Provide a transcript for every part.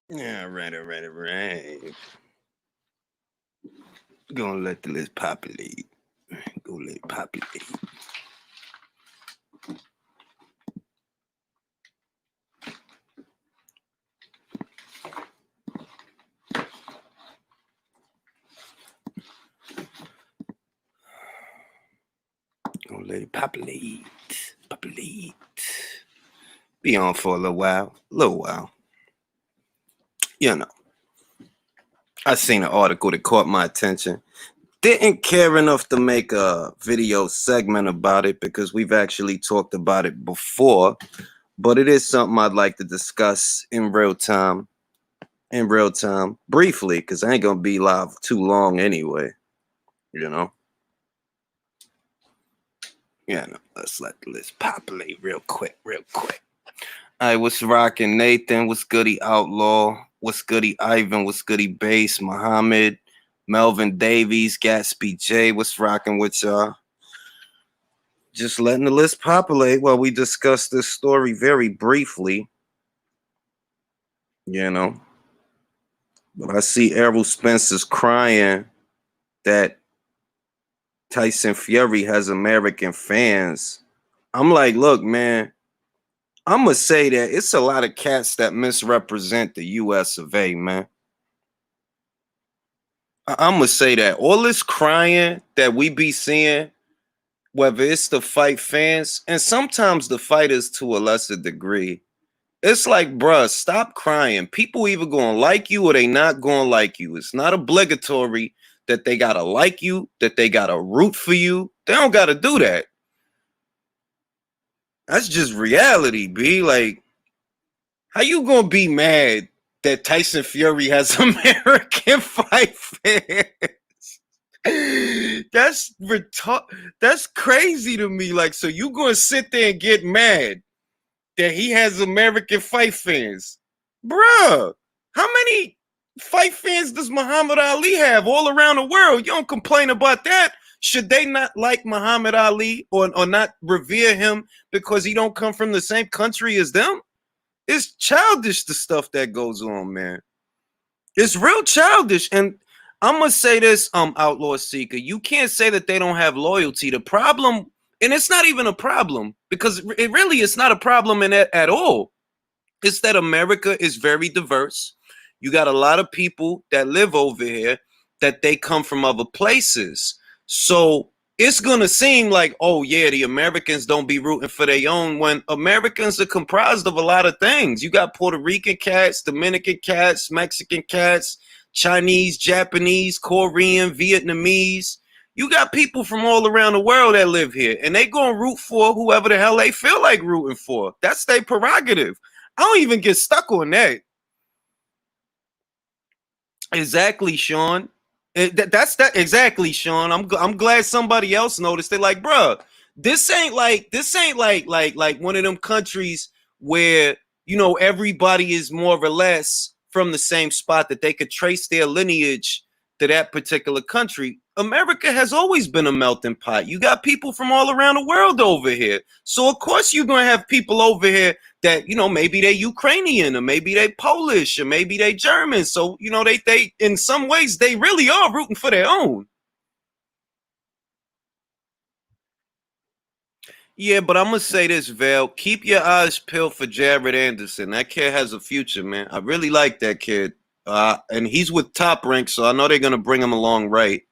Yeah, right. Gonna let the list populate. Go let it populate. Gonna let it populate. Populate. Be on for a little while. You know. I seen an article that caught my attention. Didn't care enough to make a video segment about it because we've actually talked about it before, but it is something I'd like to discuss in real time. Briefly, because I ain't gonna be live too long anyway. You know. Yeah, no, let's populate real quick. All right, what's rocking, Nathan? What's goody, Outlaw? What's goody, Ivan? What's goody, Bass? Muhammad, Melvin Davies, Gatsby J. What's rocking with y'all? Just letting the list populate while we discuss this story very briefly. You know, but I see Errol Spencer's crying that Tyson Fury has American fans. I'm like, look, man, I'm gonna say that it's a lot of cats that misrepresent the US of A, man. I'm gonna say that all this crying that we be seeing, whether it's the fight fans and sometimes the fighters to a lesser degree, it's like, bruh, stop crying. People either gonna like you or they not gonna like you. It's not obligatory that they gotta like you, that they gotta root for you. They don't gotta do that. That's just reality, B. Like, how you gonna be mad that Tyson Fury has American fight fans? That's that's crazy to me. Like, so you gonna sit there and get mad that he has American fight fans? Bruh, how many fight fans does Muhammad Ali have all around the world? You don't complain about that. Should they not like Muhammad Ali or not revere him because he don't come from the same country as them? It's childish, the stuff that goes on, man. It's real childish. And I'm gonna say this, Outlaw Seeker. You can't say that they don't have loyalty. The problem, and it's not even a problem, because it really is not a problem in it at all. It's that America is very diverse. You got a lot of people that live over here that they come from other places. So it's gonna seem like, oh yeah, the Americans don't be rooting for their own, when Americans are comprised of a lot of things. You got Puerto Rican cats, Dominican cats, Mexican cats, Chinese, Japanese, Korean, Vietnamese. You got people from all around the world that live here, and they gonna root for whoever the hell they feel like rooting for. That's their prerogative. I don't even get stuck on that. Exactly, Sean. That's that exactly, Sean. I'm glad somebody else noticed it. Like, bruh, this ain't like one of them countries where everybody is more or less from the same spot, that they could trace their lineage to that particular country. America has always been a melting pot. You got people from all around the world over here. So of course you're gonna have people over here that maybe they Ukrainian, or maybe they Polish, or maybe they German. So they in some ways they really are rooting for their own. Yeah, but I'm gonna say this, Val. Keep your eyes peeled for Jared Anderson. That kid has a future, man. I really like that kid, and he's with Top Rank, so I know they're gonna bring him along right.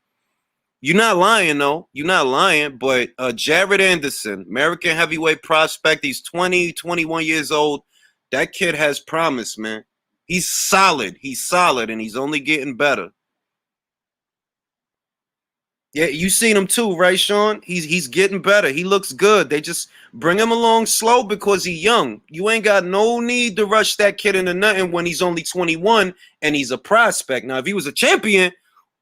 You're not lying, though. You're not lying. But Jared Anderson, American heavyweight prospect. He's 20, 21 years old. That kid has promise, man. He's solid. He's solid, and he's only getting better. Yeah, you seen him too, right, Sean? He's getting better. He looks good. They just bring him along slow because he's young. You ain't got no need to rush that kid into nothing when he's only 21 and he's a prospect. Now, if he was a champion,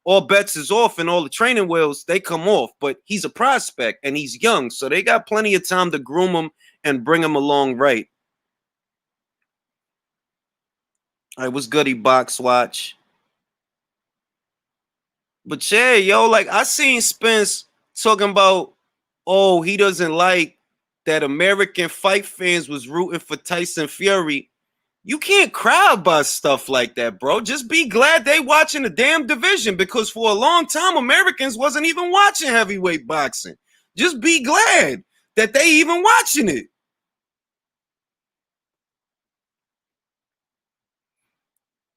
all bets is off and all the training wheels, they come off. But he's a prospect and he's young, so they got plenty of time to groom him and bring him along right. All right, what's goody, Box Watch? But yeah, yo, like I seen Spence talking about, oh, he doesn't like that American fight fans was rooting for Tyson Fury. You can't cry about stuff like that, bro. Just be glad they watching the damn division, because for a long time Americans wasn't even watching heavyweight boxing. Just be glad that they even watching it.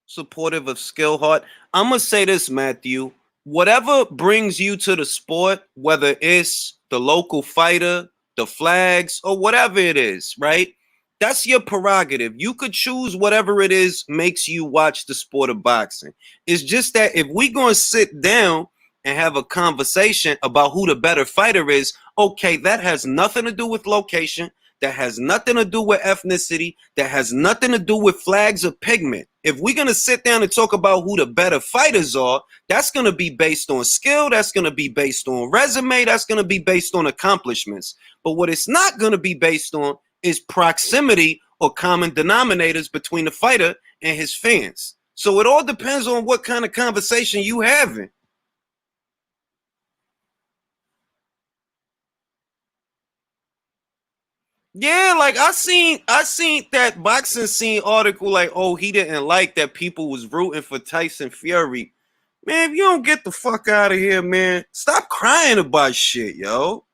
Supportive of skill heart. I'm gonna say this, Matthew. Whatever brings you to the sport, whether it's the local fighter, the flags, or whatever it is, right? That's your prerogative. You could choose whatever it is makes you watch the sport of boxing. It's just that if we gonna sit down and have a conversation about who the better fighter is, okay, that has nothing to do with location. That has nothing to do with ethnicity. That has nothing to do with flags or pigment. If we're going to sit down and talk about who the better fighters are, that's going to be based on skill. That's going to be based on resume. That's going to be based on accomplishments. But what it's not going to be based on is proximity or common denominators between the fighter and his fans. So it all depends on what kind of conversation you having. Yeah, like I seen that boxing scene article like, oh, he didn't like that people was rooting for Tyson Fury. Man, if you don't get the fuck out of here, man, stop crying about shit, yo.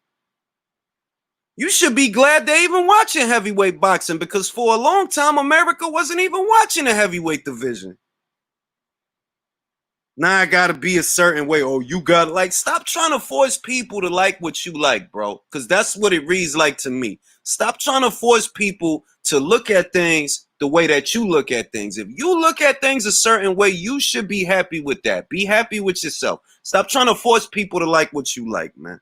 You should be glad they even watching heavyweight boxing, because for a long time America wasn't even watching the heavyweight division. Now I gotta be a certain way. Oh, you gotta like stop trying to force people to like what you like, bro. Cause that's what it reads like to me. Stop trying to force people to look at things the way that you look at things. If you look at things a certain way, you should be happy with that. Be happy with yourself. Stop trying to force people to like what you like, man.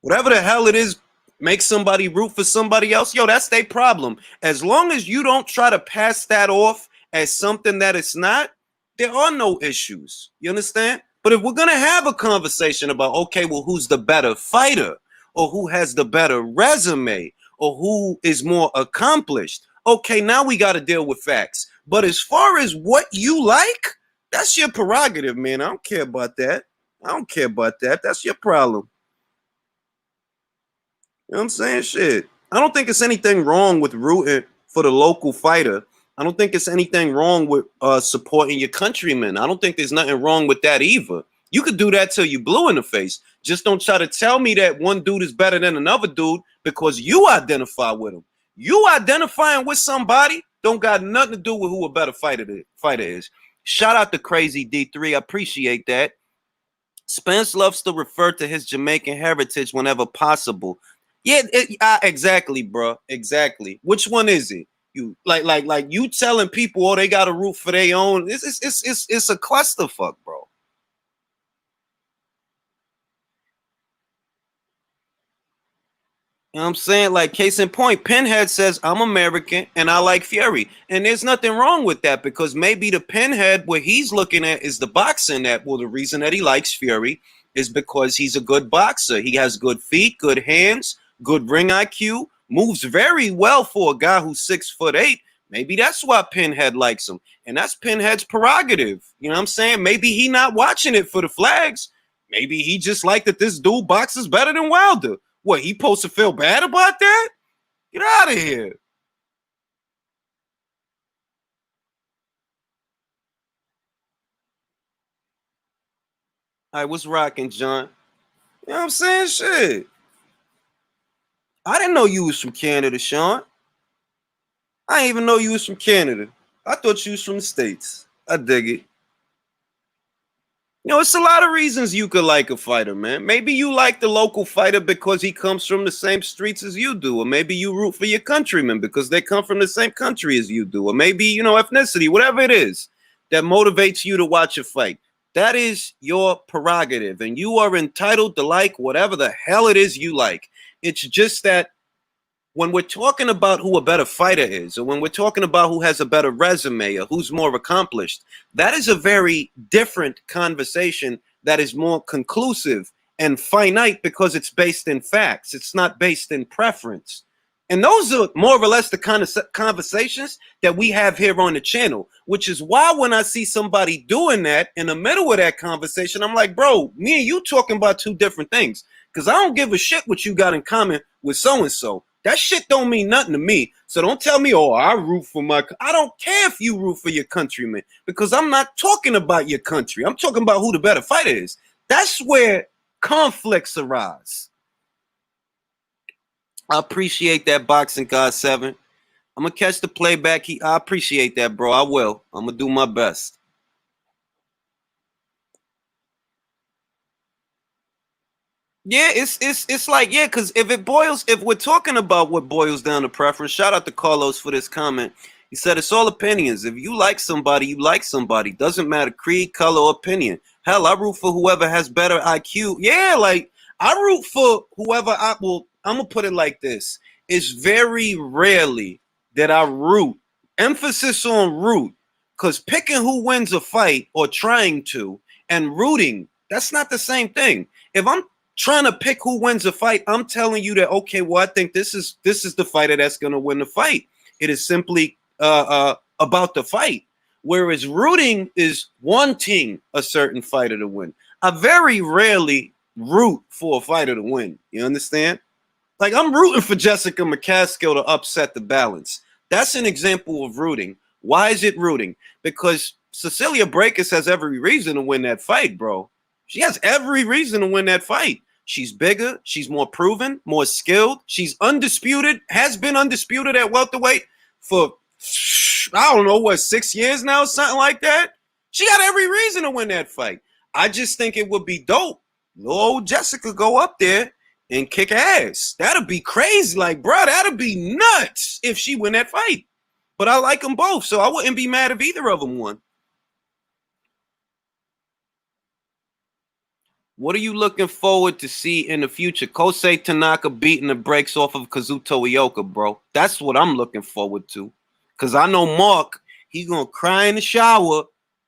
Whatever the hell it is, make somebody root for somebody else. Yo, that's their problem. As long as you don't try to pass that off as something that it's not, there are no issues. You understand? But if we're going to have a conversation about, okay, well, who's the better fighter, or who has the better resume, or who is more accomplished, okay, now we got to deal with facts. But as far as what you like, that's your prerogative, man. I don't care about that. I don't care about that. That's your problem. You know what I'm saying? Shit. I don't think it's anything wrong with rooting for the local fighter. I don't think it's anything wrong with supporting your countrymen. I don't think there's nothing wrong with that either. You could do that till you blue in the face. Just don't try to tell me that one dude is better than another dude because you identify with him. You identifying with somebody don't got nothing to do with who a better fighter is. Shout out to Crazy D3. I appreciate that. Spence loves to refer to his Jamaican heritage whenever possible. Yeah, exactly, bro. Exactly. Which one is it? You like you telling people, oh, they got to root for their own. It's a clusterfuck, bro. You know what I'm saying? Like, case in point, Pinhead says, I'm American and I like Fury. And there's nothing wrong with that, because maybe the Pinhead, what he's looking at is the boxing that, well, the reason that he likes Fury is because he's a good boxer. He has good feet, good hands, good ring IQ, moves very well for a guy who's 6'8". Maybe that's why Pinhead likes him. And that's Pinhead's prerogative. You know what I'm saying? Maybe he not watching it for the flags. Maybe he just like that this dude boxes better than Wilder. What, he supposed to feel bad about that? Get out of here. All right, what's rocking, John? You know what I'm saying? Shit. I didn't know you was from Canada, Sean. I didn't even know you was from Canada. I thought you was from the States. I dig it. You know, it's a lot of reasons you could like a fighter, man. Maybe you like the local fighter because he comes from the same streets as you do. Or maybe you root for your countrymen because they come from the same country as you do. Or maybe, you know, ethnicity, whatever it is that motivates you to watch a fight. That is your prerogative. And you are entitled to like whatever the hell it is you like. It's just that when we're talking about who a better fighter is, or when we're talking about who has a better resume or who's more accomplished, that is a very different conversation that is more conclusive and finite because it's based in facts. It's not based in preference. And those are more or less the kind of conversations that we have here on the channel, which is why when I see somebody doing that in the middle of that conversation, I'm like, bro, me and you talking about two different things, because I don't give a shit what you got in common with so-and-so. That shit don't mean nothing to me. So don't tell me, oh, I root for my. I don't care if you root for your countrymen because I'm not talking about your country. I'm talking about who the better fighter is. That's where conflicts arise. I appreciate that, Boxing God 7. I'm gonna catch the playback. I appreciate that, bro. I will. I'm gonna do my best. Yeah, it's like, yeah, because if we're talking about what boils down to preference, shout out to Carlos for this comment. He said it's all opinions. If you like somebody, you like somebody. Doesn't matter creed, color, or opinion. Hell, I root for whoever has better IQ. Yeah, like I root for whoever I will. I'm gonna put it like this. It's very rarely that I root. Emphasis on root. Because picking who wins a fight or trying to and rooting, that's not the same thing. If I'm trying to pick who wins a fight, I'm telling you that, okay, well, I think this is the fighter that's going to win the fight. It is simply about the fight. Whereas rooting is wanting a certain fighter to win. I very rarely root for a fighter to win. You understand? Like I'm rooting for Jessica McCaskill to upset the balance. That's an example of rooting. Why is it rooting? Because Cecilia Brækhus has every reason to win that fight, bro. She has every reason to win that fight. She's bigger. She's more proven, more skilled. She's undisputed, has been undisputed at welterweight for, I don't know, what, 6 years now, something like that. She got every reason to win that fight. I just think it would be dope. Little Jessica go up there and kick ass. That'd be crazy. Like, bro, that'd be nuts if she win that fight. But I like them both, so I wouldn't be mad if either of them won. What are you looking forward to see in the future? Kosei Tanaka beating the brakes off of Kazuto Ioka, bro. That's what I'm looking forward to. Because I know Mark, he's going to cry in the shower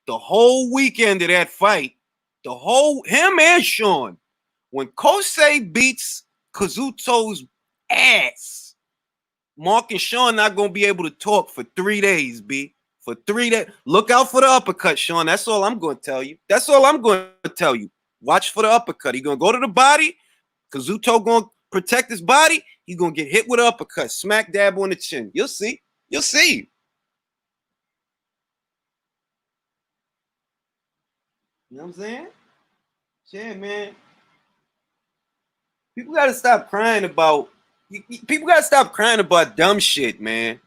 the whole weekend of that fight. Him and Sean. When Kosei beats Kazuto's ass, Mark and Sean not going to be able to talk for 3 days, B. For 3 days. Look out for the uppercut, Sean. That's all I'm going to tell you. That's all I'm going to tell you. Watch for the uppercut. He's going to go to the body. Kazuto going to protect his body. He's going to get hit with an uppercut. Smack dab on the chin. You'll see. You'll see. You know what I'm saying? Yeah, man. People got to stop crying about dumb shit, man.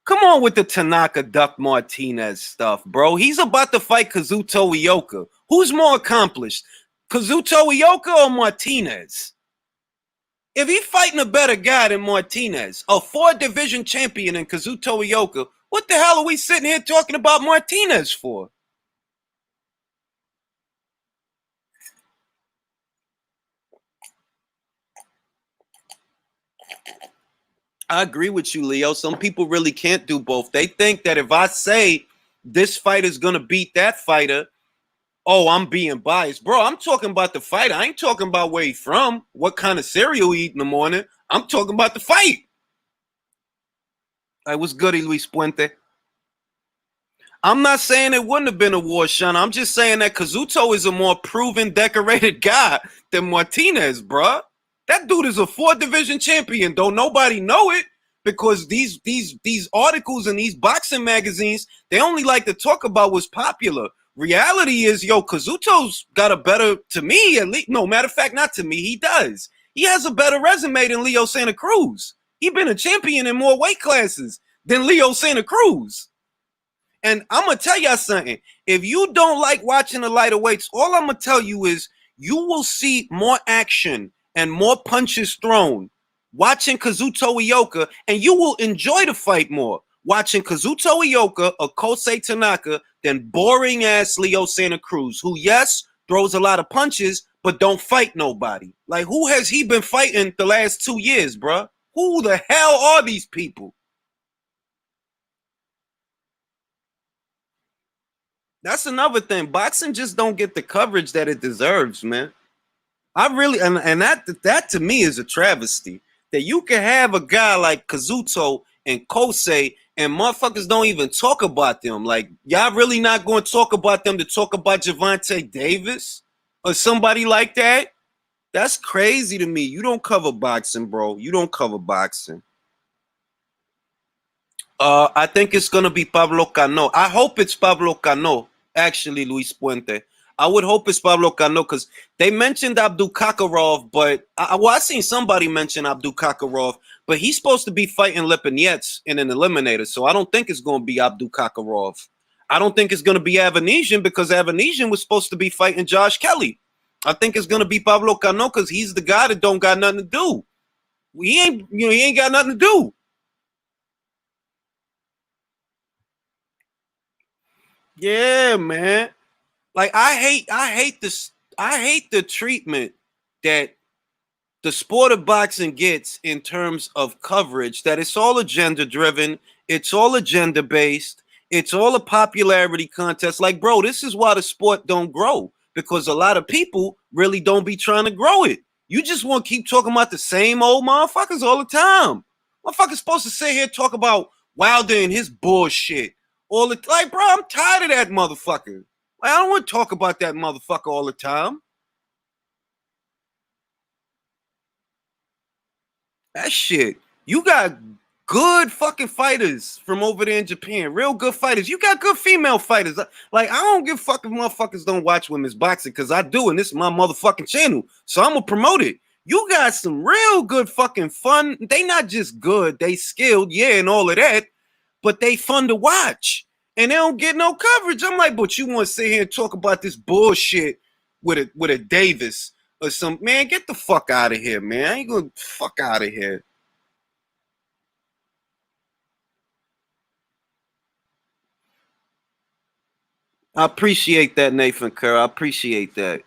Come on with the Tanaka Duck Martinez stuff, bro. He's about to fight Kazuto Ioka. Who's more accomplished, Kazuto Ioka or Martinez? If he's fighting a better guy than Martinez, a 4-division champion in Kazuto Ioka, what the hell are we sitting here talking about Martinez for? I agree with you, Leo. Some people really can't do both. They think that if I say this fighter's going to beat that fighter, oh, I'm being biased. Bro, I'm talking about the fighter. I ain't talking about where he's from, what kind of cereal he eat in the morning. I'm talking about the fight. Hey, what's good, Luis Puente? I'm not saying it wouldn't have been a war, Sean. I'm just saying that Kazuto is a more proven, decorated guy than Martinez, bro. That dude is a 4-division champion. Don't nobody know it because these articles and these boxing magazines, they only like to talk about what's popular. Reality is, yo, Kazuto's got a better, to me at least, no, matter of fact, not to me, he does. He has a better resume than Leo Santa Cruz. He's been a champion in more weight classes than Leo Santa Cruz. And I'm going to tell y'all something. If you don't like watching the lighter weights, all I'm going to tell you is you will see more action and more punches thrown watching Kazuto Ioka, and you will enjoy the fight more watching Kazuto Ioka or Kosei Tanaka than boring-ass Leo Santa Cruz, who, yes, throws a lot of punches, but don't fight nobody. Like, who has he been fighting the last 2 years, bruh? Who the hell are these people? That's another thing. Boxing just don't get the coverage that it deserves, man. I really and that to me is a travesty that you can have a guy like Kazuto and Kosei and motherfuckers don't even talk about them. Like, y'all really not going to talk about them to talk about Gervonta Davis or somebody like that? That's crazy to me. You don't cover boxing, bro. You don't cover boxing. I think it's gonna be Pablo Cano. I hope it's Pablo Cano. Actually, Luis Puente. I would hope it's Pablo Cano because they mentioned Abdul Kakarov, but I seen somebody mention Abdul Kakarov, but he's supposed to be fighting Lipinets in an eliminator, so I don't think it's gonna be Abdul Kakarov. I don't think it's gonna be Avanesian because Avanesian was supposed to be fighting Josh Kelly. I think it's gonna be Pablo Cano because he's the guy that don't got nothing to do. He ain't got nothing to do. Yeah, man. Like I hate the treatment that the sport of boxing gets in terms of coverage, that it's all agenda driven, it's all agenda based, it's all a popularity contest. Like, bro, this is why the sport don't grow, because a lot of people really don't be trying to grow it. You just want to keep talking about the same old motherfuckers all the time. Motherfuckers supposed to sit here and talk about Wilder and his bullshit all the like, bro, I'm tired of that motherfucker. Like, I don't want to talk about that motherfucker all the time. That shit. You got good fucking fighters from over there in Japan. Real good fighters. You got good female fighters. Like, I don't give a fuck if motherfuckers don't watch women's boxing because I do, and this is my motherfucking channel. So I'm gonna promote it. You got some real good fucking fun. They not just good, they skilled, yeah, and all of that, but they fun to watch. And they don't get no coverage. I'm like, but you want to sit here and talk about this bullshit with a Davis or some man? Get the fuck out of here, man. I ain't gonna fuck out of here. I appreciate that, Nathan Kerr. I appreciate that.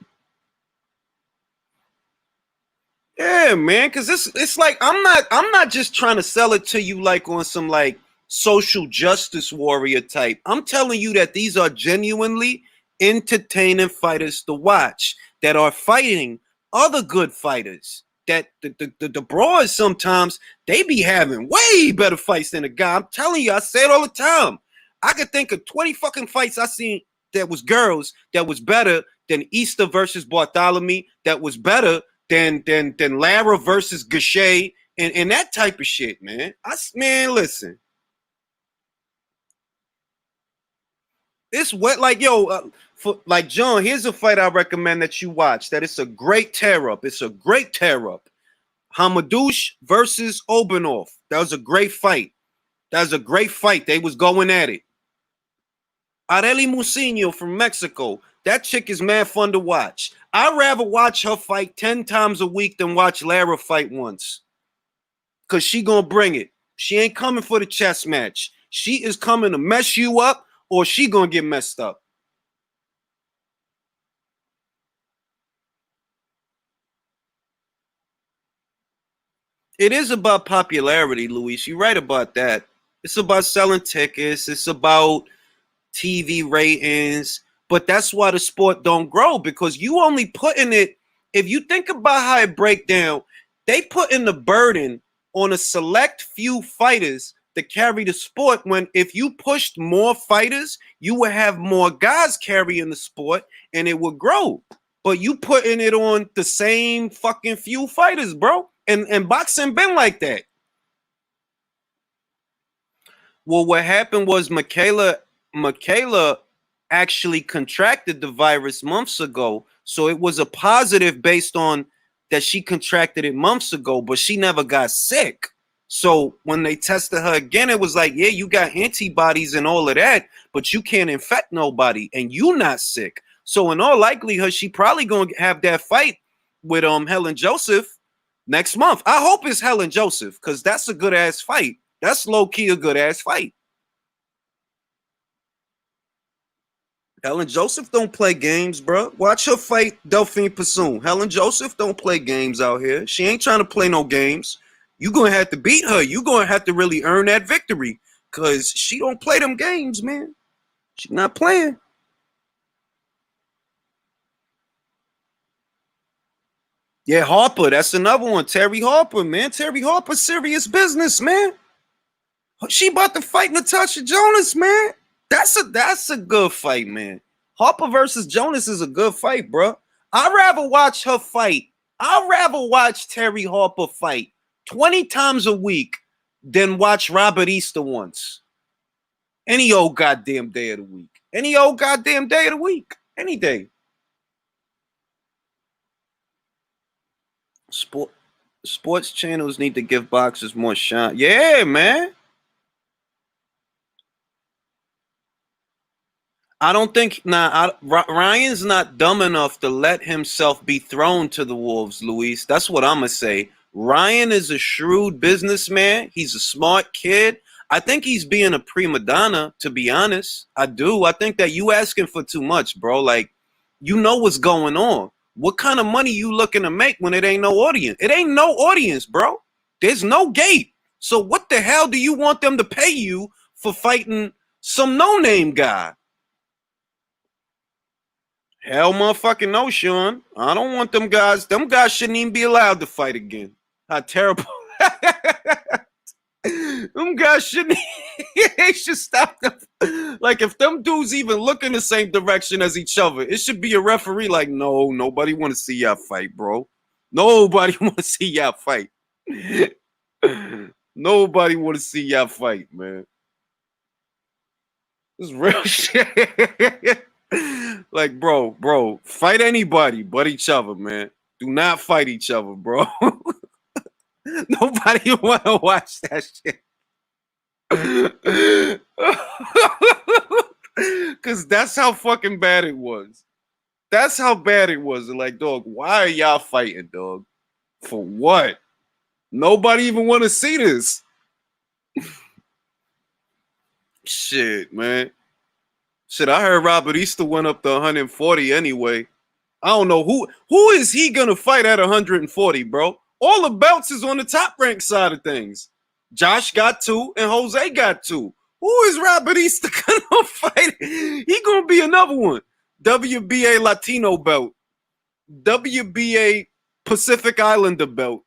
Yeah, man, because it's like I'm not just trying to sell it to you like on some like social justice warrior type. I'm telling you that these are genuinely entertaining fighters to watch that are fighting other good fighters. That the brawls sometimes they be having way better fights than a guy. I'm telling you, I say it all the time. I could think of 20 fucking fights I seen that was girls that was better than Easter versus Bartholomew, that was better than Lara versus Gachet and that type of shit, man. Man, listen, it's what like yo, for like John. Here's a fight I recommend that you watch. That it's a great tear up. It's a great tear up. Hamadouche versus Obanov. That was a great fight. That was a great fight. They was going at it. Areli Musinho from Mexico. That chick is mad fun to watch. I'd rather watch her fight 10 times a week than watch Lara fight once. Because she going to bring it. She ain't coming for the chess match. She is coming to mess you up or she going to get messed up. It is about popularity, Luis. You're right about that. It's about selling tickets. It's about TV ratings, but that's why the sport don't grow because you only putting it. If you think about how it break down, they put in the burden on a select few fighters to carry the sport. When if you pushed more fighters, you would have more guys carrying the sport and it would grow. But you putting it on the same fucking few fighters, bro. And boxing been like that. Well, what happened was Michaela actually contracted the virus months ago. So it was a positive based on that she contracted it months ago, but she never got sick. So when they tested her again, it was like, yeah, you got antibodies and all of that, but you can't infect nobody and you not sick. So in all likelihood, she probably gonna have that fight with Helen Joseph next month. I hope it's Helen Joseph because that's a good ass fight. That's low key a good ass fight. Helen Joseph don't play games, bro. Watch her fight Delphine Passoon. Helen Joseph don't play games out here. She ain't trying to play no games. You gonna have to beat her. You gonna have to really earn that victory, cause she don't play them games, man. She not playing. Yeah, Harper. That's another one. Terry Harper, man. Terry Harper, serious business, man. She about to fight Natasha Jonas, man. That's a good fight, man. Harper versus Jonas is a good fight, bro. I'd rather watch her fight I'd rather watch Terry Harper fight 20 times a week than watch Robert Easter once. Any old goddamn day of the week. Any old goddamn day of the week. Any day. Sport sports channels need to give boxers more shine. Yeah, man. I don't think Ryan's not dumb enough to let himself be thrown to the wolves, Luis. That's what I'm gonna say. Ryan is a shrewd businessman. He's a smart kid. I think he's being a prima donna, to be honest. I do. I think that you asking for too much, bro. Like, you know what's going on. What kind of money you looking to make when it ain't no audience? It ain't no audience, bro. There's no gate. So what the hell do you want them to pay you for fighting some no-name guy? Hell motherfucking no, Sean. I don't want them guys. Them guys shouldn't even be allowed to fight again. How terrible. Them guys shouldn't. They should stop them. Like, if them dudes even look in the same direction as each other, it should be a referee like, no, nobody want to see y'all fight, bro. Nobody want to see y'all fight. Nobody want to see y'all fight, man. This is real shit. Like, bro, fight anybody but each other, man. Do not fight each other, bro. Nobody want to watch that shit. Because that's how fucking bad it was. That's how bad it was. And like, dog, why are y'all fighting, dog? For what? Nobody even want to see this. Shit, man. Shit, I heard Robert Easter went up to 140 anyway. I don't know who is he gonna fight at 140, bro? All the belts is on the top rank side of things. Josh got 2 and Jose got 2. Who is Robert Easter gonna fight? He gonna be another one. WBA Latino belt. WBA Pacific Islander belt.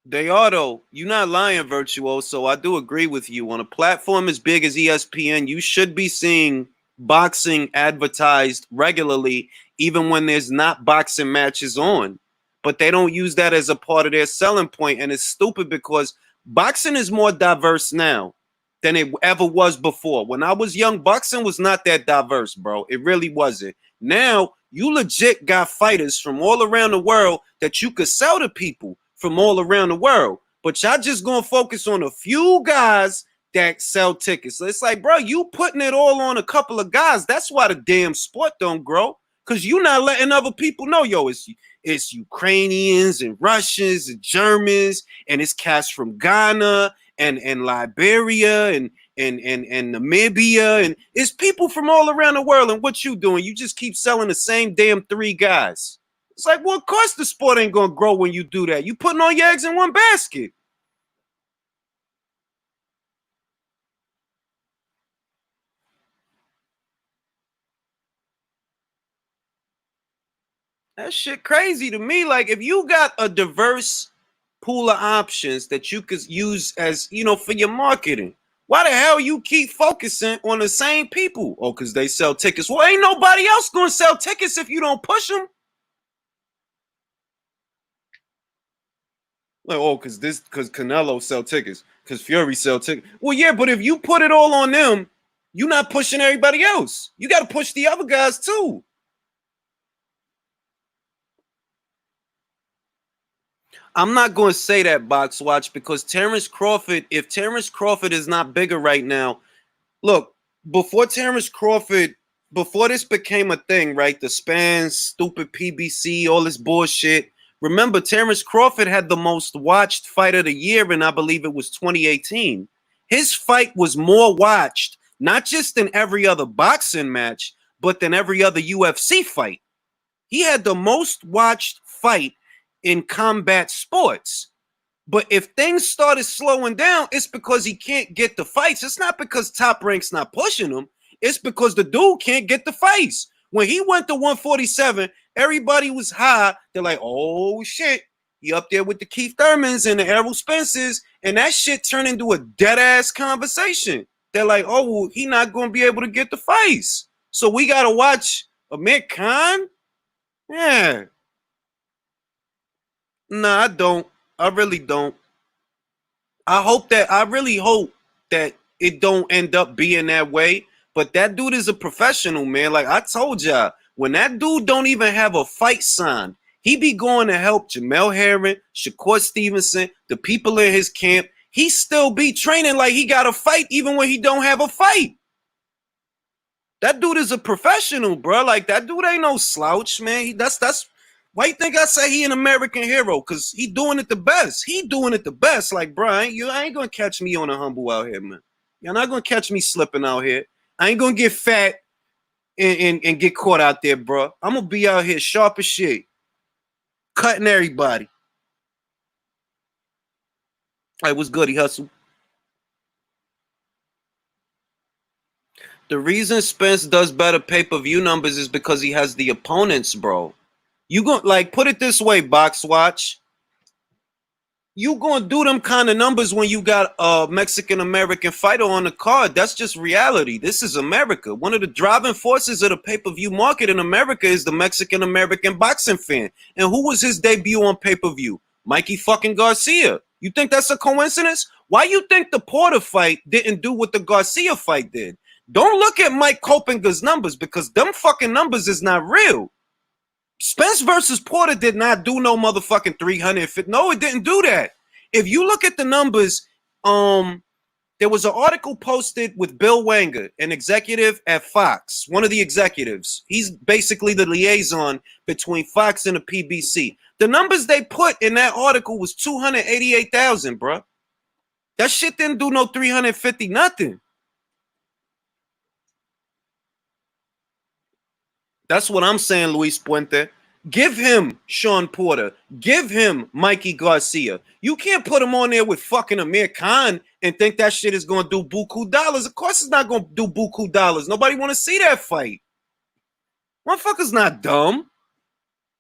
They are, though. You're not lying, Virtuo. So I do agree with you. On a platform as big as ESPN, you should be seeing boxing advertised regularly, even when there's not boxing matches on. But they don't use that as a part of their selling point, and it's stupid because boxing is more diverse now than it ever was before. When I was young, boxing was not that diverse, bro. It really wasn't. Now, you legit got fighters from all around the world that you could sell to people from all around the world. But y'all just gonna focus on a few guys that sell tickets. So it's like, bro, you putting it all on a couple of guys. That's why the damn sport don't grow. Because you're not letting other people know, yo, it's Ukrainians and Russians and Germans, and it's cats from Ghana and Liberia and Namibia, and it's people from all around the world. And what you doing? You just keep selling the same damn 3 guys. It's like, well, of course the sport ain't gonna grow when you do that. You putting all your eggs in one basket. That shit crazy to me. Like, if you got a diverse pool of options that you could use as, for your marketing, why the hell you keep focusing on the same people? Oh, because they sell tickets. Well, ain't nobody else gonna sell tickets if you don't push them. Like, oh, because Canelo sell tickets, because Fury sell tickets. Well, yeah, but if you put it all on them, you're not pushing everybody else. You got to push the other guys too. I'm not going to say that, Box Watch, because Terrence Crawford, if Terrence Crawford is not bigger right now, look, before Terrence Crawford, before this became a thing, right? The spans, stupid PBC, all this bullshit. Remember, Terrence Crawford had the most watched fight of the year, and I believe it was 2018. His fight was more watched, not just than every other boxing match, but than every other UFC fight. He had the most watched fight in combat sports. But if things started slowing down, it's because he can't get the fights. It's not because Top Rank's not pushing him. It's because the dude can't get the fights. When he went to 147, everybody was high. They're like, oh, shit. He up there with the Keith Thurmans and the Errol Spencers. And that shit turned into a dead-ass conversation. They're like, oh, well, he not going to be able to get the fights. So we gotta watch Amir Khan? Yeah. Nah, I don't. I really don't. I really hope that it don't end up being that way. But that dude is a professional, man. Like I told y'all, when that dude don't even have a fight signed, he be going to help Jamel Herring, Shakur Stevenson, the people in his camp. He still be training like he got a fight even when he don't have a fight. That dude is a professional, bro. Like that dude ain't no slouch, man. That's why you think I say he an American hero? Cause he doing it the best. He doing it the best. Like, bro, I ain't gonna catch me on a humble out here, man. You're not gonna catch me slipping out here. I ain't gonna get fat and get caught out there, bro. I'm gonna be out here sharp as shit, cutting everybody. Hey, what's good, he hustle? The reason Spence does better pay-per-view numbers is because he has the opponents, bro. You go like put it this way, Box Watch. You gonna do them kind of numbers when you got a Mexican American fighter on the card. That's just reality. This is America. One of the driving forces of the pay-per-view market in America is the Mexican American boxing fan. And who was his debut on pay-per-view? Mikey fucking Garcia. You think that's a coincidence? Why you think the Porter fight didn't do what the Garcia fight did? Don't look at Mike Kopinger's numbers because them fucking numbers is not real. Spence versus Porter did not do no motherfucking 300. No, it didn't do that. If you look at the numbers, there was an article posted with Bill Wenger, an executive at Fox, one of the executives. He's basically the liaison between Fox and the PBC. The numbers they put in that article was 288,000, bro. That shit didn't do no 350 nothing. That's what I'm saying, Luis Puente. Give him Sean Porter. Give him Mikey Garcia. You can't put him on there with fucking Amir Khan and think that shit is going to do buku dollars. Of course it's not going to do buku dollars. Nobody want to see that fight. Motherfuckers not dumb.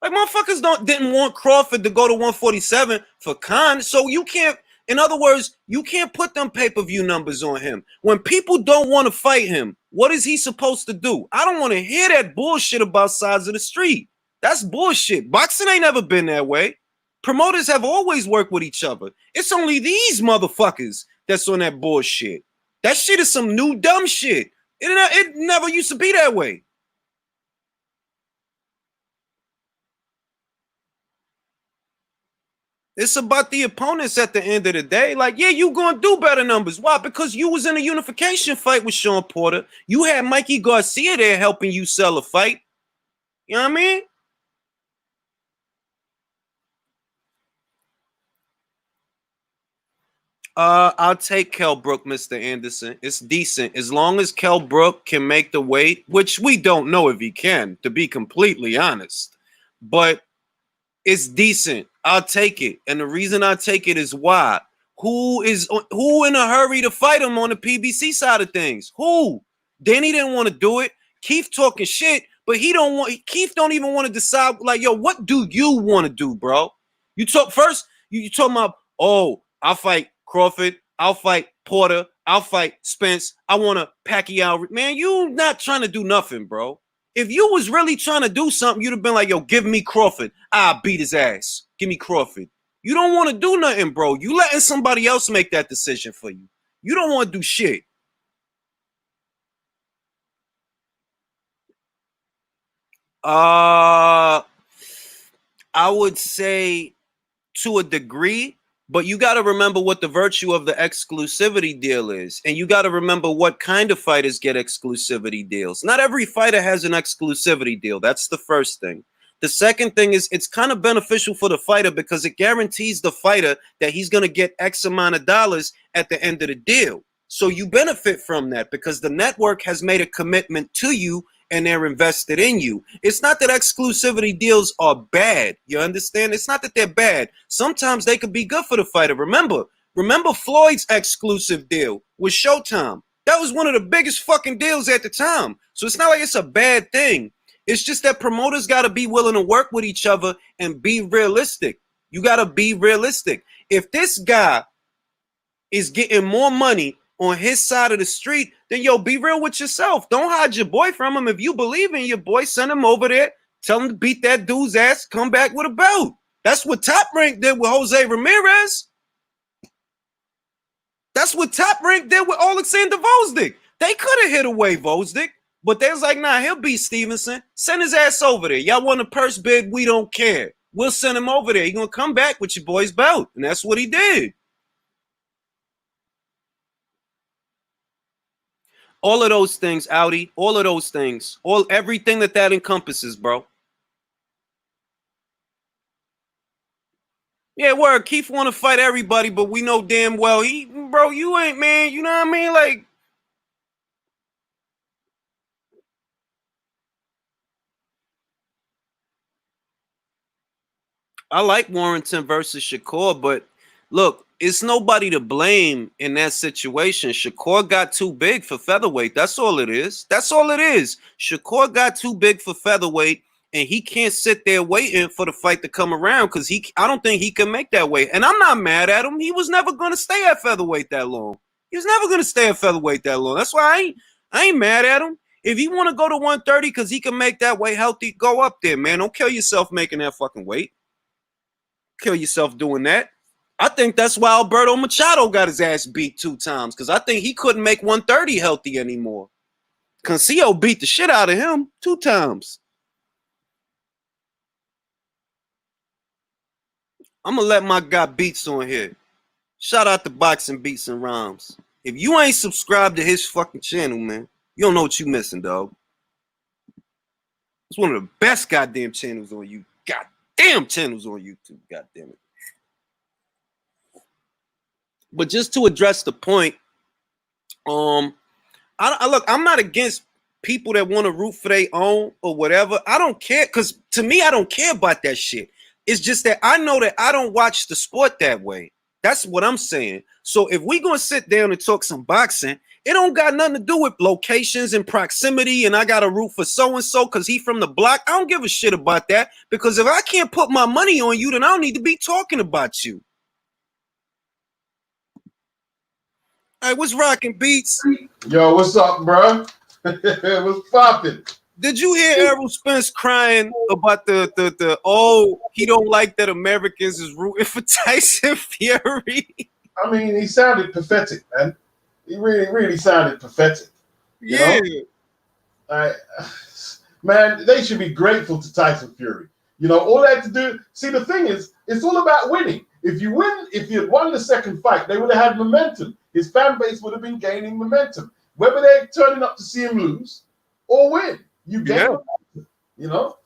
Like motherfuckers didn't want Crawford to go to 147 for Khan. So you can't, in other words, you can't put them pay-per-view numbers on him. When people don't want to fight him, what is he supposed to do? I don't want to hear that bullshit about sides of the street. That's bullshit. Boxing ain't never been that way. Promoters have always worked with each other. It's only these motherfuckers that's on that bullshit. That shit is some new dumb shit. It never used to be that way. It's about the opponents at the end of the day. Like, yeah, you gonna do better numbers. Why? Because you was in a unification fight with Sean Porter. You had Mikey Garcia there helping you sell a fight. You know what I mean? I'll take Kell Brook, Mr. Anderson. It's decent. As long as Kell Brook can make the weight, which we don't know if he can, to be completely honest. But it's decent. I'll take it. And the reason I take it is why? Who in a hurry to fight him on the PBC side of things? Who? Danny didn't want to do it. Keith talking shit, but Keith don't even want to decide, like, yo, what do you want to do, bro? You talk first, you talking about, oh, I'll fight Crawford, I'll fight Porter, I'll fight Spence, I want to Pacquiao. Man, you not trying to do nothing, bro. If you was really trying to do something, you'd have been like, yo, give me Crawford. I'll beat his ass. Give me Crawford. You don't want to do nothing, bro. You letting somebody else make that decision for you. You don't want to do shit. I would say to a degree, but you got to remember what the virtue of the exclusivity deal is. And you got to remember what kind of fighters get exclusivity deals. Not every fighter has an exclusivity deal. That's the first thing. The second thing is it's kind of beneficial for the fighter because it guarantees the fighter that he's going to get X amount of dollars at the end of the deal. So you benefit from that because the network has made a commitment to you and they're invested in you. It's not that exclusivity deals are bad. You understand? It's not that they're bad. Sometimes they could be good for the fighter. Remember Floyd's exclusive deal with Showtime. That was one of the biggest fucking deals at the time. So it's not like it's a bad thing. It's just that promoters got to be willing to work with each other and be realistic. You got to be realistic. If this guy is getting more money on his side of the street, then yo, be real with yourself. Don't hide your boy from him. If you believe in your boy, send him over there. Tell him to beat that dude's ass. Come back with a belt. That's what Top Rank did with Jose Ramirez. That's what Top Rank did with Alexander Vosdick. They could have hit away Vosdick, but they was like, nah, he'll beat Stevenson. Send his ass over there. Y'all want a purse bid? We don't care. We'll send him over there. He's going to come back with your boy's belt. And that's what he did. All of those things, Audi, all of those things, everything that encompasses, bro. Yeah, word. Keith want to fight everybody, but we know damn well bro, you ain't, man. You know what I mean? Like, I like Warrington versus Shakur, but look, it's nobody to blame in that situation. Shakur got too big for featherweight. That's all it is. That's all it is. Shakur got too big for featherweight, and he can't sit there waiting for the fight to come around because I don't think he can make that weight. And I'm not mad at him. He was never going to stay at featherweight that long. He was never going to stay at featherweight that long. That's why I ain't mad at him. If you want to go to 130 because he can make that weight healthy, go up there, man. Don't kill yourself making that fucking weight. Kill yourself doing that. I think that's why Alberto Machado got his ass beat 2 times, because I think he couldn't make 130 healthy anymore. Cancio beat the shit out of him 2 times. I'm going to let my guy Beats on here. Shout out to Boxing Beats and Rhymes. If you ain't subscribed to his fucking channel, man, you don't know what you missing, dog. It's one of the best goddamn channels on YouTube. Goddamn channels on YouTube. Goddamn it. But just to address the point, look, I'm not against people that want to root for their own or whatever. I don't care, because to me, I don't care about that shit. It's just that I know that I don't watch the sport that way. That's what I'm saying. So if we gonna sit down and talk some boxing, it don't got nothing to do with locations and proximity, and I got to root for so-and-so because he from the block. I don't give a shit about that, because if I can't put my money on you, then I don't need to be talking about you. Hey, what's rocking, Beats? Yo, what's up, bro? What's popping? Did you hear Errol Spence crying about the he don't like that Americans is rooting for Tyson Fury? I mean, he sounded pathetic, man. He really sounded pathetic. Yeah. Man, they should be grateful to Tyson Fury. You know, all they had to do. See, the thing is, it's all about winning. If you had won the second fight, they would have had momentum. His fan base would have been gaining momentum. Whether they're turning up to see him lose or win, you gain momentum, you know?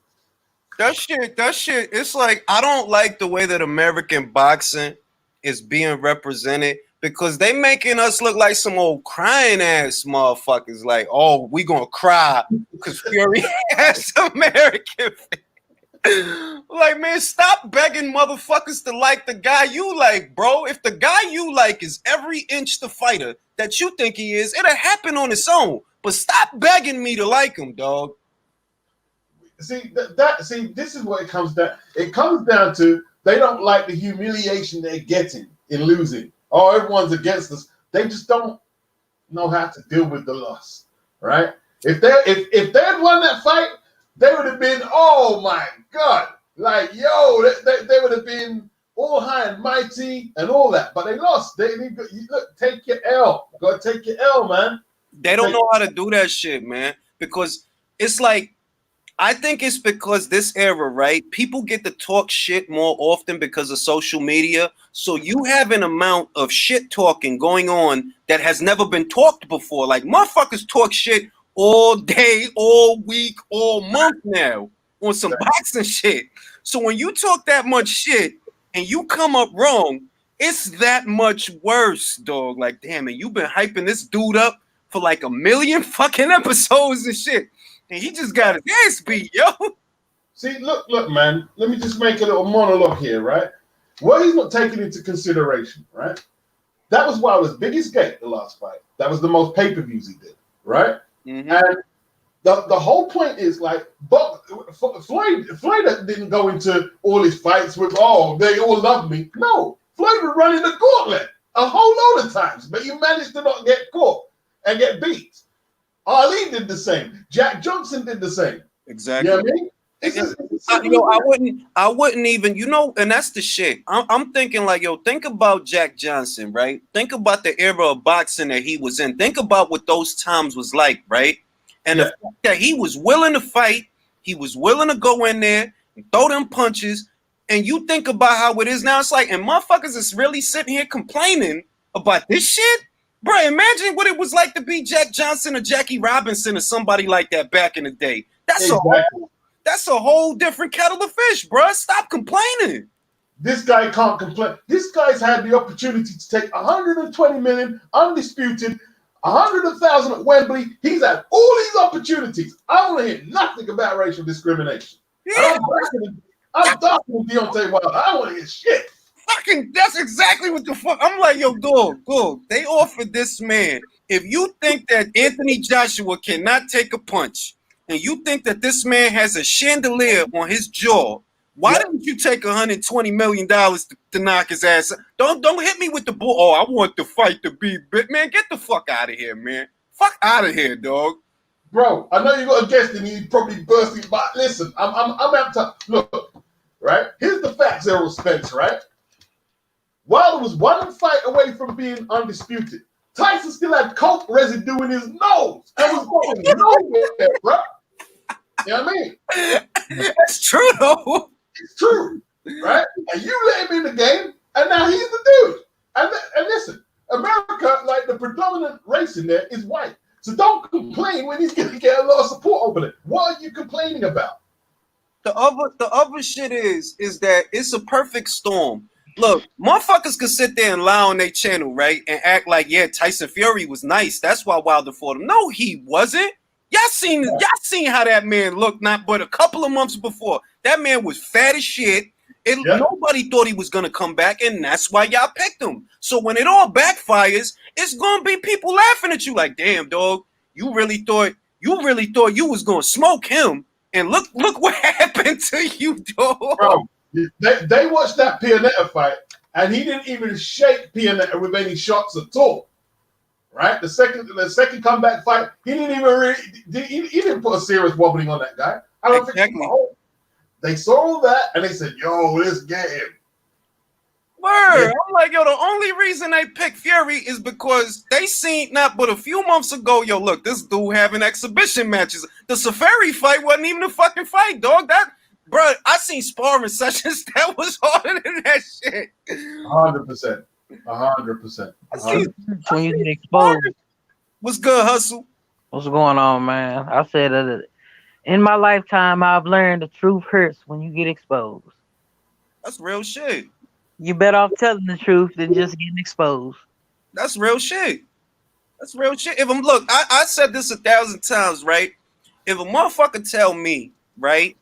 That shit, it's like, I don't like the way that American boxing is being represented, because they making us look like some old crying ass motherfuckers. Like, oh, we gonna cry because Fury has American fans. Like, man, stop begging motherfuckers to like the guy you like, bro. If the guy you like is every inch the fighter that you think he is, it'll happen on its own. But stop begging me to like him, dog. See, this is what it comes down. It comes down to they don't like the humiliation they're getting in losing. Oh, everyone's against us. They just don't know how to deal with the loss, right? If they had won that fight, they would have been, oh my God, like, yo, they would have been all high and mighty and all that. But they lost. Look, take your L. Go take your L, man. They don't know how to do that shit, man. Because it's like, I think it's because this era, right? People get to talk shit more often because of social media. So you have an amount of shit talking going on that has never been talked before. Like, motherfuckers talk shit all day, all week, all month now on some boxing shit. So when you talk that much shit and you come up wrong, it's that much worse, dog. Like, damn it, you've been hyping this dude up for like 1 million fucking episodes and shit. And he just got his ass beat, yo. See, look, man. Let me just make a little monologue here, right? What he's not taking into consideration, right? That was Wilder's biggest gate, the last fight. That was the most pay-per-views he did, right? Mm-hmm. And the whole point is, like, Floyd didn't go into all his fights with, oh, they all love me. No, Floyd was running the gauntlet. a whole load of times, but you managed to not get caught and get beat. Ali did the same. Jack Johnson did the same. Exactly. You know what I mean? I wouldn't even, and that's the shit. I'm thinking like, think about Jack Johnson, right? Think about the era of boxing that he was in. Think about what those times was like, right? And the fact that he was willing to fight, he was willing to go in there and throw them punches. And you think about how it is now, it's like, and motherfuckers is really sitting here complaining about this shit? Bro, imagine what it was like to be Jack Johnson or Jackie Robinson or somebody like that back in the day. That's a whole different kettle of fish, bro. Stop complaining. This guy can't complain. This guy's had the opportunity to take 120 million, undisputed, 100,000 at Wembley. He's had all these opportunities. I want to hear nothing about racial discrimination. Yeah. I'm talking with Deontay Wilder. I don't want to hear shit. Fucking, that's exactly what the fuck. I'm like, yo, dog. They offered this man. If you think that Anthony Joshua cannot take a punch, and you think that this man has a chandelier on his jaw, why didn't you take $120 million to knock his ass? Don't hit me with the bull. Oh, I want the fight to be big. Man, get the fuck out of here, man. Fuck out of here, dog. Bro, I know you got a guest and he's probably bursting, but listen, I'm out to look, right? Here's the facts, Errol Spence, right? Wilder was one fight away from being undisputed. Tyson still had coke residue in his nose and was going nowhere, bro. You know what I mean? That's true, though. It's true, right? And you let him in the game, and now he's the dude. And listen, America, like the predominant race in there is white. So don't complain when he's going to get a lot of support over there. What are you complaining about? The other shit is that it's a perfect storm. Look, motherfuckers could sit there and lie on their channel, right? And act like, yeah, Tyson Fury was nice. That's why Wilder fought him. No, he wasn't. Y'all seen how that man looked not but a couple of months before. That man was fat as shit. Nobody thought he was going to come back, and that's why y'all picked him. So when it all backfires, it's going to be people laughing at you like, damn, dog, you really thought you was going to smoke him, and look what happened to you, dog. Bro, they watched that Pianetta fight, and he didn't even shake Pianetta with any shots at all. Right, the second comeback fight, he didn't even he didn't put a serious wobbling on that guy. I don't think they saw all that and they said, "Yo, let's get him." Word, yeah. I'm like, yo, the only reason they picked Fury is because they seen not but a few months ago, yo, look, this dude having exhibition matches. The Safari fight wasn't even a fucking fight, dog. That, bro, I seen sparring sessions that was harder than that shit. 100%. 100%. When you get exposed. What's good, Hustle? What's going on, man? I said that in my lifetime, I've learned the truth hurts when you get exposed. That's real shit. You better off telling the truth than just getting exposed. That's real shit. That's real shit. I said this 1,000 times, right? If a motherfucker tell me, right,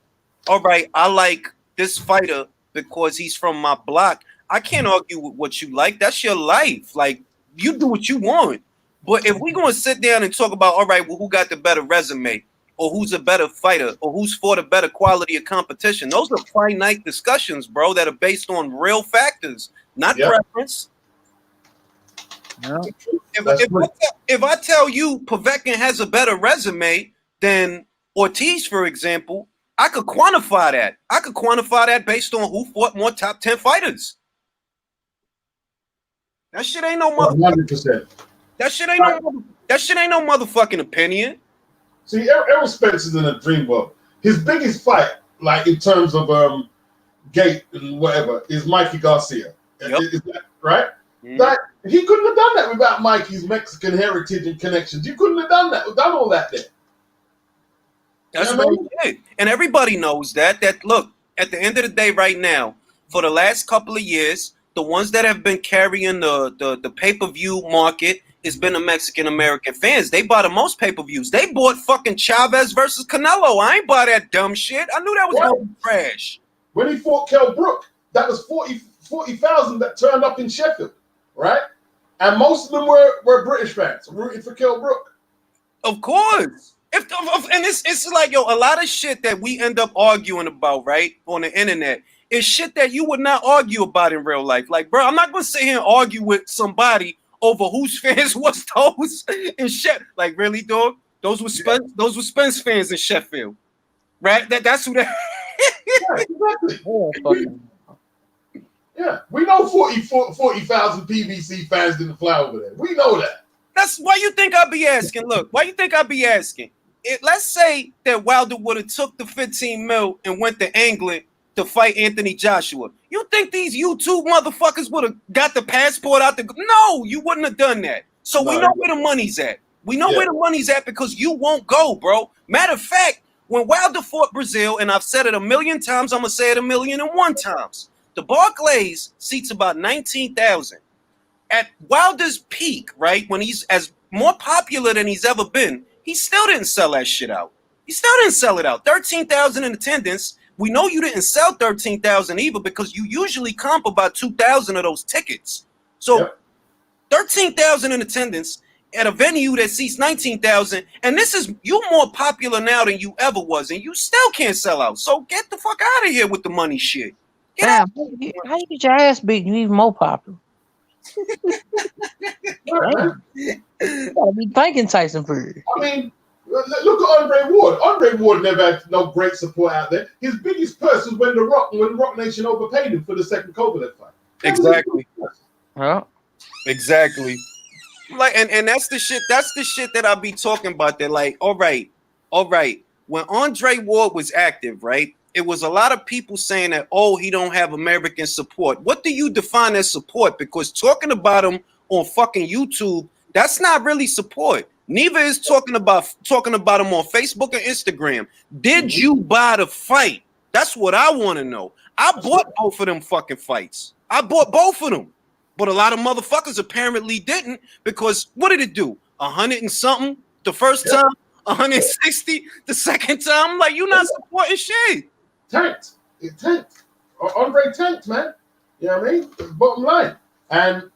all right, I like this fighter because he's from my block, I can't argue with what you like. That's your life. Like, you do what you want. But if we're going to sit down and talk about, all right, well, who got the better resume, or who's a better fighter, or who's fought a better quality of competition, those are finite discussions, bro, that are based on real factors, not preference. Yeah. If I tell you Povetkin has a better resume than Ortiz, for example, I could quantify that. I could quantify that based on who fought more top 10 fighters. That shit ain't no motherfucking. 100%. That shit ain't no motherfucking opinion. See, Errol Spence is in a dream world. His biggest fight, like in terms of gait and whatever, is Mikey Garcia. Yep. Is that right? Mm-hmm. That he couldn't have done that without Mikey's Mexican heritage and connections. You couldn't have done all that there. That's right. And everybody knows that. That look, at the end of the day, right now, for the last couple of years, the ones that have been carrying the pay-per-view market has been the Mexican American fans. They buy the most pay-per-views. They bought fucking Chavez versus Canelo. I ain't buy that dumb shit. I knew that was gonna be trash. When he fought Kell Brook, that was 40,000 that turned up in Sheffield, right? And most of them were British fans rooting for Kell Brook. Of course. And it's like, yo, a lot of shit that we end up arguing about, right, on the internet is shit that you would not argue about in real life. Like, bro, I'm not gonna sit here and argue with somebody over whose fans was those and shit. Like, really, dog? Those were Spence fans in Sheffield, right? That's who that. Yeah, exactly. Oh, fucking. Yeah, we know 40,000 PVC fans didn't fly over there. We know that. That's why you think I'd be asking. Look, why you think I'd be asking? Let's say that Wilder would have took the 15 mil and went to England to fight Anthony Joshua. You think these YouTube motherfuckers would have got the passport out the? No, you wouldn't have done that. So we know where the money's at. We know where the money's at because you won't go, bro. Matter of fact, when Wilder fought Brazil, and I've said it a million times, I'm gonna say it 1,000,001 times. The Barclays seats about 19,000. At Wilder's peak, right, when he's as more popular than he's ever been, he still didn't sell that shit out. He still didn't sell it out. 13,000 in attendance. We know you didn't sell 13,000 either because you usually comp about 2,000 of those tickets. So 13,000 in attendance at a venue that seats 19,000, and this is you more popular now than you ever was, and you still can't sell out. So get the fuck out of here with the money shit. Damn, how you get your ass beat? You even more popular. Damn. You gotta be thanking Tyson Fury. I mean, look at Andre Ward. Andre Ward never had no great support out there. His biggest purse was when Rock Nation overpaid him for the second Kovalev fight. Exactly. Huh? Exactly. Like, and that's the shit. That's the shit that I be talking about. That like, all right. When Andre Ward was active, right? It was a lot of people saying that, oh, he don't have American support. What do you define as support? Because talking about him on fucking YouTube, that's not really support. Neither is talking about him on Facebook and Instagram. Did you buy the fight? That's what I want to know. I bought both of them fucking fights. I bought both of them. But a lot of motherfuckers apparently didn't because what did it do? 100 and something the first time, 160 the second time. I'm like, you're not supporting shit. Tanked. It tanked. Andre tanked, man. You know what I mean? Bottom line. And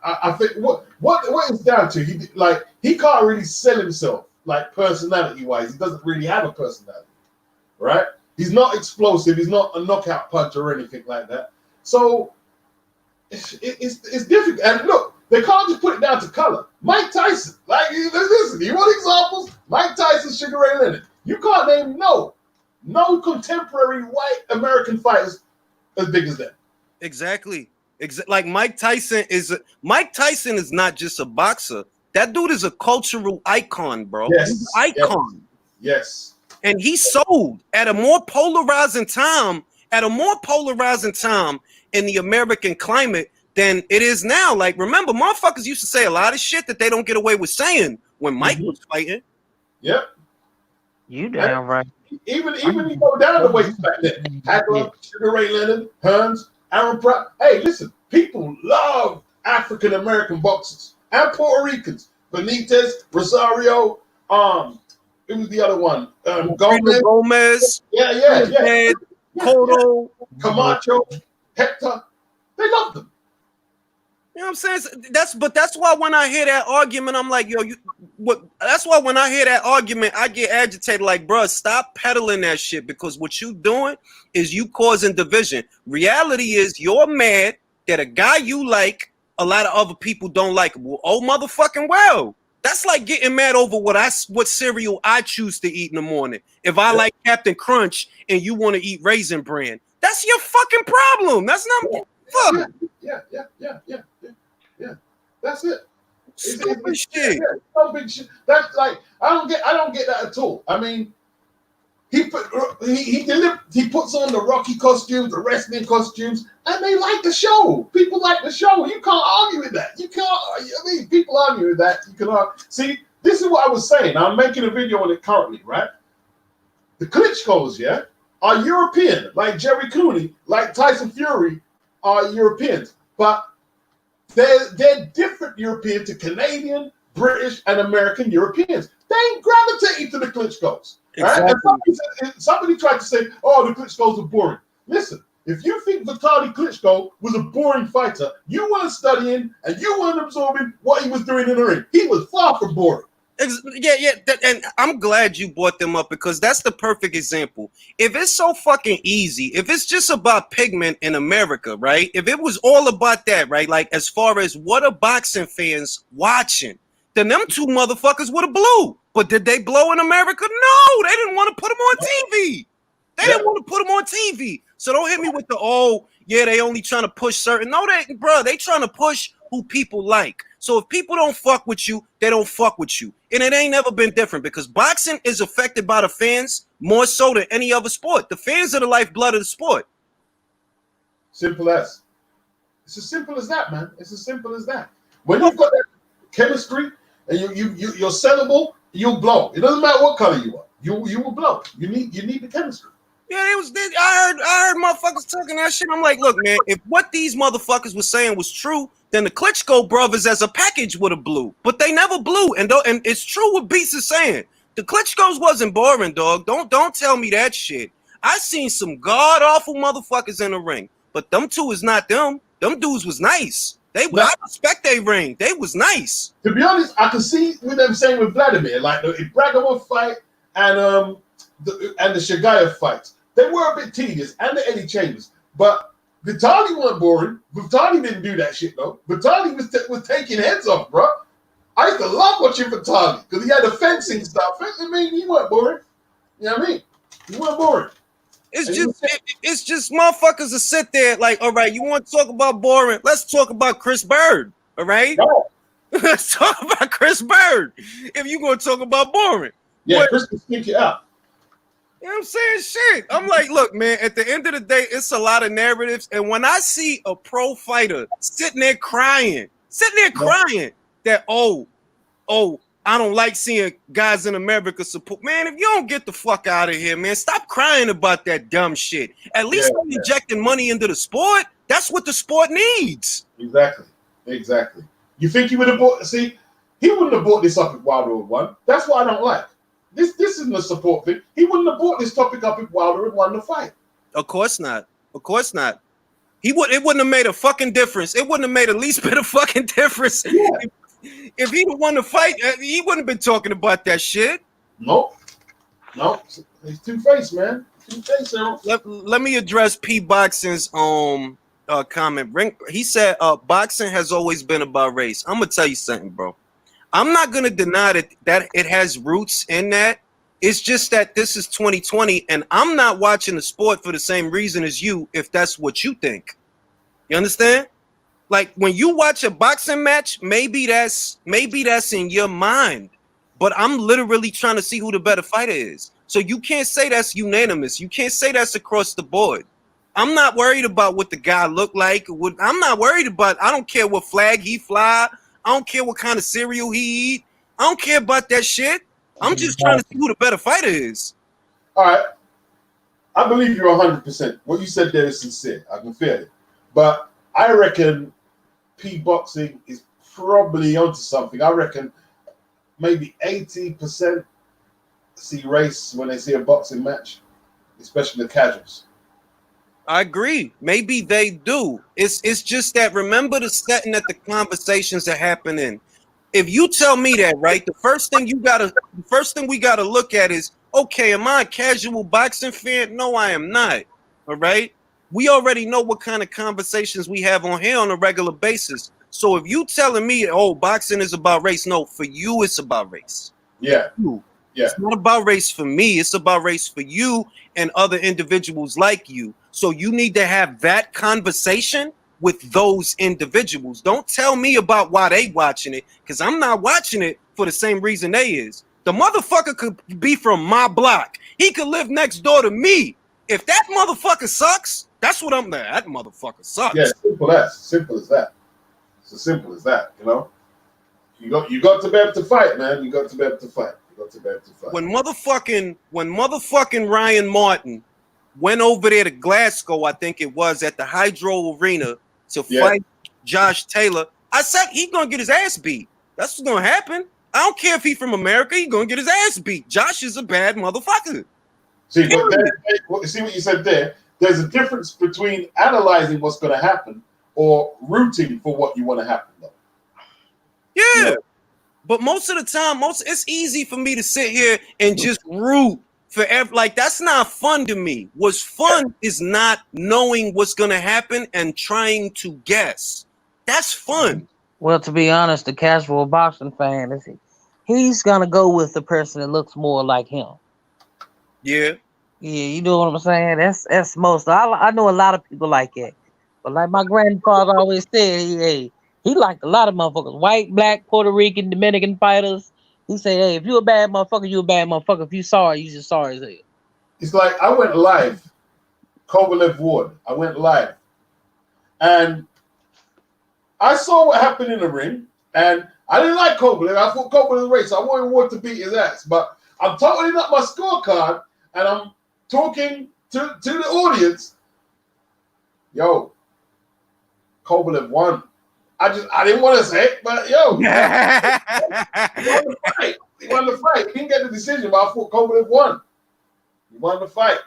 I think what it's down to, he can't really sell himself like personality-wise. He doesn't really have a personality, right? He's not explosive. He's not a knockout puncher or anything like that. So it's difficult. And look, they can't just put it down to color. Mike Tyson, like, listen, you want examples? Mike Tyson, Sugar Ray Leonard. You can't name no contemporary white American fighters as big as them. Exactly. Like Mike Tyson is not just a boxer. That dude is a cultural icon, bro. Yes. He's an icon. Yes. And he sold at a more polarizing time in the American climate than it is now. Like, remember, motherfuckers used to say a lot of shit that they don't get away with saying when Mike was fighting. Yep. You damn right. Even you go down the way back then. Hagler, Sugar Ray Leonard, Hearns, Aaron Pratt. Hey, listen, people love African American boxers and Puerto Ricans. Benitez, Rosario, it was the other one. Gomez. Yeah. Cotto, Camacho, Hector. They love them. You know what I'm saying? That's why when I hear that argument, I'm like, yo, that's why when I hear that argument, I get agitated. Like, bro, stop peddling that shit because what you doing is you causing division. Reality is you're mad that a guy you like, a lot of other people don't like. Well, oh motherfucking well. That's like getting mad over what cereal I choose to eat in the morning. If I like Captain Crunch and you want to eat Raisin Bran, that's your fucking problem. That's not fuck. Yeah. That's it. Stupid shit. Stupid shit. That's like I don't get that at all. I mean, he puts on the Rocky costumes, the wrestling costumes, and they like the show. People like the show. You can't argue with that. You can't. I mean, people argue with that. You can argue. See, this is what I was saying. I'm making a video on it currently, right? The Klitschko's, are European, like Jerry Cooney, like Tyson Fury, are Europeans, but they're different European to Canadian, British, and American Europeans. They ain't gravitating to the Klitschko's. Right? Exactly. And somebody tried to say, oh, the Klitschko's are boring. Listen, if you think Vitaly Klitschko was a boring fighter, you weren't studying and you weren't absorbing what he was doing in the ring. He was far from boring. And I'm glad you brought them up because that's the perfect example. If it's so fucking easy, if it's just about pigment in America, right? If it was all about that, right? Like as far as what are boxing fans watching, then them two motherfuckers would have blew. But did they blow in America? No, they didn't want to put them on TV. They didn't want to put them on TV. So don't hit me with they only trying to push certain. No, they trying to push who people like. So if people don't fuck with you, they don't fuck with you. And it ain't never been different because boxing is affected by the fans more so than any other sport. The fans are the lifeblood of the sport. Simple as. It's as simple as that, man. It's as simple as that. When you've got that chemistry and you're sellable, you'll blow. It doesn't matter what color you are. You will blow. You need the chemistry. Yeah, I heard motherfuckers talking that shit. I'm like, look, man, if what these motherfuckers were saying was true, then the Klitschko brothers as a package would have blew. But they never blew. And it's true what Beats is saying. The Klitschkos wasn't boring, dog. Don't tell me that shit. I seen some god-awful motherfuckers in the ring. But them two is not them. Them dudes was nice. I respect they ring. They was nice. To be honest, I can see what them saying with Vladimir, like the Ibragimov fight and the Shagayev fights. They were a bit tedious, and the Eddie Chambers. But Vitali wasn't boring. Vitali didn't do that shit, though. Vitali was taking heads off, bro. I used to love watching Vitali because he had the fencing stuff. I mean, he wasn't boring. You know what I mean? He wasn't boring. It's just motherfuckers to sit there like, all right, you want to talk about boring? Let's talk about Chris Bird, all right? No. Let's talk about Chris Bird if you're going to talk about boring. Yeah, Chris can speak it out. You know what I'm saying? Shit. I'm like, look, man, at the end of the day, it's a lot of narratives. And when I see a pro fighter sitting there crying that, I don't like seeing guys in America support. Man, if you don't get the fuck out of here, man, stop crying about that dumb shit. At least they're injecting money into the sport. That's what the sport needs. Exactly. You think he would have bought, he wouldn't have brought this up if Wilder had won. That's what I don't like. This isn't a support thing. He wouldn't have brought this topic up if Wilder had won the fight. Of course not. It wouldn't have made a fucking difference. It wouldn't have made the least bit of fucking difference. Yeah. If he'd won the fight, he wouldn't have been talking about that shit. Nope. He's two-faced, man. Two-faced, Let me address P Boxing's comment. He said boxing has always been about race. I'm gonna tell you something, bro. I'm not gonna deny that it has roots in that. It's just that this is 2020, and I'm not watching the sport for the same reason as you. If that's what you think, you understand? Like when you watch a boxing match, maybe that's in your mind, but I'm literally trying to see who the better fighter is. So you can't say that's unanimous. You can't say that's across the board. I'm not worried about what the guy looked like. I'm not worried about. I don't care what flag he fly. I don't care what kind of cereal he eat. I don't care about that shit. I'm just trying to see who the better fighter is. All right. I believe you're 100%. What you said there is sincere. I can feel it. But I reckon P Boxing is probably onto something. I reckon maybe 80% see race when they see a boxing match, especially the casuals. I agree. Maybe they do. It's just that remember the setting that the conversations are happening. If you tell me that, right, the first thing we gotta look at is, okay, am I a casual boxing fan? No, I am not. All right. We already know what kind of conversations we have on here on a regular basis. So if you telling me, boxing is about race, no, for you it's about race. Yeah. It's not about race for me. It's about race for you and other individuals like you. So you need to have that conversation with those individuals. Don't tell me about why they watching it, because I'm not watching it for the same reason they is. The motherfucker could be from my block. He could live next door to me. If that motherfucker sucks, that's what I'm there. That motherfucker sucks. Yeah, simple as that. It's as simple as that, you know. You got to be able to fight, man. You got to be able to fight. When motherfucking Ryan Martin went over there to Glasgow, I think it was, at the Hydro Arena to fight Josh Taylor, I said he's gonna get his ass beat. That's what's gonna happen. I don't care if he's from America, he's gonna get his ass beat. Josh is a bad motherfucker. See, see what you said there? There's a difference between analyzing what's going to happen or rooting for what you want to happen, though. Yeah. But most of the time, it's easy for me to sit here and just root for like that's not fun to me. What's fun is not knowing what's gonna happen and trying to guess. That's fun. Well, to be honest, the casual boxing fan he's gonna go with the person that looks more like him. Yeah. Yeah, you know what I'm saying? That's most. I know a lot of people like that, but like my grandfather always said, he liked a lot of motherfuckers, white, black, Puerto Rican, Dominican fighters. He said, hey, if you a bad motherfucker, you a bad motherfucker. If you sorry, you just sorry as hell. It's like I went live, Kovalev Ward. I went live, and I saw what happened in the ring, and I didn't like Kovalev. I thought Kovalev was race. I wanted Ward to beat his ass, but I'm totaling up my scorecard, and I'm talking to the audience. Yo, Kovalev won. I didn't want to say it, but yo, he won the fight. He won the fight. He didn't get the decision, but I thought Kovalev won. He won the fight.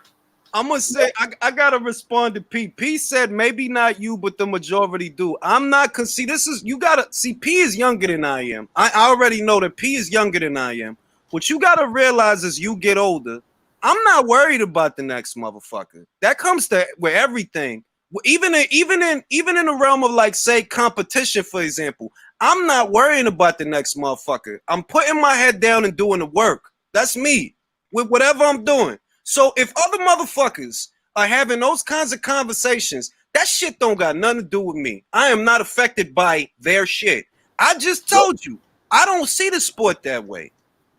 I'm gonna say I gotta respond to P. P said maybe not you, but the majority do. I'm not see this is you gotta see P is younger than I am. I already know that P is younger than I am. What you gotta realize as you get older, I'm not worried about the next motherfucker. That comes to with everything. Even in the realm of like say competition, for example, I'm not worrying about the next motherfucker. I'm putting my head down and doing the work. That's me with whatever I'm doing. So if other motherfuckers are having those kinds of conversations, that shit don't got nothing to do with me. I am not affected by their shit. I just told you, I don't see the sport that way.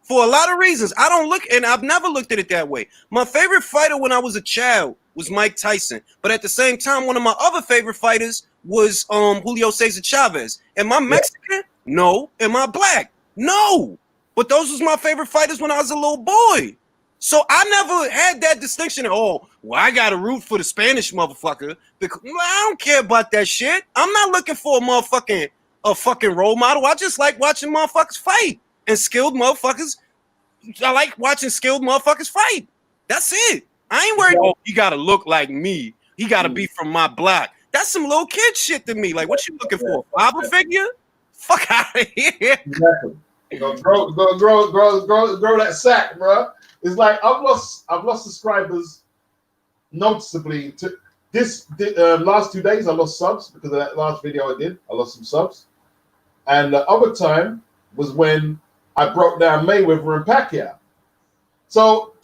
For a lot of reasons. I don't look, and I've never looked at it that way. My favorite fighter when I was a child was Mike Tyson. But at the same time, one of my other favorite fighters was Julio Cesar Chavez. Am I Mexican? No. Am I black? No. But those was my favorite fighters when I was a little boy. So I never had that distinction at all. Well, I got to root for the Spanish motherfucker because I don't care about that shit. I'm not looking for a fucking role model. I just like watching motherfuckers fight and skilled motherfuckers. I like watching skilled motherfuckers fight. That's it. I ain't worried. Oh, he got to look like me. He got to be from my block. That's some little kid shit to me. Like, what you looking for? Father figure? Fuck out of here. Exactly. Grow that sack, bro. It's like I've lost subscribers noticeably. To this last 2 days, I lost subs because of that last video I did. I lost some subs, and the other time was when I broke down Mayweather and Pacquiao. So,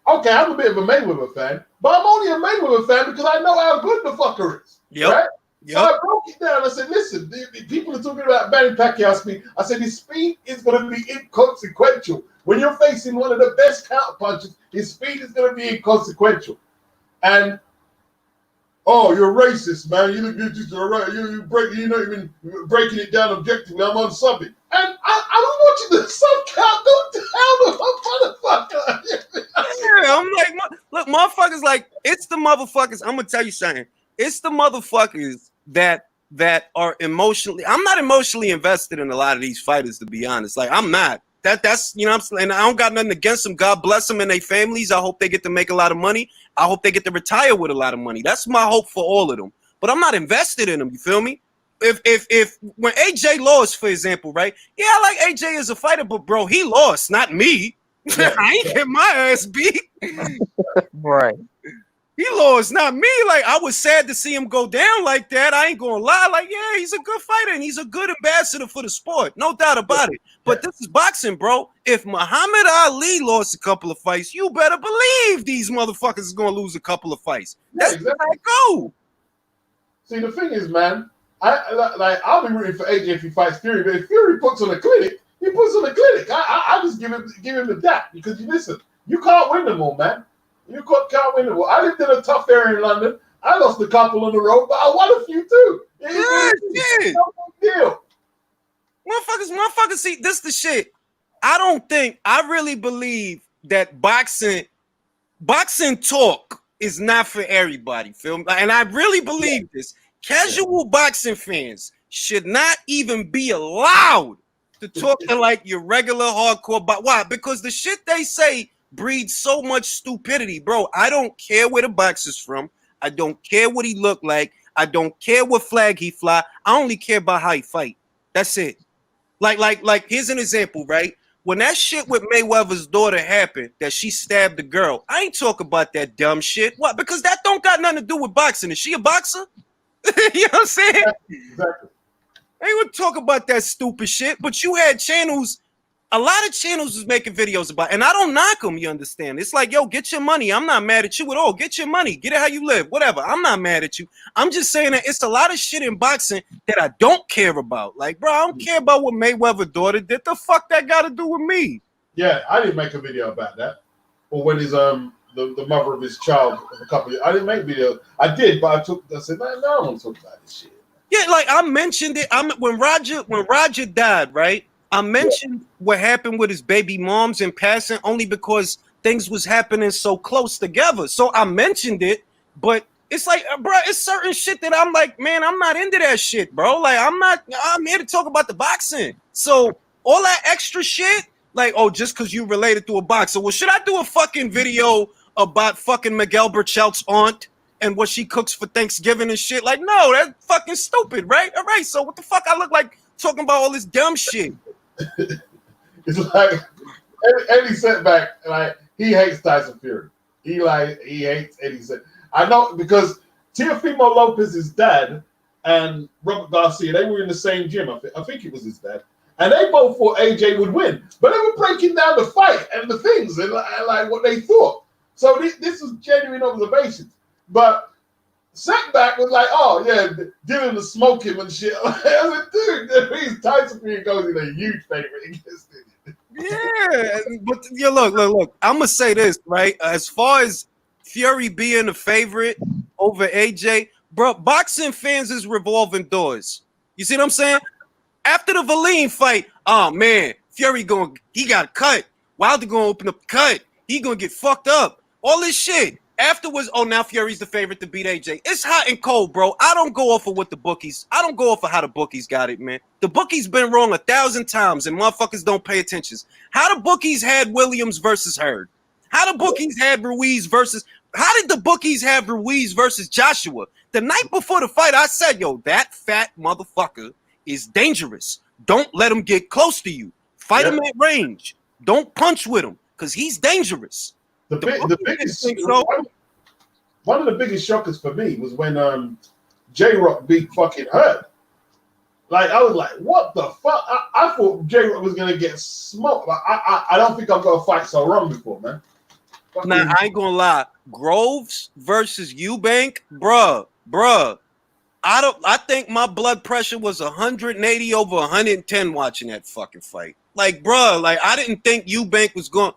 okay, I'm a bit of a Mayweather fan, but I'm only a Mayweather fan because I know how good the fucker is. Yep. Right? Yep. So I broke it down. I said, listen, the people are talking about Manny Pacquiao's speed. I said, his speed is going to be inconsequential. When you're facing one of the best counter punches, his speed is going to be inconsequential. And, oh, you're racist, man. You're not even breaking it down objectively. I'm on something. And I'm watching the sub count go down the motherfucker. Yeah, I'm like, look, motherfuckers, like, it's the motherfuckers. I'm going to tell you something. It's the motherfuckers that are emotionally. I'm not emotionally invested in a lot of these fighters, to be honest. Like, I'm not. That's you know what I'm saying. And I don't got nothing against them. God bless them and their families. I hope they get to make a lot of money. I hope they get to retire with a lot of money. That's my hope for all of them. But I'm not invested in them. You feel me? If when AJ lost, for example, right? Yeah, I like AJ as a fighter, but bro, he lost, not me. Yeah. I ain't get my ass beat. Right. He lost, not me. Like, I was sad to see him go down like that. I ain't gonna lie. Like, yeah, he's a good fighter and he's a good ambassador for the sport. No doubt about it. But this is boxing, bro. If Muhammad Ali lost a couple of fights, you better believe these motherfuckers is gonna lose a couple of fights. That's exactly. how it go. See, the thing is, man, I'll be rooting for AJ if he fights Fury, but if Fury puts on a clinic, he puts on a clinic. I just give him the that because you listen, you can't win them all, man. You can't win them all. I lived in a tough area in London. I lost a couple on the road, but I won a few too. Yeah. No big deal. Motherfuckers, see, this the shit. I really believe that boxing talk is not for everybody, feel me? And I really believe this. Casual boxing fans should not even be allowed to talk to like your regular hardcore. But why? Because the shit they say breeds so much stupidity, bro. I don't care where the boxer's from. I don't care what he look like. I don't care what flag he fly. I only care about how he fight. That's it. Like here's an example, right? When that shit with Mayweather's daughter happened, that she stabbed the girl, I ain't talk about that dumb shit. What? Because that don't got nothing to do with boxing. Is she a boxer? You know what I'm saying? Exactly. I ain't gonna talk about that stupid shit. But you had channels, a lot of channels was making videos about, and I don't knock them. You understand? It's like, yo, get your money. I'm not mad at you at all. Get your money. Get it how you live. Whatever. I'm not mad at you. I'm just saying that it's a lot of shit in boxing that I don't care about. Like, bro, I don't care about what Mayweather daughter did. The fuck that got to do with me? Yeah, I didn't make a video about that. Or when his the mother of his child of a couple of years. I didn't make videos. I did, but I said, man, no, I don't want to talk about this shit. Yeah, like I mentioned it. When Roger died, right? I mentioned what happened with his baby moms in passing only because things was happening so close together. So I mentioned it, but it's like, bro, it's certain shit that I'm like, man, I'm not into that shit, bro. Like, I'm here to talk about the boxing. So all that extra shit, like, oh, just because you related to a boxer. Well, should I do a fucking video about fucking Miguel Burchelt's aunt and what she cooks for Thanksgiving and shit? Like, no, that's fucking stupid, right? All right, so what the fuck I look like talking about all this dumb shit? It's like Eddie Setback, like he hates Tyson Fury. He hates Eddie Setback. I know because Teofimo Lopez's dad and Robert Garcia, they were in the same gym. I think it was his dad. And they both thought AJ would win. But they were breaking down the fight and the things and like what they thought. So this was genuine observations. But Setback was like, oh, yeah, Dylan was smoking and shit. I said, dude, he's Tyson Fury goes in a huge favorite against it. Yeah, but yeah, look. I'm gonna say this, right? As far as Fury being the favorite over AJ, bro, boxing fans is revolving doors. You see what I'm saying? After the Valine fight, oh man, Fury he got cut. Wilder gonna open up the cut. He gonna get fucked up. All this shit. Afterwards, oh, now Fury's the favorite to beat AJ. It's hot and cold, bro. I don't go off of what the bookies. I don't go off of how the bookies got it, man. The bookies been wrong 1,000 times, and motherfuckers don't pay attention. How the bookies had Williams versus Hurd? How the bookies had Ruiz versus? How did the bookies have Ruiz versus Joshua? The night before the fight, I said, yo, that fat motherfucker is dangerous. Don't let him get close to you. Fight him at range. Don't punch with him because he's dangerous. The biggest one of the biggest shockers for me was when J-Rock beat fucking Hurd. Like I was like, what the fuck? I thought J-Rock was gonna get smoked. Like, I don't think I've got a fight so wrong before, man. Nah, I ain't gonna lie. Groves versus Eubank, bruh. I think my blood pressure was 180 over 110 watching that fucking fight. Like, bruh, like I didn't think Eubank was going.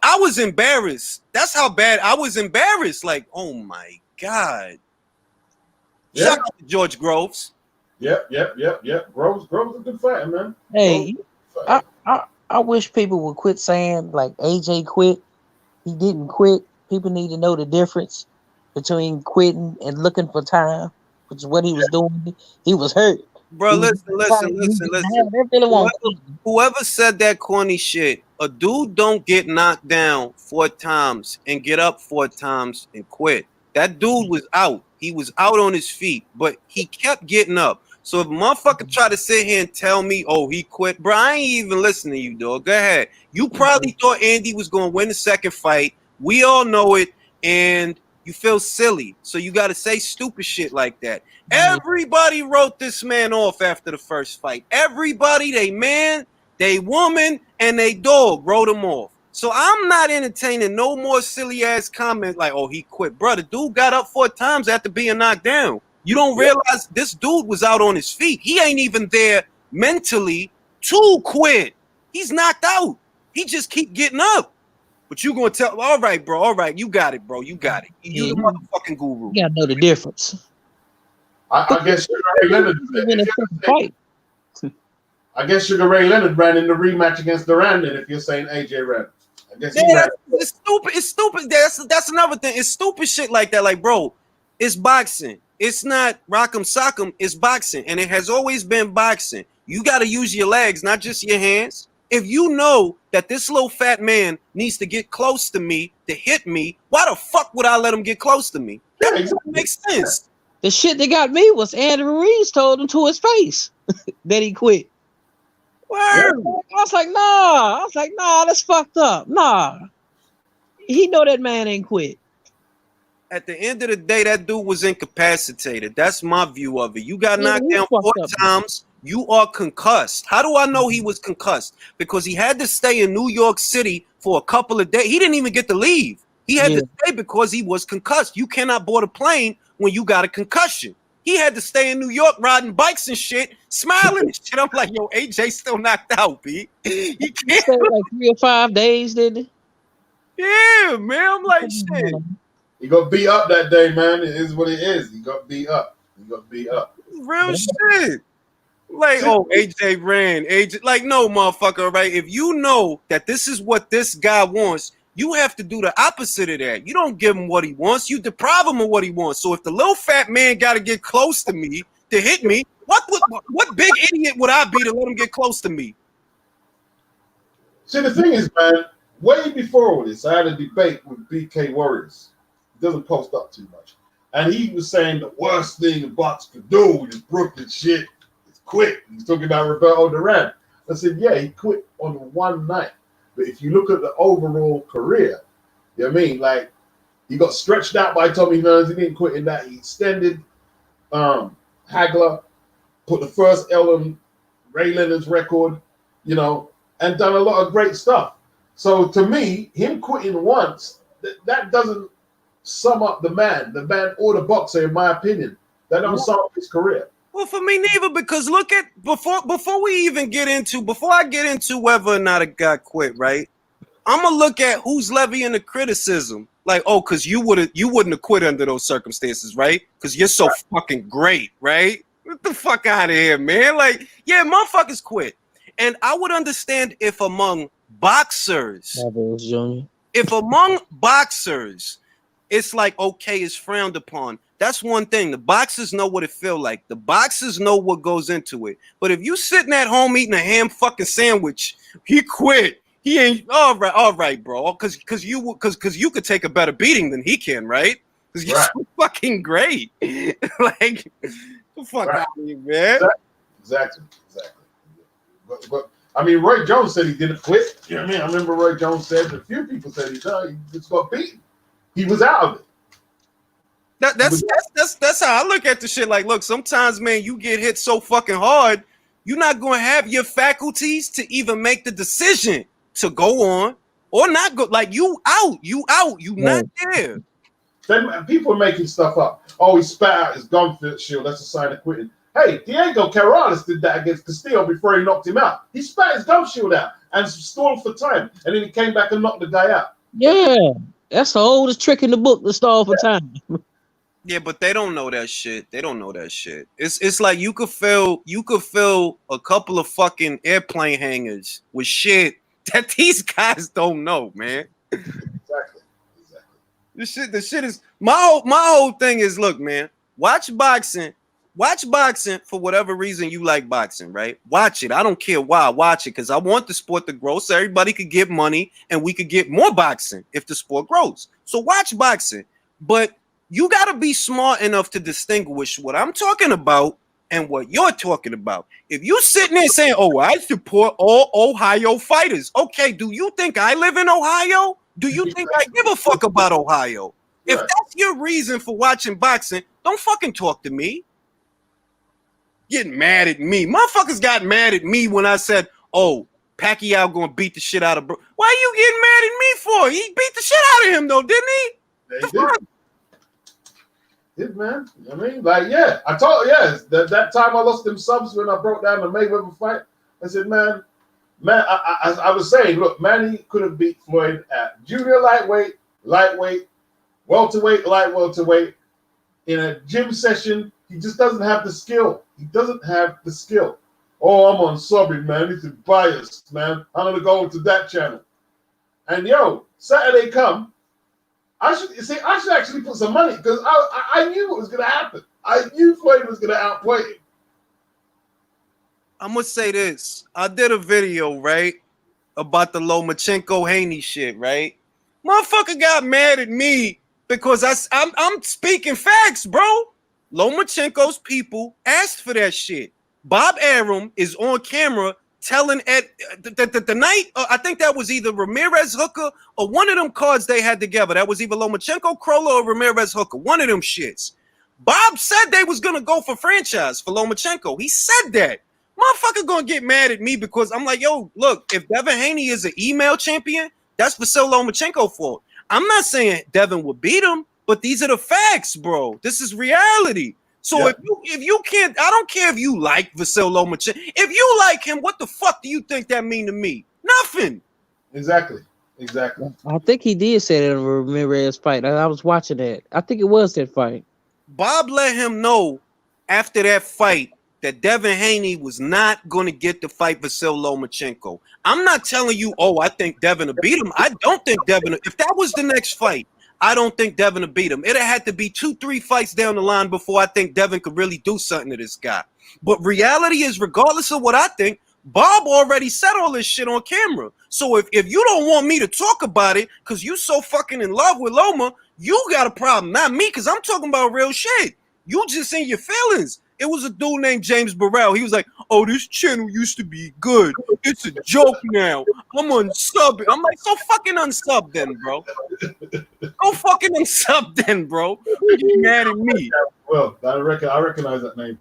I was embarrassed. That's how bad I was embarrassed. Like, oh my God. Yeah. Shout out to George Groves. Yep. Groves is a good fighter, man. Hey, I wish people would quit saying like AJ quit. He didn't quit. People need to know the difference between quitting and looking for time, which is what he was doing. He was hurt. Bro, listen. Whoever said that corny shit, a dude don't get knocked down 4 times and get up 4 times and quit. That dude was out. He was out on his feet, but he kept getting up. So if a motherfucker try to sit here and tell me, oh, he quit, bro, I ain't even listening to you, dog. Go ahead. You probably thought Andy was going to win the second fight. We all know it, and you feel silly. So you got to say stupid shit like that. Everybody wrote this man off after the first fight. Everybody, they man, they woman, and they dog wrote him off. So I'm not entertaining no more silly ass comment like, oh, he quit. Bro, the dude got up 4 times after being knocked down. You don't realize this dude was out on his feet. He ain't even there mentally to quit. He's knocked out. He just keep getting up. But you gonna tell, all right, bro, all right, you got it, bro. You got it. You the motherfucking guru. You gotta know the difference. I guess Sugar Ray Leonard. I guess Sugar Ray Leonard ran in the rematch against Duran. And if you're saying AJ ran, I guess it's stupid. It's stupid. That's another thing. It's stupid shit like that. Like, bro, it's boxing. It's not rock'em sock'em. It's boxing, and it has always been boxing. You got to use your legs, not just your hands. If you know that this little fat man needs to get close to me to hit me, why the fuck would I let him get close to me? That doesn't make sense. The shit that got me was Andy Ruiz told him to his face that he quit. Word. I was like, nah, that's fucked up. Nah. He know that man ain't quit. At the end of the day, that dude was incapacitated. That's my view of it. You got Yeah, knocked he down fucked 4 up. times. You are concussed. How do I know he was concussed? Because he had to stay in New York City for a couple of days. He didn't even get to leave. He had Yeah. to stay because he was concussed. You cannot board a plane when you got a concussion. He had to stay in New York riding bikes and shit, smiling and shit. I'm like, yo, AJ still knocked out, B. He He can't. stayed like 3 or 5 days, didn't he? Yeah, man. I'm like, shit. He got beat up that day, man. It is what it is. He got beat up. He got beat up. Real shit. Like, oh, AJ ran. AJ, like, no, motherfucker, right? If you know that this is what this guy wants, you have to do the opposite of that. You don't give him what he wants. You deprive him of what he wants. So if the little fat man got to get close to me to hit me, what big idiot would I be to let him get close to me? See, the thing is, man, way before all this, I had a debate with BK Warriors. He doesn't post up too much. And he was saying the worst thing a boxer could do is Brooklyn shit is quit. He's talking about Roberto Duran. I said, yeah, he quit on one night. But if you look at the overall career, you know what I mean? Like, he got stretched out by Tommy Hearns. He didn't quit in that. He extended Hagler, put the first L on Ray Leonard's record, you know, and done a lot of great stuff. So to me, him quitting once, that doesn't sum up the man or the boxer, in my opinion. That don't sum up his career. Well, for me neither, because look at before I get into whether or not a guy quit, right? I'm gonna look at who's levying the criticism. Like, oh, because you wouldn't have quit under those circumstances, right? Because you're so fucking great, right? Get the fuck out of here, man. Like, yeah, motherfuckers quit. And I would understand if among boxers, it's like, okay, it's frowned upon. That's one thing. The boxers know what it feel like. The boxers know what goes into it. But if you sitting at home eating a ham fucking sandwich, he quit. He ain't all right, bro. Cause you could take a better beating than he can, right? Because you're so fucking great. Like, the fuck out of here, man. Exactly. But I mean, Roy Jones said he didn't quit. You know what I mean? I remember Roy Jones said a few people said he just got beaten. He was out of it. That's how I look at the shit. Like, look, sometimes, man, you get hit so fucking hard, you're not gonna have your faculties to even make the decision to go on or not go. Like, you not there. Then people are making stuff up. Oh, he spat out his gum shield. That's a sign of quitting. Hey, Diego Corrales did that against Castillo before he knocked him out. He spat his gum shield out and stalled for time, and then he came back and knocked the guy out. Yeah, that's the oldest trick in the book to stall for time. Yeah, but they don't know that shit. It's like you could fill a couple of fucking airplane hangars with shit that these guys don't know, man. Exactly. The shit is my whole thing is, look, man, watch boxing for whatever reason you like boxing, right? Watch it. I don't care why. Watch it because I want the sport to grow so everybody could get money and we could get more boxing if the sport grows. So watch boxing, but you got to be smart enough to distinguish what I'm talking about and what you're talking about. If you sitting there saying, oh, I support all Ohio fighters. Okay, do you think I live in Ohio? Do you think I give a fuck about Ohio? If that's your reason for watching boxing, don't fucking talk to me. Getting mad at me. Motherfuckers got mad at me when I said, oh, Pacquiao gonna beat the shit out of Bro. Why are you getting mad at me for? He beat the shit out of him, though, didn't he? Did, man. I mean, like, yeah. I told that time I lost them subs when I broke down the Mayweather fight. I said, man, I was saying, look, Manny could have beat Floyd at junior lightweight, welterweight, light welterweight. In a gym session, he just doesn't have the skill. Oh, I'm on subbing, man. This is biased, man. I'm gonna go into that channel. And yo, Saturday come. I should actually put some money because I knew what was gonna happen. I knew Floyd was gonna outplay him. I'm gonna say this. I did a video, right, about the Lomachenko-Haney shit, right? Motherfucker got mad at me because I'm speaking facts, bro. Lomachenko's people asked for that shit. Bob Arum is on camera telling Ed the night, I think that was either Ramirez Hooker or one of them cards they had together. That was either Lomachenko, Krolla, or Ramirez Hooker. One of them shits. Bob said they was gonna go for franchise for Lomachenko. He said that. Motherfucker gonna get mad at me because I'm like, yo, look, if Devin Haney is an email champion, that's Vasil Lomachenko fault. I'm not saying Devin would beat him, but these are the facts, bro. This is reality. So if you can't, I don't care if you like Vasil Lomachenko. If you like him, what the fuck do you think that mean to me? Nothing. Exactly. I think he did say that in a Ramirez fight. I was watching that. I think it was that fight. Bob let him know after that fight that Devin Haney was not going to get the fight Vasil Lomachenko. I'm not telling you, I think Devin will beat him. I don't think Devin, if that was the next fight, I don't think Devin will beat him. It had to be 2-3 fights down the line before I think Devin could really do something to this guy. But reality is, regardless of what I think, Bob already said all this shit on camera. So if you don't want me to talk about it because you so fucking in love with Loma, you got a problem, not me, because I'm talking about real shit. You just in your feelings. It was a dude named James Burrell. He was like, oh, this channel used to be good. It's a joke now. I'm unsubbing. I'm like, so fucking unsub then, bro. Go fucking unsub then, bro. You mad at me? Well, I recognize that name.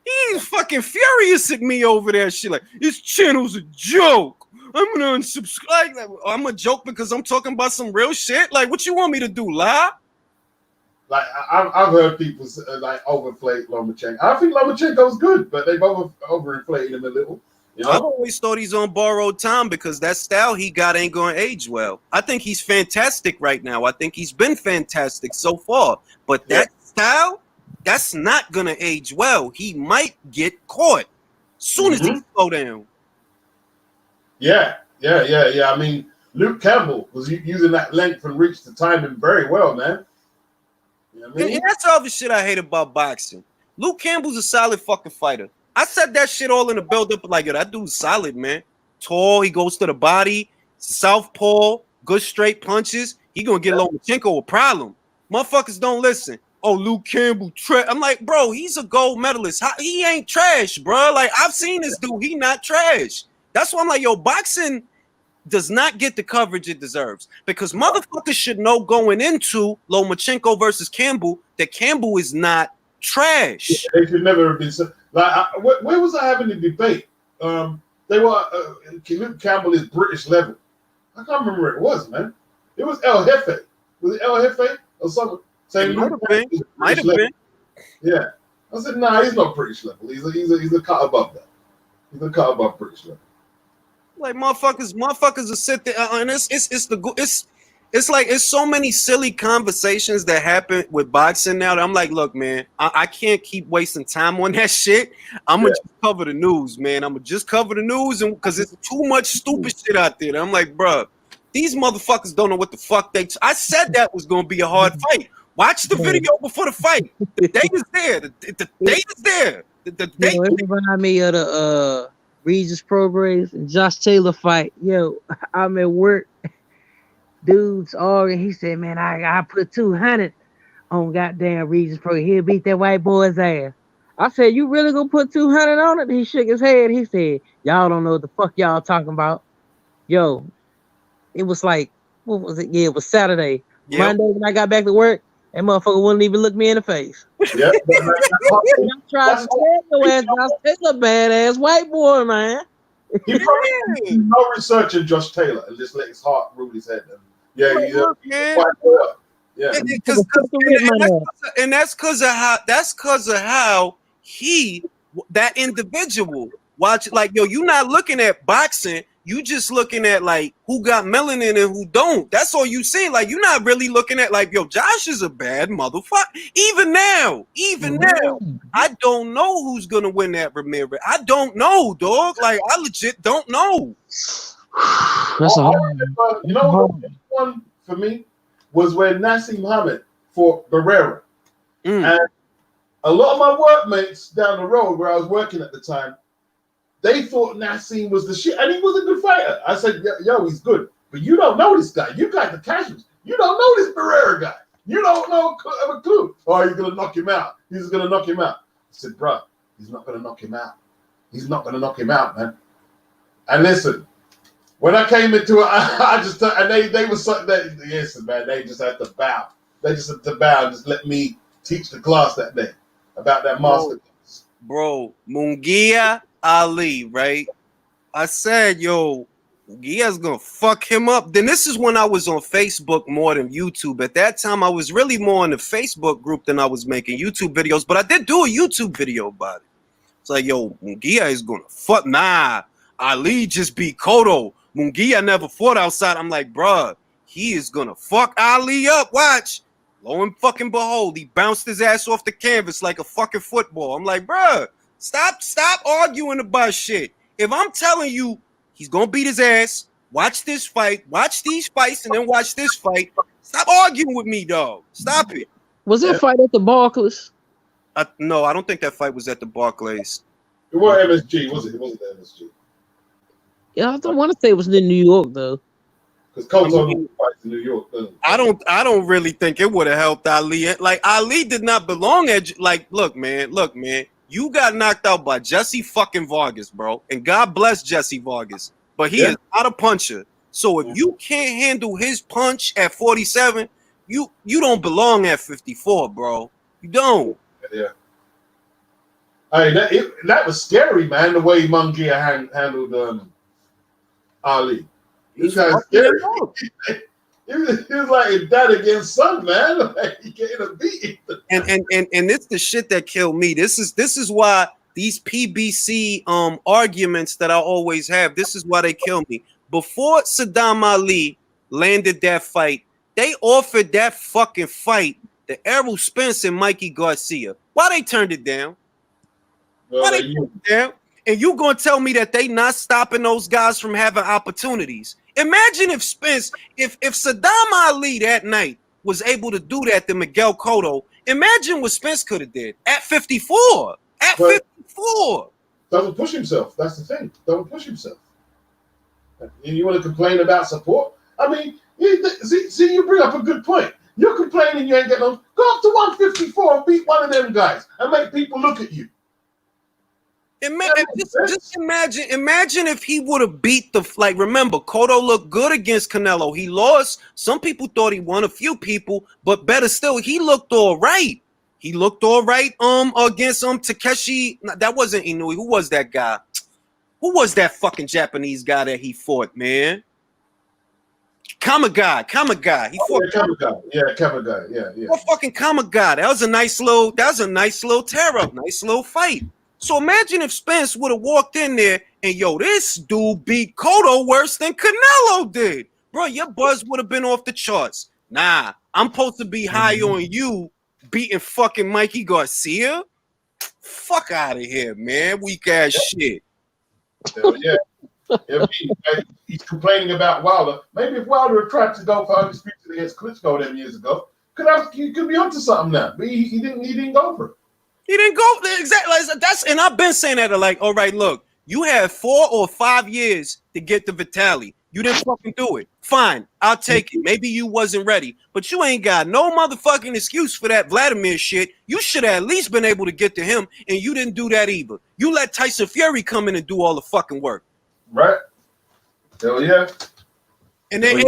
He's fucking furious at me over that shit. Like, this channel's a joke. I'm gonna unsubscribe. I'm a joke because I'm talking about some real shit. Like, what you want me to do, lie? Like I've heard people like overplay Lomachenko. I think Lomachenko's good, but they've overinflated him a little. You know? I've always thought he's on borrowed time because that style he got ain't going to age well. I think he's fantastic right now. I think he's been fantastic so far. But that style, that's not going to age well. He might get caught soon as he slow down. Yeah. I mean, Luke Campbell was using that length and reach to time him very well, man. You know what I mean? And that's all the shit I hate about boxing. Luke Campbell's a solid fucking fighter. I said that shit all in the build-up, like, yo, that dude's solid, man. Tall, he goes to the body, southpaw, good straight punches. He gonna get Lomachenko a problem. Motherfuckers don't listen. Oh, Luke Campbell, I'm like, bro, he's a gold medalist. He ain't trash, bro. Like, I've seen this dude. He not trash. That's why I'm like, yo, boxing does not get the coverage it deserves because motherfuckers should know going into Lomachenko versus Campbell that Campbell is not trash. They should never have been so. Like, where was I having the debate? They were Luke Campbell is British level. I can't remember where it was, man. It was El Jefe. Was it El Jefe or something? Saying Might have been. Yeah. I said, nah, he's not British level. He's a cut above that. He's a cut above British level. Like motherfuckers will sit there and it's like it's so many silly conversations that happen with boxing now that I'm like, look, man, I can't keep wasting time on that shit. I'm gonna just cover the news, man. I'm gonna just cover the news, and because it's too much stupid shit out there. And I'm like, bro, these motherfuckers don't know what the fuck they. I said that was gonna be a hard fight. Watch the video before the fight. The date is there. The date is there. The date. It remind me of the Regis Prograis and Josh Taylor fight. Yo, I'm at work. Dude's arguing. He said, man, I put 200 on goddamn Regis Prograis. He'll beat that white boy's ass. I said, you really gonna put 200 on it? He shook his head. He said, y'all don't know what the fuck y'all talking about. Yo, it was like, what was it? Yeah, it was Saturday. Yep. Monday when I got back to work, that motherfucker wouldn't even look me in the face. Yeah. I'm trying to tell your ass, Josh Taylor, badass white boy, man. He probably did no research in Josh Taylor and just let his heart rule his head. Yeah, he's quite well. Yeah, and that's because of how he, that individual, watch, like, yo, you not looking at boxing. You just looking at like who got melanin and who don't. That's all you see. Like, you're not really looking at like, yo, Josh is a bad motherfucker. Even now, I don't know who's gonna win that Ramirez. I don't know, dog. Like, I legit don't know. That's a hard one. You know what? The one for me was when Nassim Muhammad fought Barrera, and a lot of my workmates down the road where I was working at the time, they thought Nassim was the shit, and he was a good fighter. I said, yo, he's good. But you don't know this guy. You got the casuals. You don't know this Barrera guy. You don't know a clue. Oh, he's going to knock him out. He's going to knock him out. I said, bro, he's not going to knock him out. He's not going to knock him out, man. And listen, when I came into it, I just and they were something that listen, man, they just had to bow. They just had to bow and just let me teach the class that day about that master class. Bro, Mungia Ali, right? I said, yo, Gia's gonna fuck him up. Then this is when I was on Facebook more than YouTube. At that time, I was really more in the Facebook group than I was making YouTube videos, but I did do a YouTube video about it. It's like, yo, Mungia is gonna fuck. Nah, Ali just beat Kodo. Mungia never fought outside. I'm like, bruh, he is gonna fuck Ali up. Watch. Lo and fucking behold, he bounced his ass off the canvas like a fucking football. I'm like, bruh, stop arguing about shit. If I'm telling you he's gonna beat his ass, watch this fight, watch these fights, and then watch this fight. Stop arguing with me, dog. Stop it. Was that fight at the Barclays? No, I don't think that fight was at the Barclays. It was MSG, was it? It wasn't the MSG. Yeah, I don't want to say it was in New York though. Because Coach fights in New York. I don't really think it would have helped Ali. Like Ali did not belong at. Like, look, man. You got knocked out by Jesse fucking Vargas, bro. And God bless Jesse Vargas. But he is not a puncher. So if you can't handle his punch at 47, you don't belong at 54, bro. You don't. Yeah. Hey, that was scary, man, the way Mungia handled Ali. This guy's scary. He was like his dad against son, man. Like, he getting a beat. And it's the shit that killed me. This is why these PBC arguments that I always have, this is why they kill me. Before Saddam Ali landed that fight, they offered that fucking fight to Errol Spence and Mikey Garcia. Why they turned it down? Why they turned it down? And you gonna tell me that they not stopping those guys from having opportunities? Imagine if Spence, if Saddam Ali that night was able to do that to Miguel Cotto, imagine what Spence could have did at 54. At 54. Doesn't push himself. That's the thing. Don't push himself. And you want to complain about support? I mean, see, you bring up a good point. You're complaining you ain't getting on. Go up to 154 and beat one of them guys and make people look at you. Just imagine if he would have beat remember, Cotto looked good against Canelo. He lost. Some people thought he won, a few people, but better still, he looked all right. He looked all right against Takeshi. That wasn't Inoue. Who was that guy? Who was that fucking Japanese guy that he fought, man? Kamagai. He fought Kamagai. Yeah, Kamagai. Yeah. What fucking Kamagai? That was a nice little tear up, nice little fight. So imagine if Spence would have walked in there and this dude beat Cotto worse than Canelo did. Bro, your buzz would have been off the charts. Nah, I'm supposed to be high on you beating fucking Mikey Garcia? Fuck out of here, man. Weak ass shit. Hell yeah. He's complaining about Wilder. Maybe if Wilder had tried to go for undisputed against Klitschko them years ago, he could be onto something now. But he didn't go for it. He didn't go exactly. And I've been saying that. Like, all right, look, you had 4 or 5 years to get to Vitali. You didn't fucking do it. Fine, I'll take it. Maybe you wasn't ready, but you ain't got no motherfucking excuse for that Vladimir shit. You should have at least been able to get to him, and you didn't do that either. You let Tyson Fury come in and do all the fucking work. Right. Hell yeah. And then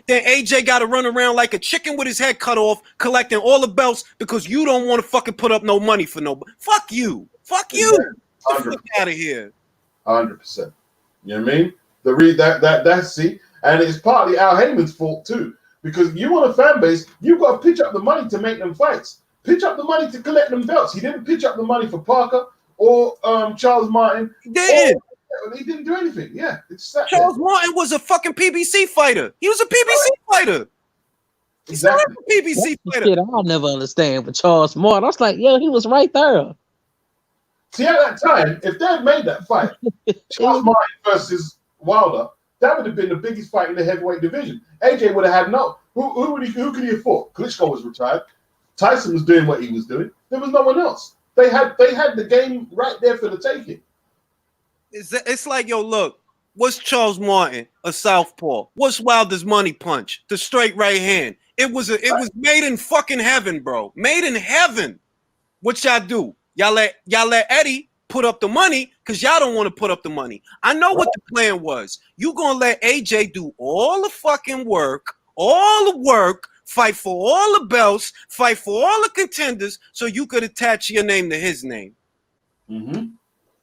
AJ got to run around like a chicken with his head cut off, collecting all the belts because you don't want to fucking put up no money for nobody. Fuck you. Fuck you. Get the fuck out of here. 100%. You know what I mean? That's see, and it's partly Al Heyman's fault too, because you want a fan base, you've got to pitch up the money to make them fights. Pitch up the money to collect them belts. He didn't pitch up the money for Parker or Charles Martin. He didn't. He didn't do anything. Yeah, Charles Martin was a fucking PBC fighter. He was a PBC fighter. Exactly. PBC fighter. Shit, I'll never understand with Charles Martin. I was like, he was right there. See, at that time, if they had made that fight, Charles Martin versus Wilder, that would have been the biggest fight in the heavyweight division. AJ would have had who could he have fought? Klitschko was retired. Tyson was doing what he was doing. There was no one else. They had the game right there for the taking. It's like, look, what's Charles Martin? A southpaw. What's Wilder's money punch? The straight right hand. It was made in fucking heaven, bro. Made in heaven. What y'all do? Y'all let Eddie put up the money because y'all don't want to put up the money. I know what the plan was. You gonna let AJ do all the fucking work, fight for all the belts, fight for all the contenders, so you could attach your name to his name. Mm-hmm.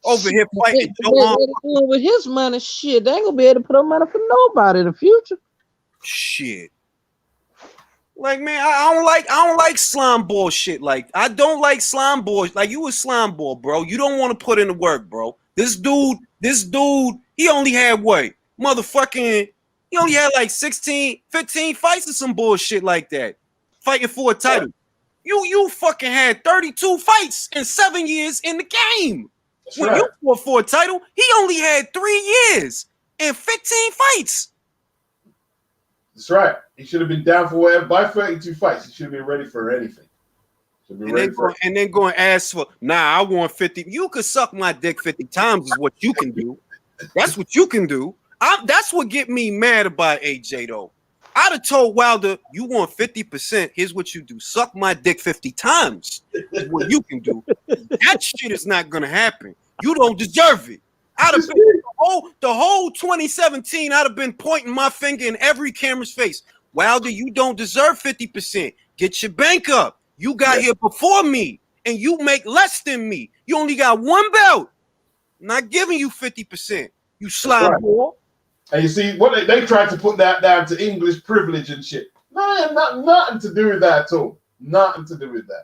Over here fighting with his money, shit, they ain't gonna be able to put up money for nobody in the future. Shit. Like, man, I don't like slime ball shit. Like, I don't like slime ball. Like, you a slime ball, bro. You don't want to put in the work, bro. This dude, he only had what? Motherfucking, he only had like 16, 15 fights or some bullshit like that. Fighting for a title. You fucking had 32 fights in 7 years in the game. That's when right. you fought for a title, he only had 3 years and 15 fights. That's right. He should have been down for whatever. By 32 fights, he should have been ready for anything. And then go and ask for, I want 50. You could suck my dick 50 times is what you can do. That's what you can do. That's what get me mad about AJ, though. I'd have told Wilder, you want 50%. Here's what you do. Suck my dick 50 times is what you can do. That shit is not going to happen. You don't deserve it. I'd have been the whole 2017, I'd have been pointing my finger in every camera's face. Wilder, you don't deserve 50%. Get your bank up. You got here before me, and you make less than me. You only got one belt. I'm not giving you 50%. You slime ball. And you see, what they tried to put that down to English privilege and shit. No, nothing to do with that at all. Nothing to do with that.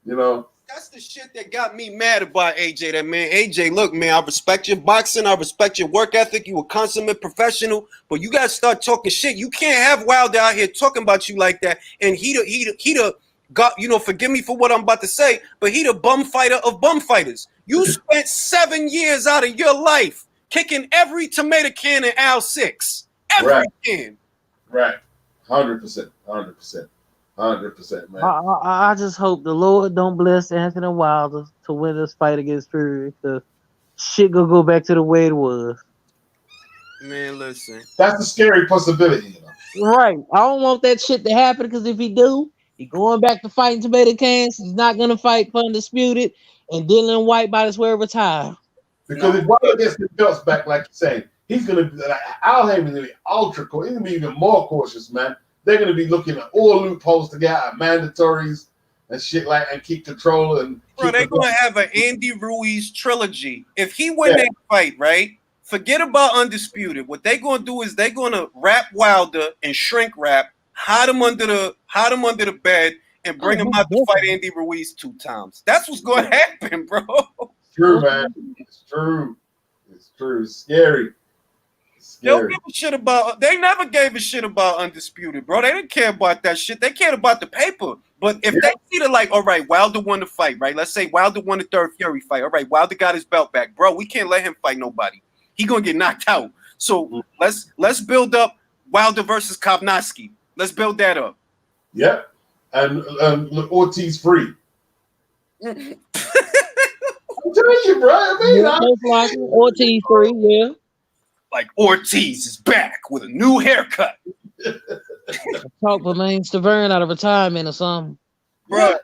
You know? That's the shit that got me mad about AJ. That man, AJ, look, man, I respect your boxing. I respect your work ethic. You a consummate professional, but you gotta start talking shit. You can't have Wilder out here talking about you like that. And he got, forgive me for what I'm about to say, but he the bum fighter of bum fighters. You spent 7 years out of your life kicking every tomato can in aisle 6. Every can. Right. 100%. 100%, man. I just hope the Lord don't bless Anthony Wilder to win this fight against Fury, because shit gonna go back to the way it was. Man, listen. That's a scary possibility, Right. I don't want that shit to happen, because if he do, he going back to fighting tomato cans. He's not gonna fight for Undisputed, and Dylan White might as well retire. Because if Wilder gets the belts back, like you say, he's gonna be like Al Heyman's gonna be ultra cautious. He's gonna be even more cautious, man. They're gonna be looking at all loopholes to get out of mandatories and shit like and keep control and. Bro, they're gonna have an Andy Ruiz trilogy. If he win that fight, right? Forget about Undisputed. What they're gonna do is they're gonna wrap Wilder and shrink wrap, hide him under the bed, and bring him out to fight Andy Ruiz 2 times. That's what's gonna happen, bro. True, man. It's true. It's true. It's scary. They don't give a shit about. They never gave a shit about Undisputed, bro. They didn't care about that shit. They cared about the paper. But if they see it like, all right, Wilder won the fight, right? Let's say Wilder won the third Fury fight. All right, Wilder got his belt back, bro. We can't let him fight nobody. He gonna get knocked out. So let's build up Wilder versus Kovnowski. Let's build that up. Yep. And Ortiz free. I'm telling you, bro. I mean, Ortiz free, yeah. Like Ortiz is back with a new haircut. Talk for Lane Stavern out of retirement or something. Bro,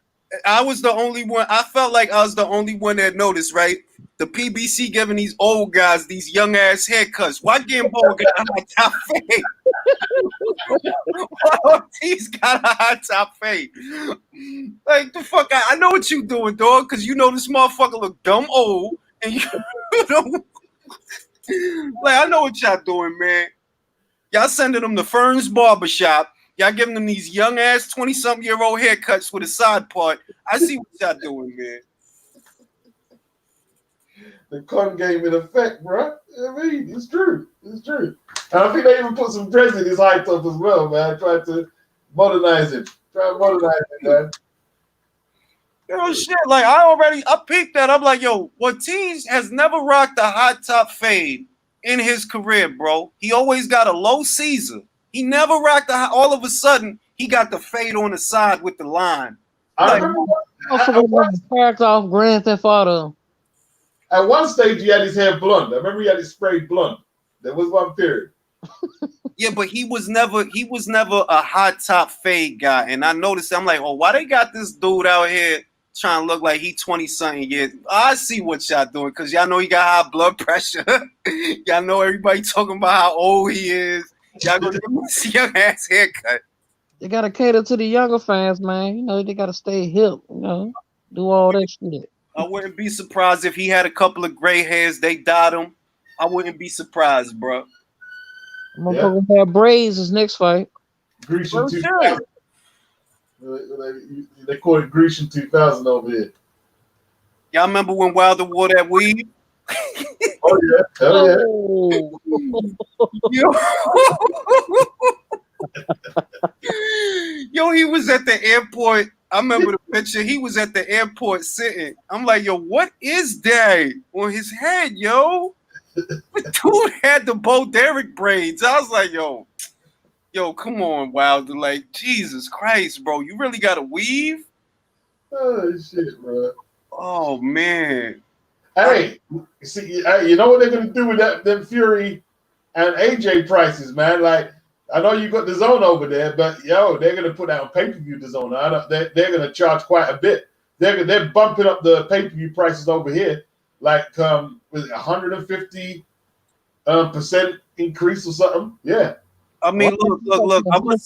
I was the only one. I felt like I was the only one that noticed, right? The PBC giving these old guys these young ass haircuts. Why Gamboa got a high top fade? Why Ortiz got a high top fade? Like the fuck? I know what you doing, dog, because you know this motherfucker look dumb old, and you know. Like, I know what y'all doing, man. Y'all sending them to Fern's Barbershop. Y'all giving them these young ass 20-something-year-old haircuts with a side part. I see what y'all doing, man. The con game in effect, bro. I mean, it's true. It's true. And I think they even put some dreads in his high top as well, man. Tried to modernize him. Man. Yo, shit, like I peeped that. I'm like, yo, Ortiz has never rocked a high top fade in his career, bro. He always got a low Caesar. He never rocked all of a sudden, he got the fade on the side with the line. I remember parked off Grand Theft Auto. At one stage, he had his hair blonde. I remember he had his sprayed blonde. There was one period. Yeah, but he was never a high top fade guy. And I noticed, I'm like, oh, why they got this dude out here trying to look like he 20-something years. I see what y'all doing because y'all know he got high blood pressure. Y'all know everybody talking about how old he is. Y'all gonna give him this young ass haircut. They gotta cater to the younger fans, man. You know, they gotta stay hip, you know, do all that shit. I wouldn't be surprised if he had a couple of gray hairs. They dyed him. I wouldn't be surprised, bro. Motherfucker have braids his next fight. Grecian Oh, 2000. They call it Grecian 2000 over here. Y'all remember when Wilder wore that weave? Oh yeah, hell yeah. Yo, he was at the airport. I remember the picture. He was at the airport sitting. I'm like, yo, what is that on his head, yo? The dude had the Bo Derek braids. I was like, yo, come on, Wilder. Like, Jesus Christ, bro. You really got to weave? Oh shit, bro. Oh man. Hey, see, you know what they're gonna do with them Fury and AJ prices, man? Like, I know you got the zone over there, but yo, they're gonna put out pay-per-view the zone. They're gonna charge quite a bit. They're bumping up the pay-per-view prices over here, like with 150 percent increase or something. Yeah. I mean, look. I'm gonna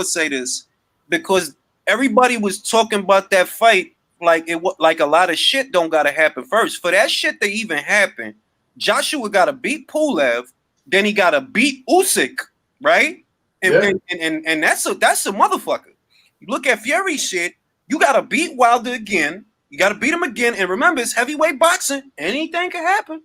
say this because everybody was talking about that fight like like a lot of shit don't gotta happen first. For that shit to even happen, Joshua gotta beat Pulev, then he gotta beat Usyk, right? And that's a motherfucker. You look at Fury shit, you gotta beat Wilder again, you gotta beat him again, and remember it's heavyweight boxing, anything can happen.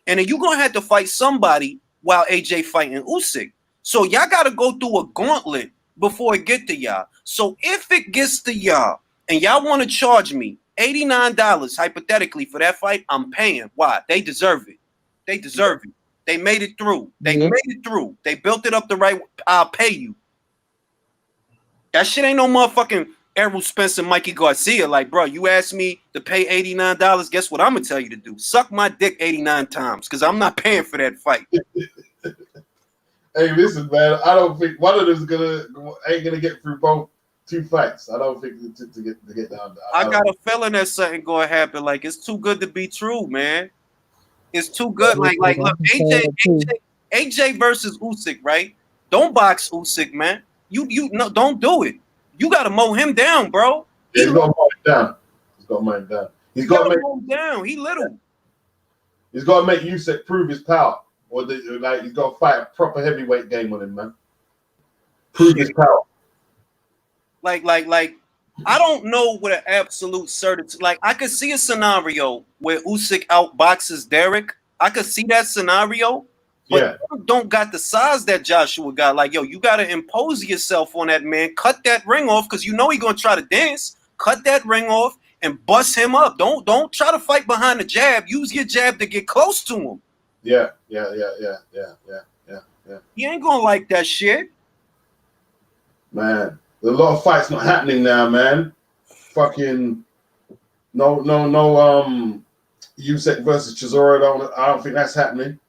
And then you're gonna have to fight somebody while AJ fighting Usyk. So y'all gotta go through a gauntlet before it get to y'all. So if it gets to y'all and y'all want to charge me $89 hypothetically for that fight, I'm paying. Why? They deserve it. They deserve it. They made it through. They made it through. They built it up the right way. I'll pay you. That shit ain't no motherfucking Errol Spence, Mikey Garcia. Like, bro, you asked me to pay $89. Guess what I'm gonna tell you to do? Suck my dick 89 times, because I'm not paying for that fight. Hey, listen, man. I don't think one of them's ain't gonna get through both two fights. I don't think to get down. I got a feeling that something gonna happen. Like, it's too good to be true, man. It's too good. Like look, AJ versus Usyk, right? Don't box Usyk, man. You no, don't do it. You gotta mow him down, bro. He's got to mow him down. He's got to mow him down. He's got to mow him down. He little. He's got to make Usyk prove his power, or he's got to fight a proper heavyweight game on him, man. Prove his power. Like, I don't know what an absolute certainty. Like, I could see a scenario where Usyk outboxes Derek. I could see that scenario. But don't got the size that Joshua got. Like, yo, you got to impose yourself on that man. Cut that ring off because you know he's going to try to dance. Cut that ring off and bust him up. Don't try to fight behind the jab. Use your jab to get close to him. Yeah. He ain't going to like that shit. Man, there's a lot of fights not happening now, man. Fucking no. Usyk versus Chisora. I don't think that's happening.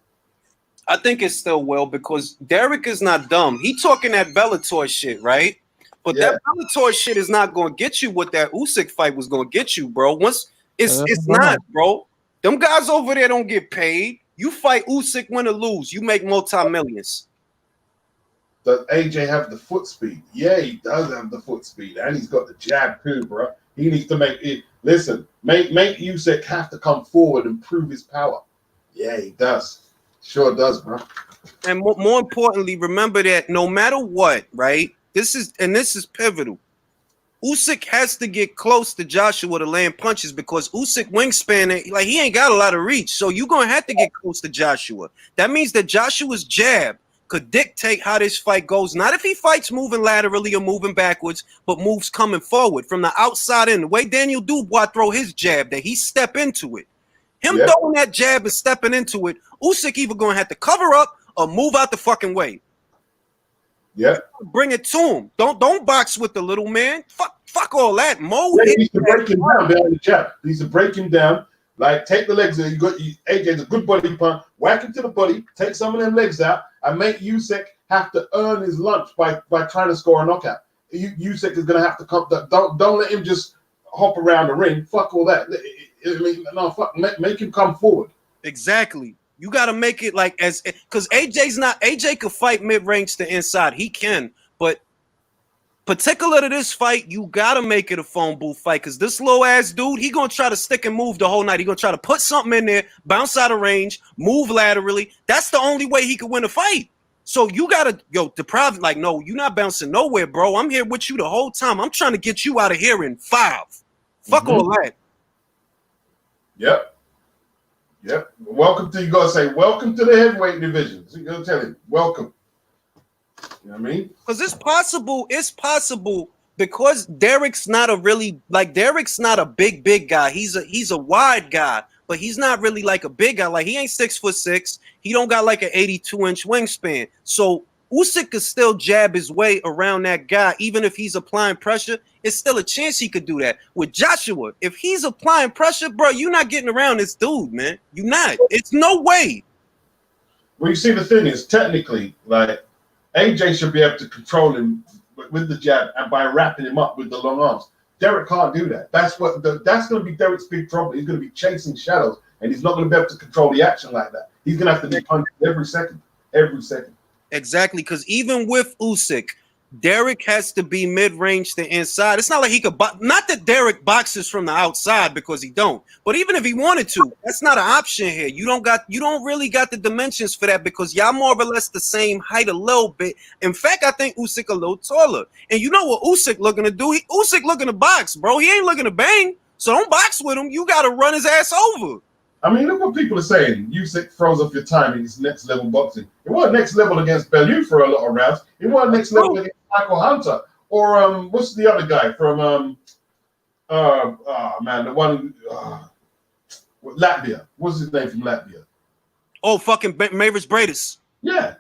I think it still will because Derek is not dumb. He talking that Bellator shit, right? But that Bellator shit is not going to get you what that Usyk fight was going to get you, bro. Once it's not, bro. Them guys over there don't get paid. You fight Usyk, win or lose, you make multi-millions. Does AJ have the foot speed? Yeah, he does have the foot speed, and he's got the jab too, bro. He needs to make it. Listen, make Usyk have to come forward and prove his power. Yeah, he does. Sure does, bro. And more importantly, remember that no matter what, right? This is pivotal. Usyk has to get close to Joshua to land punches because Usyk wingspan, like he ain't got a lot of reach. So you're gonna have to get close to Joshua. That means that Joshua's jab could dictate how this fight goes. Not if he fights moving laterally or moving backwards, but moves coming forward from the outside in. The way Daniel Dubois throw his jab, that he step into it. Him throwing that jab and stepping into it, Usyk either going to have to cover up or move out the fucking way. Yeah. Bring it to him. Don't box with the little man. Fuck all that. Mo. Yeah, he needs to break him down behind the jab. He needs to break him down. Like, take the legs. AJ's a good body punch. Whack him to the body. Take some of them legs out and make Usyk have to earn his lunch by trying to score a knockout. Usyk is gonna have to come. Don't let him just hop around the ring. Fuck all that. I mean, no, fuck. Make him come forward. Exactly. You got to make it like as because AJ could fight mid range to inside. He can, but particular to this fight, you got to make it a phone booth fight because this low ass dude, he gonna try to stick and move the whole night. He gonna try to put something in there, bounce out of range, move laterally. That's the only way he could win a fight. So you gotta deprive like no, you're not bouncing nowhere, bro. I'm here with you the whole time. I'm trying to get you out of here in 5. Fuck all that. Yep. Welcome to, you gotta say, welcome to the heavyweight division. So you gotta tell him, welcome. You know what I mean? Because it's possible because Derek's not a big guy. He's a wide guy, but he's not really like a big guy. Like he ain't 6'6". He don't got like an 82-inch wingspan. So Usyk could still jab his way around that guy, even if he's applying pressure. It's still a chance he could do that. With Joshua, if he's applying pressure, bro, you're not getting around this dude, man. You're not. It's no way. Well, you see, the thing is, technically, like AJ should be able to control him with the jab and by wrapping him up with the long arms. Derek can't do that. That's going to be Derek's big problem. He's going to be chasing shadows, and he's not going to be able to control the action like that. He's going to have to be punched every second. Exactly, because even with Usyk, Derek has to be mid-range to inside. It's not like he could not that Derek boxes from the outside because he don't. But even if he wanted to, that's not an option here. You don't really got the dimensions for that because y'all more or less the same height a little bit. In fact, I think Usyk a little taller. And you know what Usyk looking to do? Usyk looking to box, bro. He ain't looking to bang. So don't box with him. You got to run his ass over. I mean, look what people are saying. Usyk throws off your timing. It's next level boxing. It wasn't next level against Bellew for a lot of rounds. It wasn't next level against Michael Hunter or what's the other guy from the one Latvia. What's his name from Latvia? Oh, fucking Mavis Bradis. Yeah.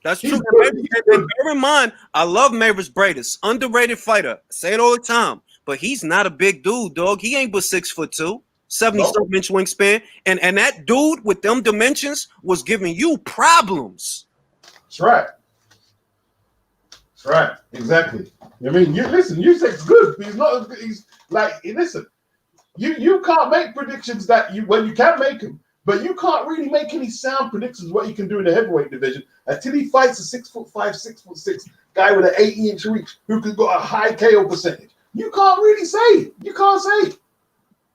That's true. And bear in mind, I love Mavis Bradis, underrated fighter. I say it all the time, but he's not a big dude, dog. He ain't but 6'2". 70-inch wingspan, and that dude with them dimensions was giving you problems. That's right. Exactly. I mean, Usyk's good, but he's not. He's like, listen, you can't make predictions when you can make them, but you can't really make any sound predictions what you can do in the heavyweight division until he fights a 6'5", 6'6" guy with an 80-inch reach who could go a high KO percentage. You can't really say it. You can't say it.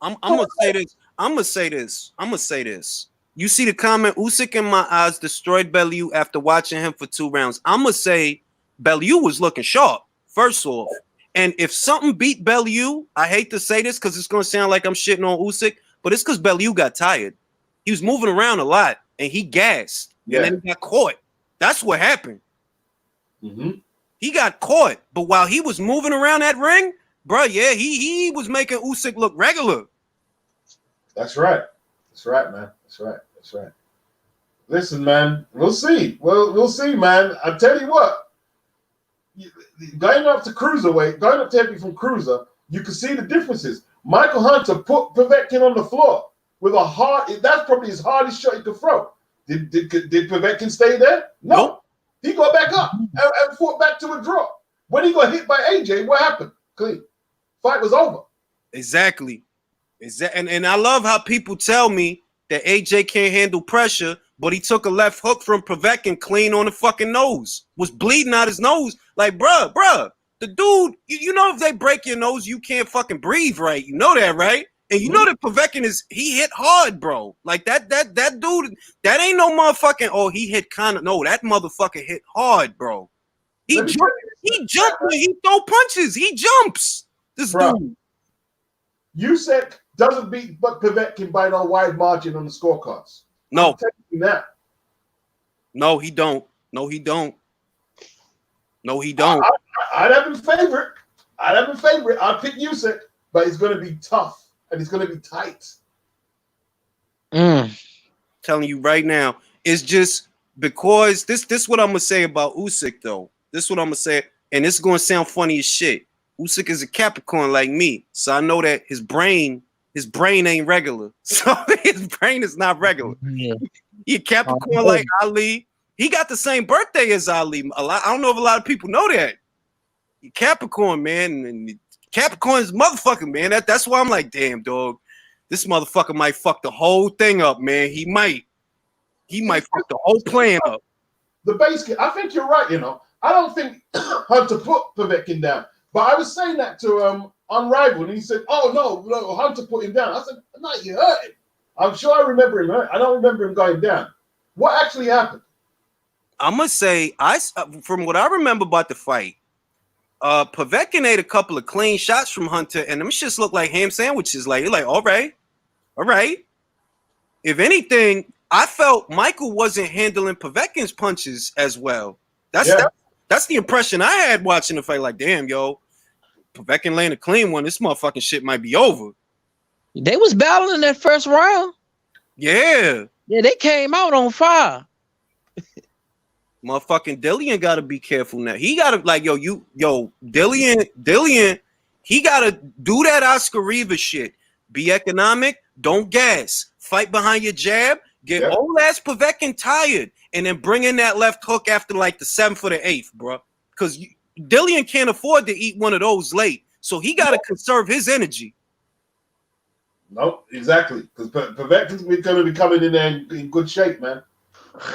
I'm gonna say this. You see the comment, Usyk in my eyes destroyed Bellew after watching him for 2 rounds. I'm gonna say Bellew was looking sharp, first off. And if something beat Bellew, I hate to say this because it's gonna sound like I'm shitting on Usyk, but it's because Bellew got tired. He was moving around a lot and he gassed. Yeah. And then he got caught. That's what happened. Mm-hmm. He got caught, but while he was moving around that ring, bro, yeah, he was making Usyk look regular. That's right, man. That's right. Listen, man, we'll see. We'll see, man. I tell you what, going up to cruiserweight, going up to heavy from cruiser, you can see the differences. Michael Hunter put Povetkin on the floor with a hard. That's probably his hardest shot he could throw. Did Povetkin stay there? No. He got back up and fought back to a draw. When he got hit by AJ, what happened? Clean. Fight was over. Exactly. And I love how people tell me that AJ can't handle pressure, but he took a left hook from Povetkin clean on the fucking nose. Was bleeding out his nose. Like, bruh, the dude, you know if they break your nose, you can't fucking breathe right. You know that, right? And you know that Povetkin he hit hard, bro. Like that dude, that ain't no motherfucking, he hit kind of, no, that motherfucker hit hard, bro. He jumped when he throw punches. He jumps. This dude. Usyk doesn't beat Povetkin by no wide margin on the scorecards. No. I'm telling you that. No, he don't. I'd have him favorite. I'd pick Usyk, but it's going to be tough and it's going to be tight. Telling you right now, it's just because this what I'm gonna say about Usyk though. This is what I'm gonna say, and this is gonna sound funny as shit. Usyk is a Capricorn like me, so I know that his brain ain't regular. So his brain is not regular. Yeah. He a Capricorn like Ali. he got the same birthday as Ali. I don't know if a lot of people know that. Capricorn, man, and Capricorn's motherfucking man. That's why I'm like, damn, dog, this motherfucker might fuck the whole thing up, man. He might fuck the whole plan up. The base kit, I think you're right. I don't think Hunter put Povetkin down, but I was saying that to Unrivaled, and he said, "Oh no, Hunter put him down." I said, "No, you hurt him." I'm sure I remember him. I don't remember him going down. What actually happened? I'm gonna say, from what I remember about the fight, Povetkin ate a couple of clean shots from Hunter, and them shits look like ham sandwiches. Like, you're like, all right. If anything, I felt Michael wasn't handling Povetkin's punches as well. That's the impression I had watching the fight. Like, damn, yo, Povetkin laying a clean one. This motherfucking shit might be over. They was battling that first round. Yeah, they came out on fire. Motherfucking Dillian gotta be careful now. He gotta Dillian, he gotta do that Oscar Rivas shit. Be economic, don't gas. Fight behind your jab, get old ass Povetkin tired, and then bring in that left hook after like the 7th or the 8th, bro. Because Dillian can't afford to eat one of those late. So he gotta conserve his energy. Nope, exactly. Because Povetkin's gonna be coming in there in good shape, man.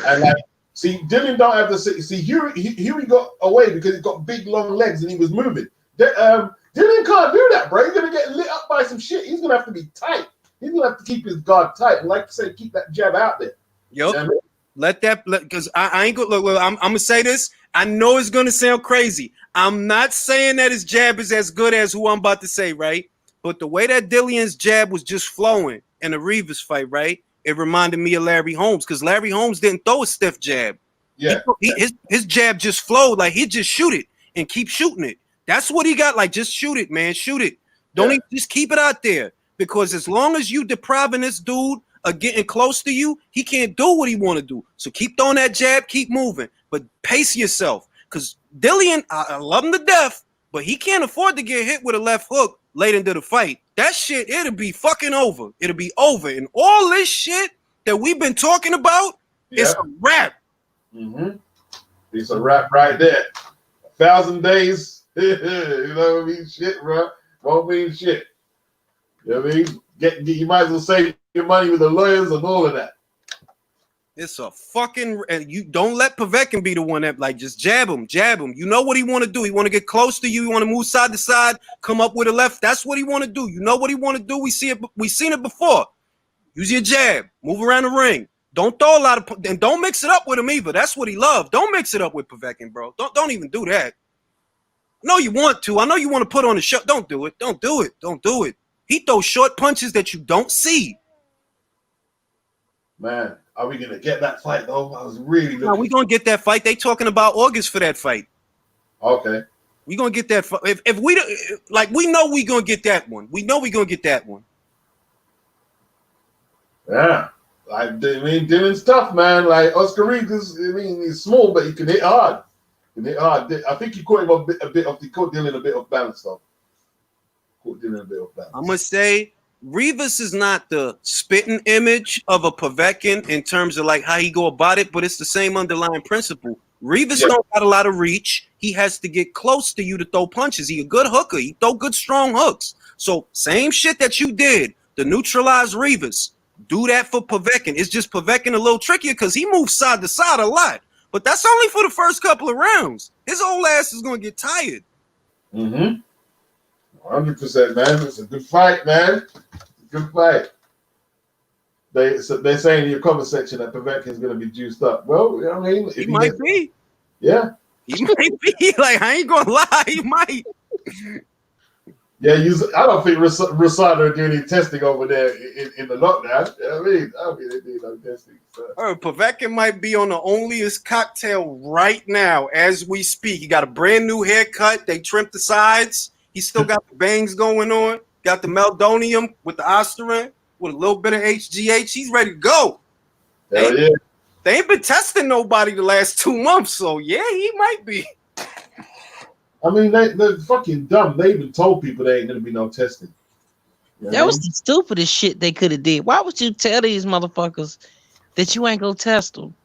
And like, see, Dillian don't have the see. Huey got away because he got big long legs and he was moving. Dillian can't do that, bro. He's gonna get lit up by some shit. He's gonna have to be tight. He's gonna have to keep his guard tight and, like you say, keep that jab out there. Yo, you know because I ain't gonna look. I'm gonna say this. I know it's gonna sound crazy. I'm not saying that his jab is as good as who I'm about to say, right? But the way that Dillian's jab was just flowing in the Rivas fight, right? It reminded me of Larry Holmes because Larry Holmes didn't throw a stiff jab. Yeah, his jab just flowed. Like, he'd just shoot it and keep shooting it. That's what he got. Like, just shoot it, man. Shoot it. Don't even just keep it out there, because as long as you depriving this dude of getting close to you, he can't do what he want to do. So keep throwing that jab, keep moving, but pace yourself. Because Dillian, I love him to death, but he can't afford to get hit with a left hook late into the fight. That shit, it'll be fucking over. It'll be over. And all this shit that we've been talking about, it's a wrap. Mm-hmm. It's a wrap right there. 1,000 days, you know what I mean? Shit, bro. Won't mean shit. You know what I mean? You might as well save your money with the lawyers and all of that. It's a fucking, and you don't let Povetkin be the one that, like, just jab him. You know what he want to do. He want to get close to you. He want to move side to side, come up with a left. That's what he want to do. You know what he want to do. We seen it before. Use your jab. Move around the ring. Don't throw a lot of, and don't mix it up with him either. That's what he loved. Don't mix it up with Povetkin, bro. Don't even do that. I know you want to. I know you want to put on the show. Don't do it. Don't do it. Don't do it. He throws short punches that you don't see. Man, are we gonna get that fight though? I was really looking. No, we gonna get that fight. They talking about August for that fight. Okay. We gonna get that fight. If we like, we know we gonna get that one. We know we gonna get that one. Yeah. I mean, Dylan's tough, man. Like Oscar Rivas, I mean, he's small, but he can hit hard. I think he caught him caught Dylan a bit of balance though. Caught Dylan a bit of balance. I'm gonna say Rivas is not the spitting image of a Povetkin in terms of like how he go about it, but it's the same underlying principle. Rivas don't got a lot of reach. He has to get close to you to throw punches. He a good hooker. He throw good strong hooks. So same shit that you did to neutralize Rivas. Do that for Povetkin. It's just Povetkin a little trickier because he moves side to side a lot. But that's only for the first couple of rounds. His old ass is going to get tired. 100%, man. It's a good fight, man. Good fight. They're saying in your comment section that Povetkin's going to be juiced up. Well, you know what I mean? He might be. Yeah. He might be. Like, I ain't going to lie. He might. Yeah, I don't think Rosado are doing any testing over there in the lockdown. You know what I mean? I don't think they do no testing. So. Povetkin might be on the onlyest cocktail right now as we speak. He got a brand new haircut. They trimmed the sides. He still got the bangs going on. Got the meldonium with the Osterin with a little bit of HGH. He's ready to go. Hell yeah. They ain't been testing nobody the last 2 months, so yeah, he might be. I mean, they're fucking dumb. They even told people there ain't gonna be no testing. You know that was the stupidest shit they could have did. Why would you tell these motherfuckers that you ain't gonna test them?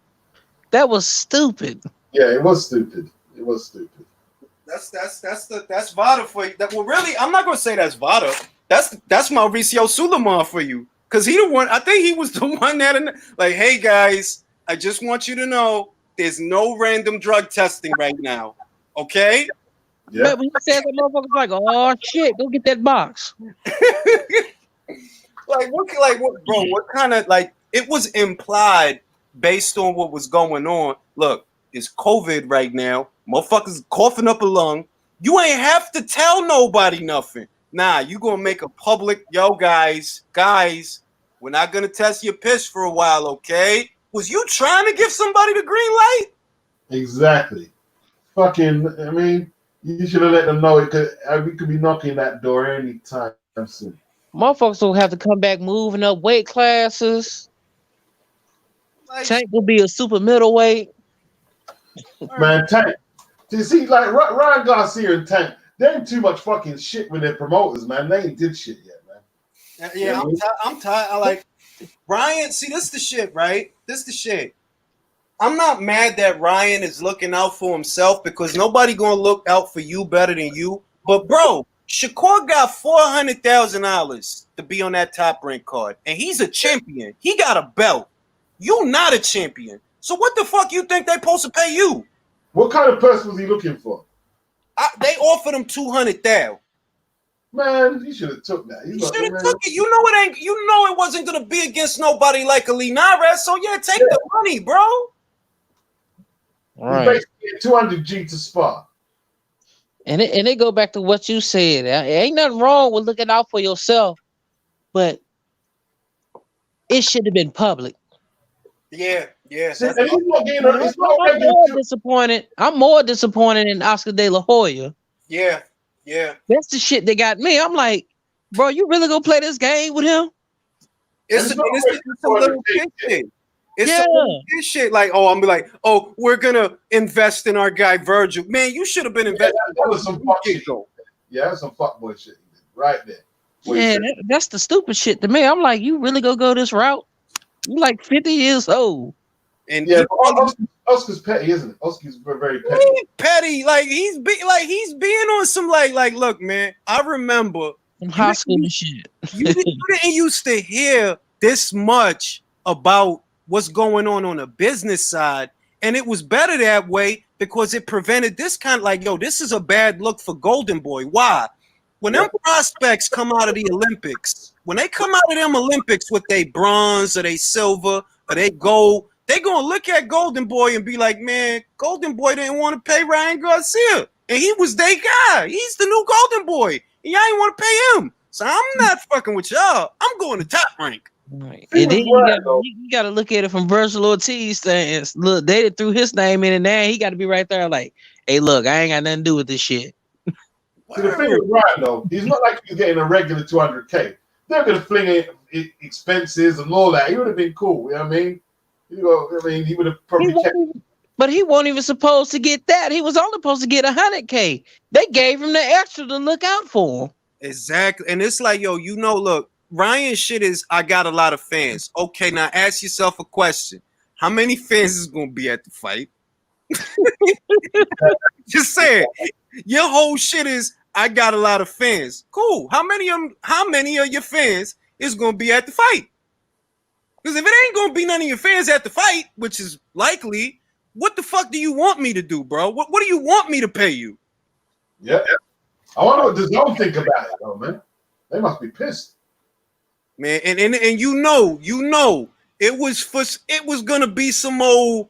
That was stupid. Yeah, it was stupid. It was stupid. That's Vada for you. Well, really, I'm not gonna say that's Vada. That's Mauricio Suleiman for you, because he the one. I think he was the one that like, hey guys, I just want you to know there's no random drug testing right now. Okay? Yeah. Remember he said that motherfucker's like, oh shit, go get that box. Like what, bro? What kind of like? It was implied based on what was going on. Look, it's COVID right now. Motherfuckers coughing up a lung. You ain't have to tell nobody nothing. Nah, you gonna make a public, yo, guys, we're not gonna test your piss for a while, okay? Was you trying to give somebody the green light? Exactly. Fucking, I mean, you should have let them know it could. We could be knocking that door anytime soon. Motherfuckers will have to come back moving up weight classes. Like, Tank will be a super middleweight. Man, Tank. You see, like Ryan Garcia and Tank, they ain't too much fucking shit with their promoters, man. They ain't did shit yet, man. yeah, I'm tired. I like Ryan. See, this the shit, right? This the shit. I'm not mad that Ryan is looking out for himself, because nobody gonna look out for you better than you. But bro, Shakur got $400,000 to be on that Top Rank card, and he's a champion. He got a belt. You not a champion. So what the fuck you think they supposed to pay you? What kind of person was he looking for? They offered him $200,000. Man, he should have took that. He should have took it. You know it ain't. You know it wasn't gonna be against nobody like a Linares. So yeah, take the money, bro. He's basically 200G to spar. And it go back to what you said. Ain't nothing wrong with looking out for yourself, but it should have been public. Yeah. I'm more disappointed. I'm more disappointed in Oscar De La Hoya. Yeah. That's the shit that got me. I'm like, bro, you really gonna play this game with him? It's a little kid shit. It's some little kid shit. Like, I'm be like, we're gonna invest in our guy Virgil. Man, you should have been investing. That was some fuck shit. Yeah, that's some fuckboy shit right there. That's the stupid shit to me. I'm like, you really gonna go this route? You like 50 years old. And Oscar's petty, isn't it? Oscar's very petty. Petty, like he's being on some like. Look, man, I remember some high school shit. You didn't used to hear this much about what's going on the business side, and it was better that way because it prevented this kind of like, this is a bad look for Golden Boy. Why? When them prospects come out of the Olympics, when they come out of them Olympics with their bronze or their silver or their gold, they gonna look at Golden Boy and be like, man, Golden Boy didn't want to pay Ryan Garcia, and he was their guy. He's the new Golden Boy, and y'all ain't want to pay him. So I'm not fucking with y'all. I'm going to Top Rank. Right. And then you got to look at it from Virgil Ortiz stance. Look, they threw his name in, and now he got to be right there like, hey, look, I ain't got nothing to do with this shit. See, the thing with Ryan, though, he's not like he's getting a regular 200K. They're going to fling in expenses and all that. He would have been cool. You know what I mean? He would have probably kept. But he wasn't even supposed to get that. He was only supposed to get 100K. They gave him the extra to look out for him. Exactly. And it's like, look, Ryan's shit is, I got a lot of fans. Okay, now ask yourself a question. How many fans is going to be at the fight? Just say it. Your whole shit is, I got a lot of fans. Cool. How many of your fans is going to be at the fight? Because if it ain't going to be none of your fans at the fight, which is likely, what the fuck do you want me to do, bro? What do you want me to pay you? Yeah. I wonder what the zone think about it, though, man. They must be pissed. Man, and it was gonna be some old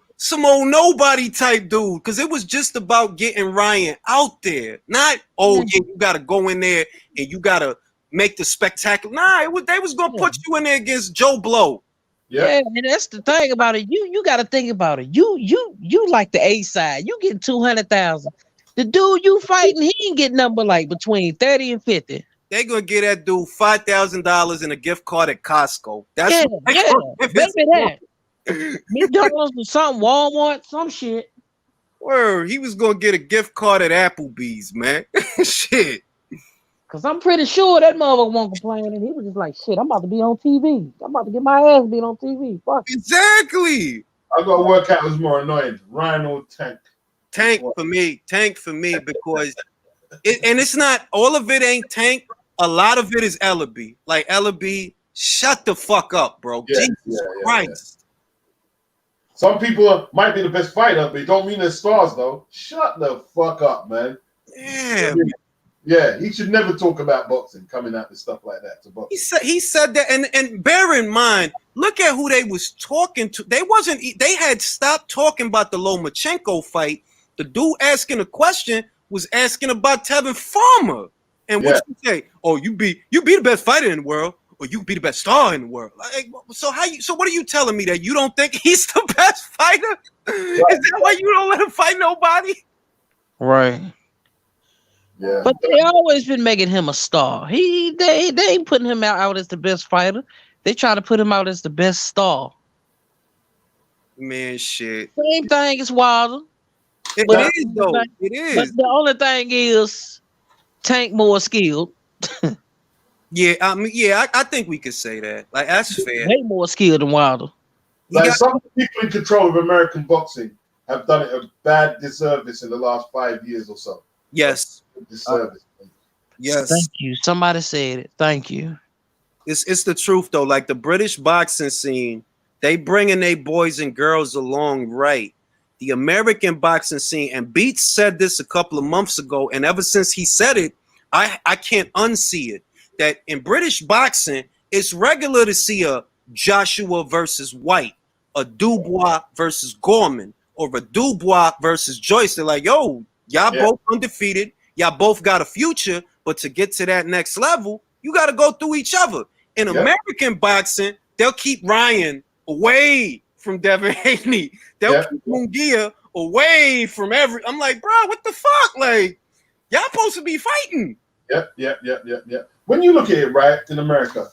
nobody type dude, because it was just about getting Ryan out there, not you gotta go in there and you gotta make the spectacular. Nah, they was gonna put you in there against Joe Blow. Yeah, and that's the thing about it. You gotta think about it. You like the A side. You get 200,000. The dude you fighting, he ain't getting number like between 30 and 50. They gonna get that dude $5,000 in a gift card at Costco. That's maybe that. McDonald's or something, Walmart, some shit. Word, he was gonna get a gift card at Applebee's, man. Shit. Cause I'm pretty sure that motherfucker won't complain, and he was just like, "Shit, I'm about to be on TV. I'm about to get my ass beat on TV." Fuck. Exactly. I got to work out who's more annoying, Ryan or Tank. Tank for me, because and it's not all of it ain't Tank. A lot of it is Ellaby. Like Ellaby, shut the fuck up, bro. Yeah, Jesus Christ. Some people might be the best fighter, but it don't mean they're stars though. Shut the fuck up, man. Yeah. Yeah, he should never talk about boxing, coming out with stuff like that to boxing. He said that, and bear in mind, look at who they was talking to. They had stopped talking about the Lomachenko fight. The dude asking the question was asking about Tevin Farmer. And what you say? Oh, you be the best fighter in the world, or you be the best star in the world. Like, so what are you telling me, that you don't think he's the best fighter? Right. Is that why you don't let him fight nobody? Right. Yeah. But they always been making him a star. They ain't putting him out as the best fighter. They try to put him out as the best star. Man, shit. Same thing as Wilder. It is though. It is. But the only thing is Tank more skilled. Yeah, I mean, I think we could say that. Like, that's fair. Way more skilled than Wilder. Like some people in control of American boxing have done it a bad disservice in the last 5 years or so. Yes. Disservice. Yes. Thank you. Somebody said it. Thank you. It's the truth though. Like the British boxing scene, they bringing their boys and girls along right. The American boxing scene, and Beats said this a couple of months ago, and ever since he said it, I can't unsee it. That in British boxing, it's regular to see a Joshua versus White, a Dubois versus Gorman, or a Dubois versus Joyce. They're like, yo, y'all both undefeated. Y'all both got a future, but to get to that next level, you got to go through each other. In American boxing, they'll keep Ryan away from Devin Haney. They'll keep Munguia away from I'm like, bro, what the fuck? Like, y'all supposed to be fighting. Yep. When you look at it, right, in America,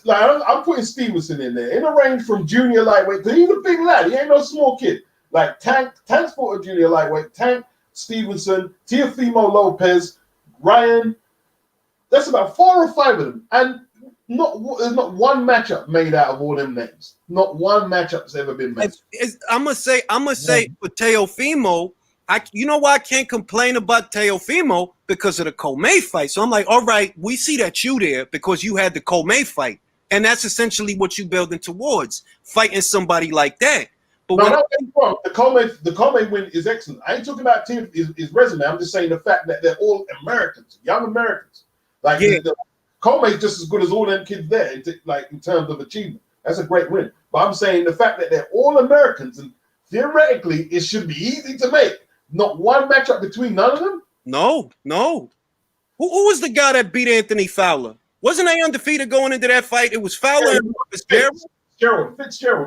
I'm putting Stevenson in there in a range from junior lightweight, because he's a big lad. He ain't no small kid. Like Tank's fought a junior lightweight. Tank, Stevenson, Teofimo Lopez, Ryan. That's about 4 or 5 of them, and there's not one matchup made out of all them names. Not one matchup's ever been made. I'm gonna say for Teofimo, you know why I can't complain about Teofimo? Because of the Comey fight. So I'm like, all right, we see that you there because you had the Comey fight, and that's essentially what you building towards, fighting somebody like that. But the Comey win is excellent. I ain't talking about his resume. I'm just saying the fact that they're all Americans, young Americans. Like Comey's just as good as all them kids there, in terms of achievement. That's a great win. But I'm saying the fact that they're all Americans, and theoretically it should be easy to make. Not one matchup between none of them. No. Who was the guy that beat Anthony Fowler? Wasn't they undefeated going into that fight? It was Fowler and Fitzgerald.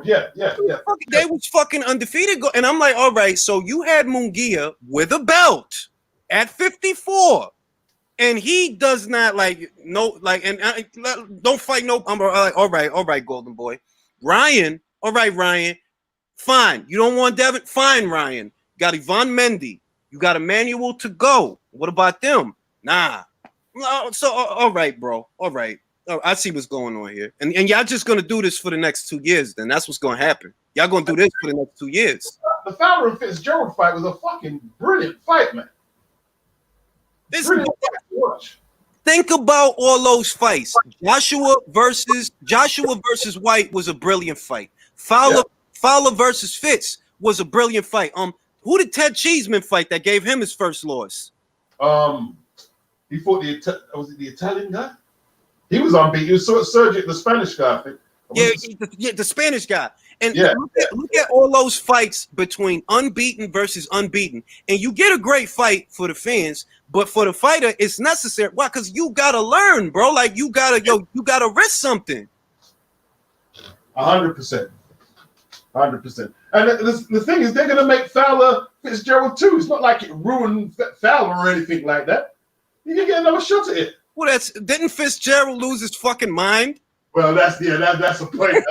Yeah. They was fucking undefeated. And I'm like, all right, so you had Munguia with a belt at 54. And he does not don't fight no. I'm like, all right, Golden Boy. Ryan, all right, Ryan. Fine. You don't want Devin? Fine, Ryan. Got Yvonne Mendy. You got Emmanuel to go. What about them? Nah. So, all right, bro. All right. I see what's going on here. And y'all just going to do this for the next 2 years, then. That's what's going to happen. Y'all going to do this for the next 2 years. The Fowler and Fitzgerald fight was a fucking brilliant fight, man. Think about all those fights. Joshua versus White was a brilliant fight. Fowler versus Fitz was a brilliant fight. Who did Ted Cheeseman fight that gave him his first loss? He fought the Italian guy? He was unbeaten. He was sort of Sergio, the Spanish guy, I think. The Spanish guy. And look at all those fights between unbeaten versus unbeaten. And you get a great fight for the fans, but for the fighter, it's necessary. Why? Because you gotta learn, bro. Like you gotta risk something. 100%. 100%. And the thing is, they're gonna make Fowler Fitzgerald too. It's not like it ruined Fowler or anything like that. You can get another shot at it. Well, didn't Fitzgerald lose his fucking mind? Well, that's a point.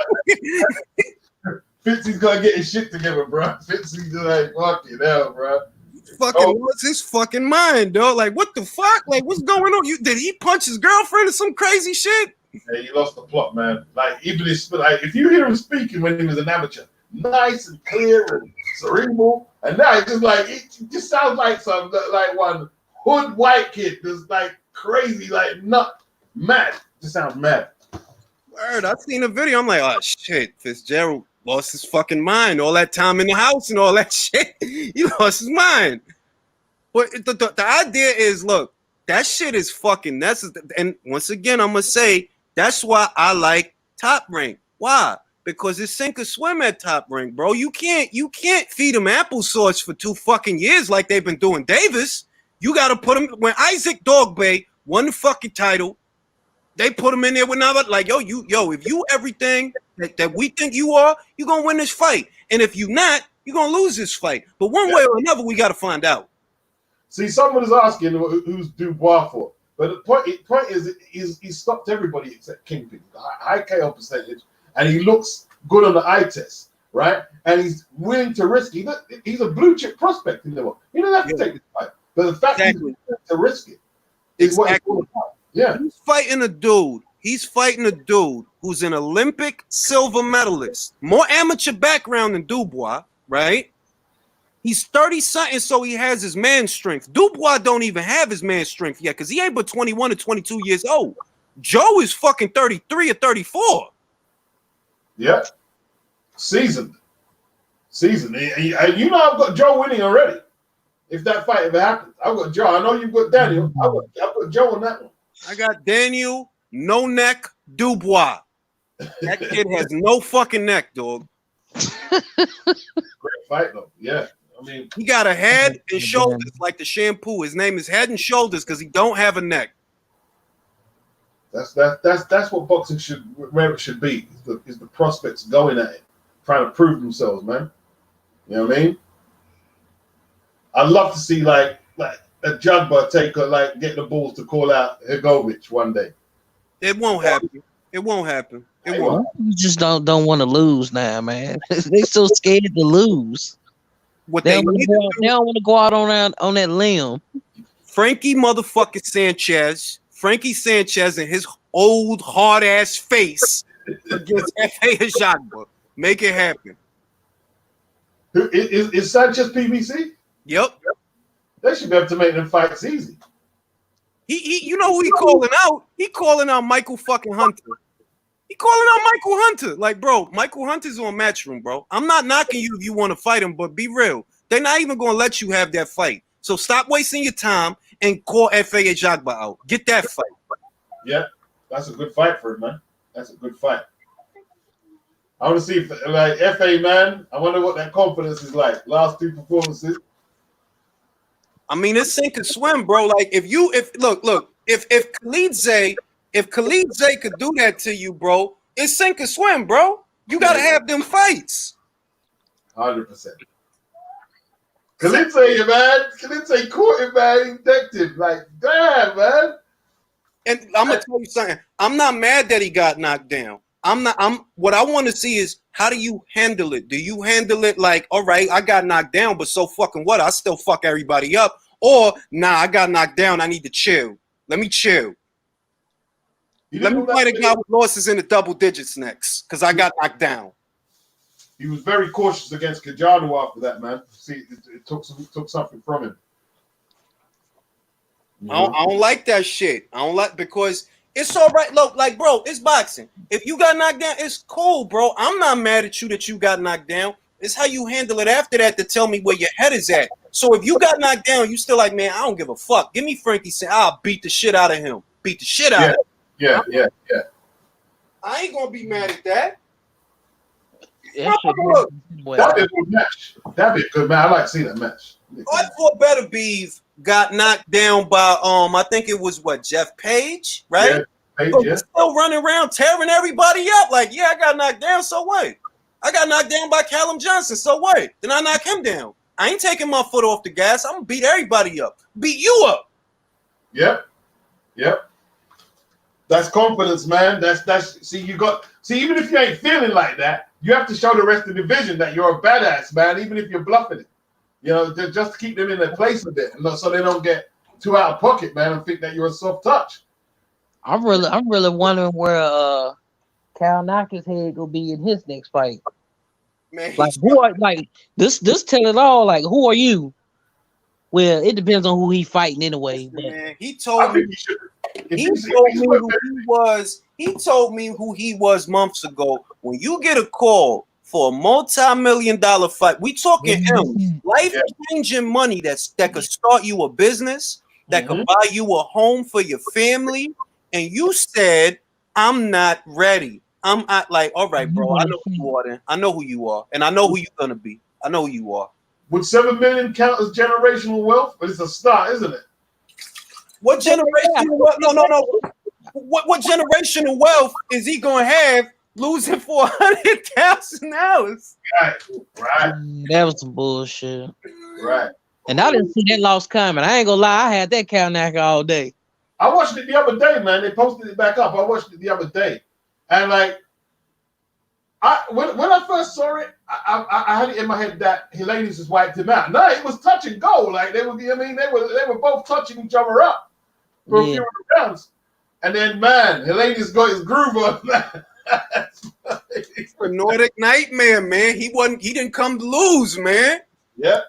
Fitzy's gonna get his shit together, bro. Fitzy's like, fuck it out, bro. Lost his fucking mind, dog. Like, what the fuck? Like, what's going on? Did he punch his girlfriend or some crazy shit? Yeah, he lost the plot, man. Like, even if you hear him speaking when he was an amateur, nice and clear and cerebral. And now it's just like it just sounds like some like one hood white kid that's like crazy, like nut mad. Just sounds mad. Word, I seen a video. I'm like, oh shit, Fitzgerald lost his fucking mind. All that time in the house and all that shit. He lost his mind. But the idea is, look, that shit is fucking necessary. And once again, I'm gonna say that's why I like Top Rank. Why? Because it's sink or swim at Top Rank, bro. You can't feed them applesauce for 2 fucking years like they've been doing Davis. You gotta put him when Isaac Dogbay won the fucking title. They put him in there with another like, if you everything that we think you are, you're gonna win this fight. And if you not, you're gonna lose this fight. But one way or another, we gotta find out. See, someone is asking who's Dubois for, but the point is he stopped everybody except Kingpin, high KO percentage, and he looks good on the eye test, right? And he's willing to risk it. He's a blue chip prospect in the world. He doesn't have to take this fight, but the fact he's willing to risk it is what it's all about. Yeah, He's fighting a dude who's an Olympic silver medalist, more amateur background than Dubois, right? He's 30-something, so he has his man strength. Dubois don't even have his man strength yet because he ain't but 21 or 22 years old. Joe is fucking 33 or 34. Yeah, seasoned. And you know I've got Joe winning already. If that fight ever happens, I've got Joe. I know you've got Daniel. I've got Joe on that one. I got Daniel, no neck, Dubois. That kid has no fucking neck, dog. Great fight though. Yeah. I mean, he got a head and shoulders like the shampoo. His name is Head and Shoulders because he don't have a neck. That's what boxing where it should be. Is the prospects going at it, trying to prove themselves, man. You know what I mean? I'd love to see like a Jugba get the balls to call out Higovic one day. It won't happen. It won't happen. It won't. You just don't want to lose now, man. They so scared to lose. What they don't want to go out on that limb. Frankie motherfucking Sanchez and his old hard ass face against F.A. Ajagba. Make it happen. Is Sanchez PBC? Yep. They should be able to make them fights easy. He you know who he calling out? He calling out Michael fucking Hunter. He calling out Michael Hunter. Like, bro, Michael Hunter's on Matchroom, bro. I'm not knocking you if you want to fight him, but be real. They're not even going to let you have that fight. So stop wasting your time and call F.A. Ajagba out. Get that fight. Yeah, that's a good fight for him, man. That's a good fight. I want to see if, like, F.A., man, I wonder what that confidence is like. Last 2 performances. I mean, it's sink or swim, bro. Like, if Khalid Zay could do that to you, bro, it's sink or swim, bro. You gotta have them fights. 100%. Khalid Zay caught him, man. He decked him. Like, damn, man. And I'm gonna tell you something. I'm not mad that he got knocked down. What I want to see is how do you handle it? Do you handle it like, all right, I got knocked down, but so fucking what? I still fuck everybody up. Or nah, I got knocked down. I need to chill. Let me chill. Let me fight a guy with losses in the double digits next, because I got knocked down. He was very cautious against Kajanu after that, man. See, it took something from him. I don't like that shit. I don't like, because it's all right. Look, like, bro, it's boxing. If you got knocked down, it's cool, bro. I'm not mad at you that you got knocked down. It's how you handle it after that to tell me where your head is at. So if you got knocked down, you still like, man, I don't give a fuck. Give me Frankie. Say, I'll beat the shit out of him. Beat the shit out of him. Yeah. I ain't gonna be mad at that. Yeah, that'd be a good match. That'd be a good match. I like to see that match. I thought Better Beef got knocked down by I think it was Jeff Page, right? Yeah, Page, so still running around tearing everybody up. Like, yeah, I got knocked down, so what? I got knocked down by Callum Johnson, so what? Then I knock him down. I ain't taking my foot off the gas. I'm gonna beat everybody up. Beat you up. Yep. That's confidence, man. See, even if you ain't feeling like that, you have to show the rest of the division that you're a badass, man, even if you're bluffing it. You know, just to keep them in their place a bit, so they don't get too out of pocket, man, and think that you're a soft touch. I'm really wondering where Cal Knocker's head will be in his next fight. Man, Like who are like this tell it all, like who are you? Well, it depends on who he fighting anyway. But man, he I told me think he should. If he he's, if told he's me worth who it, he was. He told me who he was months ago. When you get a call for a multi-million-dollar fight, we talking M's, yeah. life-changing money that could start you a business, that could buy you a home for your family, and you said, "I'm not ready." I'm not like, all right, bro. I know who you are. Then I know who you are, and I know who you're gonna be. I know who you are. Would 7 million count as generational wealth? But it's a start, isn't it? What generational wealth? No. What generational wealth is he gonna have losing for $100,000? Right, right, that was some bullshit. right. And I didn't see that loss coming. I ain't gonna lie, I had that count all day. I watched it the other day, man. They posted it back up. I watched it the other day, and like, when I first saw it, I had it in my head that Helenius just wiped him out. No, it was touch and go. Like they were both touching each other up for a few rounds, and then man, Helenius got his groove on. For Nordic Nightmare, man. He didn't come to lose, man. Yeah.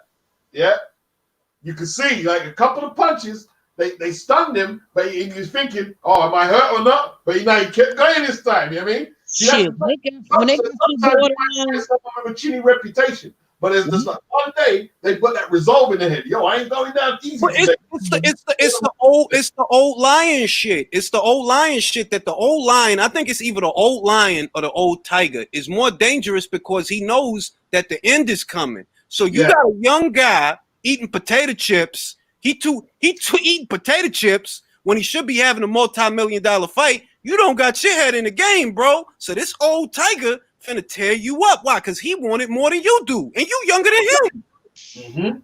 You could see like a couple of punches. They stunned him, but he was thinking, "Oh, am I hurt or not?" But he kept going this time. You know what I mean? Shit, when they got to borderline, someone with a chinny reputation, but it's just like one day they put that resolve in their head. Yo, I ain't going down easy. It's the old lion shit. It's the old lion shit that the old lion. I think it's either the old lion or the old tiger is more dangerous because he knows that the end is coming. So you got a young guy eating potato chips. He eating potato chips when he should be having a multi-million-dollar fight. You don't got your head in the game, bro. So this old tiger finna tear you up. Why? Because he wanted more than you do, and you younger than him. Mm-hmm.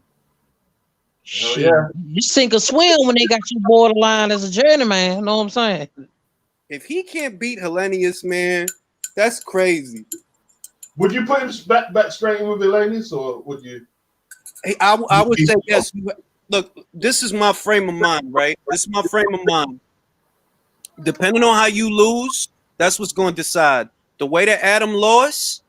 Shit, you sink or swim when they got you borderline as a journeyman. You know what I'm saying? If he can't beat Helenius, man, that's crazy. Would you put him back straight in with Helenius, or would you? Hey, I would say yes. Look, this is my frame of mind, right? This is my frame of mind. Depending on how you lose, that's what's going to decide. The way that Adam lost,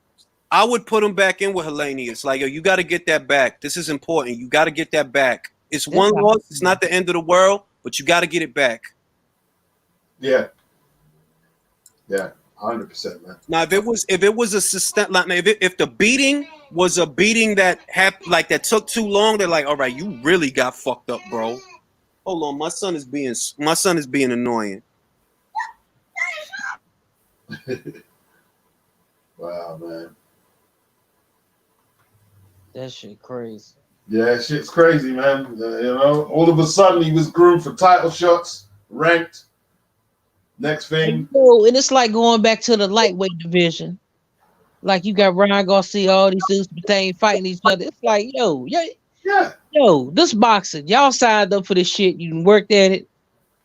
I would put him back in with Helenius. Like, yo, you got to get that back. This is important. You got to get that back. It's one loss. It's not the end of the world, but you got to get it back. Yeah. 100%, man. Now, if it was a system, like if the beating was a beating that happened, like that took too long, they're like, all right, you really got fucked up, bro. Hold on, my son is being annoying. Wow, man. That shit crazy. Yeah, shit's crazy, man. All of a sudden he was groomed for title shots, ranked. Next thing. And it's like going back to the lightweight division. Like you got Ryan Garcia, all these dudes fighting each other. It's like, yo, this boxing. Y'all signed up for this shit. You worked at it.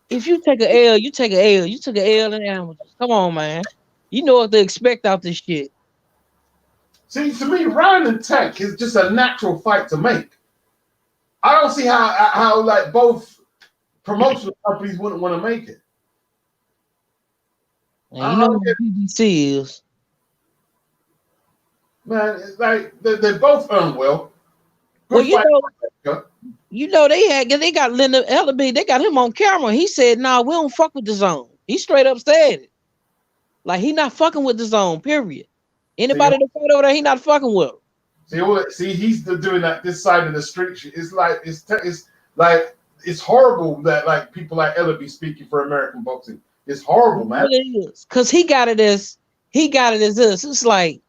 If you take an L, you take an L. You took an L in amateurs. Come on, man. You know what to expect out this shit. See, to me, Ryan and Tank is just a natural fight to make. I don't see how like both promotional companies wouldn't want to make it. And you know what PBC is. Man, it's like they both earn well. Good you know they got Linda Ellaby, they got him on camera. He said, "Nah, we don't fuck with the zone." He straight up said it. Like he not fucking with the zone. Period. Anybody that fight over there, he not fucking with them. See, he's doing that this side of the street. It's like it's horrible that like people like Ellaby speaking for American boxing. It's horrible, man. It is, cause he got it as this. It's like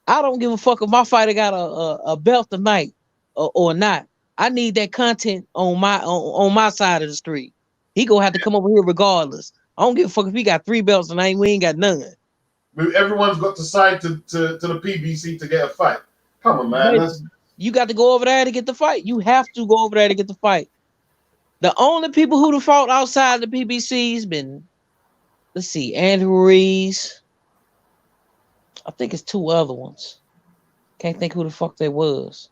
I don't give a fuck if my fighter got a belt tonight or not. I need that content on my side of the street. He gonna have to come over here regardless. I don't give a fuck if he got 3 belts and we ain't got none. Everyone's got to sign to the PBC to get a fight. Come on, man. You got to go over there to get the fight. You have to go over there to get the fight. The only people who have fought outside the PBC has been, let's see, Andrew Ruiz. I think it's 2 other ones. Can't think who the fuck they was.